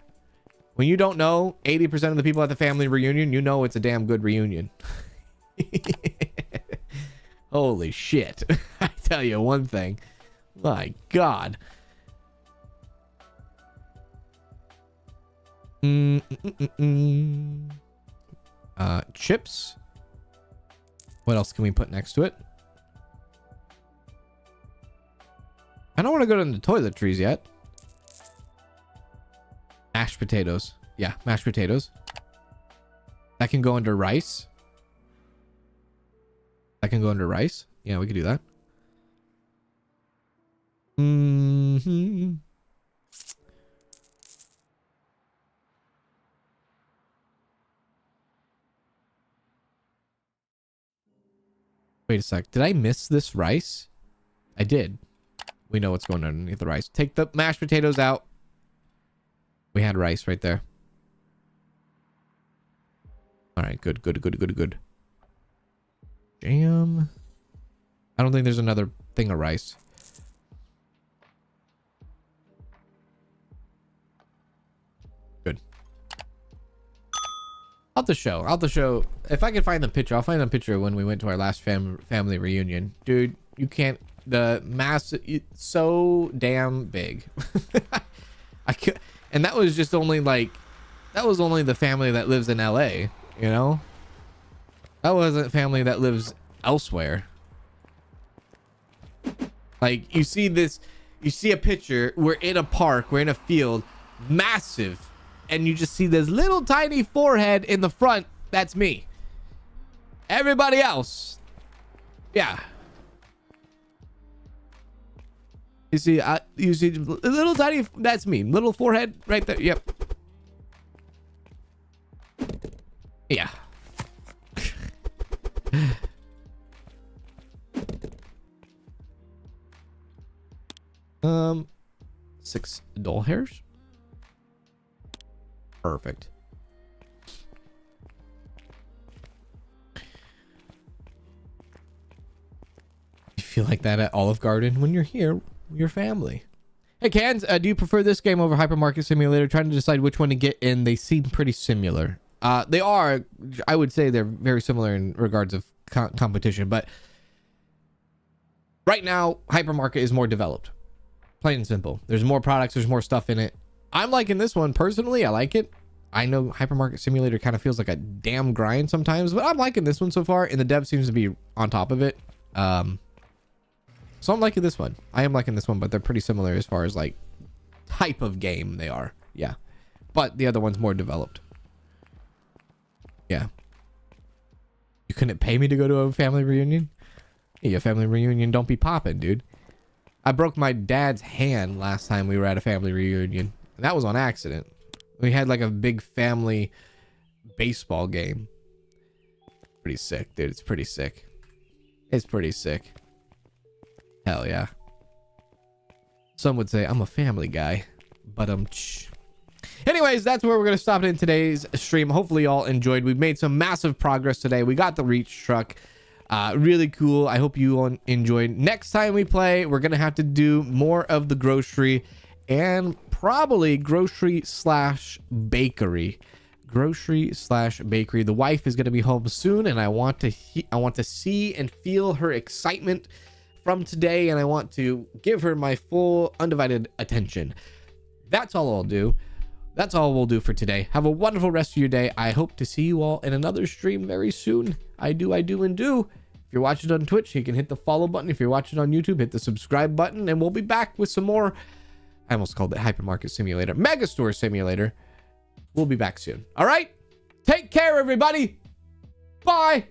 when you don't know 80% of the people at the family reunion, you know it's a damn good reunion. Holy shit. I tell you one thing. My God. Chips. What else can we put next to it? I don't want to go to the toiletries yet. Mashed potatoes. Yeah, mashed potatoes. That can go under rice. That can go under rice. Yeah, we could do that. Wait a sec. Did I miss this rice? I did. We know what's going on underneath the rice. Take the mashed potatoes out. We had rice right there. All right, good. Jam. I don't think there's another thing of rice. Good. I'll have to show. If I can find the picture, I'll find the picture when we went to our last family reunion. Dude, you can't. The mass, it's so damn big. I could, and that was just only like, that was only the family that lives in LA, you know? That wasn't family that lives elsewhere. Like, you see this, you see a picture, we're in a park, we're in a field, massive, and you just see this little tiny forehead in the front. That's me. Everybody else, yeah. You see a little tiny, that's me. Little forehead right there. Yep. Yeah. 6 doll hairs. Perfect. You feel like that at Olive Garden when you're here with your family. Hey Cans, do you prefer this game over Hypermarket Simulator? Trying to decide which one to get in. They seem pretty similar. They are, I would say they're very similar in regards of competition, but right now Hypermarket is more developed. Plain and simple. There's more products, there's more stuff in it. I'm liking this one personally. I like it. I know Hypermarket Simulator kind of feels like a damn grind sometimes, but I'm liking this one so far, and the dev seems to be on top of it. So I'm liking this one. I am liking this one, but they're pretty similar as far as like type of game they are. Yeah. But the other one's more developed. Yeah. You couldn't pay me to go to a family reunion? Hey, a family reunion don't be popping, dude. I broke my dad's hand last time we were at a family reunion. And that was on accident. We had like a big family baseball game. Pretty sick, dude. It's pretty sick. It's pretty sick. Hell yeah. Some would say I'm a family guy, but anyways, that's where we're going to stop it in today's stream. Hopefully y'all enjoyed. We've made some massive progress today. We got the reach truck. Really cool. I hope you all enjoyed. Next time we play, we're going to have to do more of the grocery and probably grocery/bakery. Grocery/bakery. The wife is going to be home soon, and I want to see and feel her excitement from today, and I want to give her my full undivided attention. That's all I'll do. That's all we'll do for today. Have a wonderful rest of your day. I hope to see you all in another stream very soon. I do. If you're watching on Twitch, you can hit the follow button. If you're watching on YouTube, hit the subscribe button, and we'll be back with some more. I almost called it Hypermarket Simulator. Megastore Simulator. We'll be back soon. All right? Take care, everybody. Bye.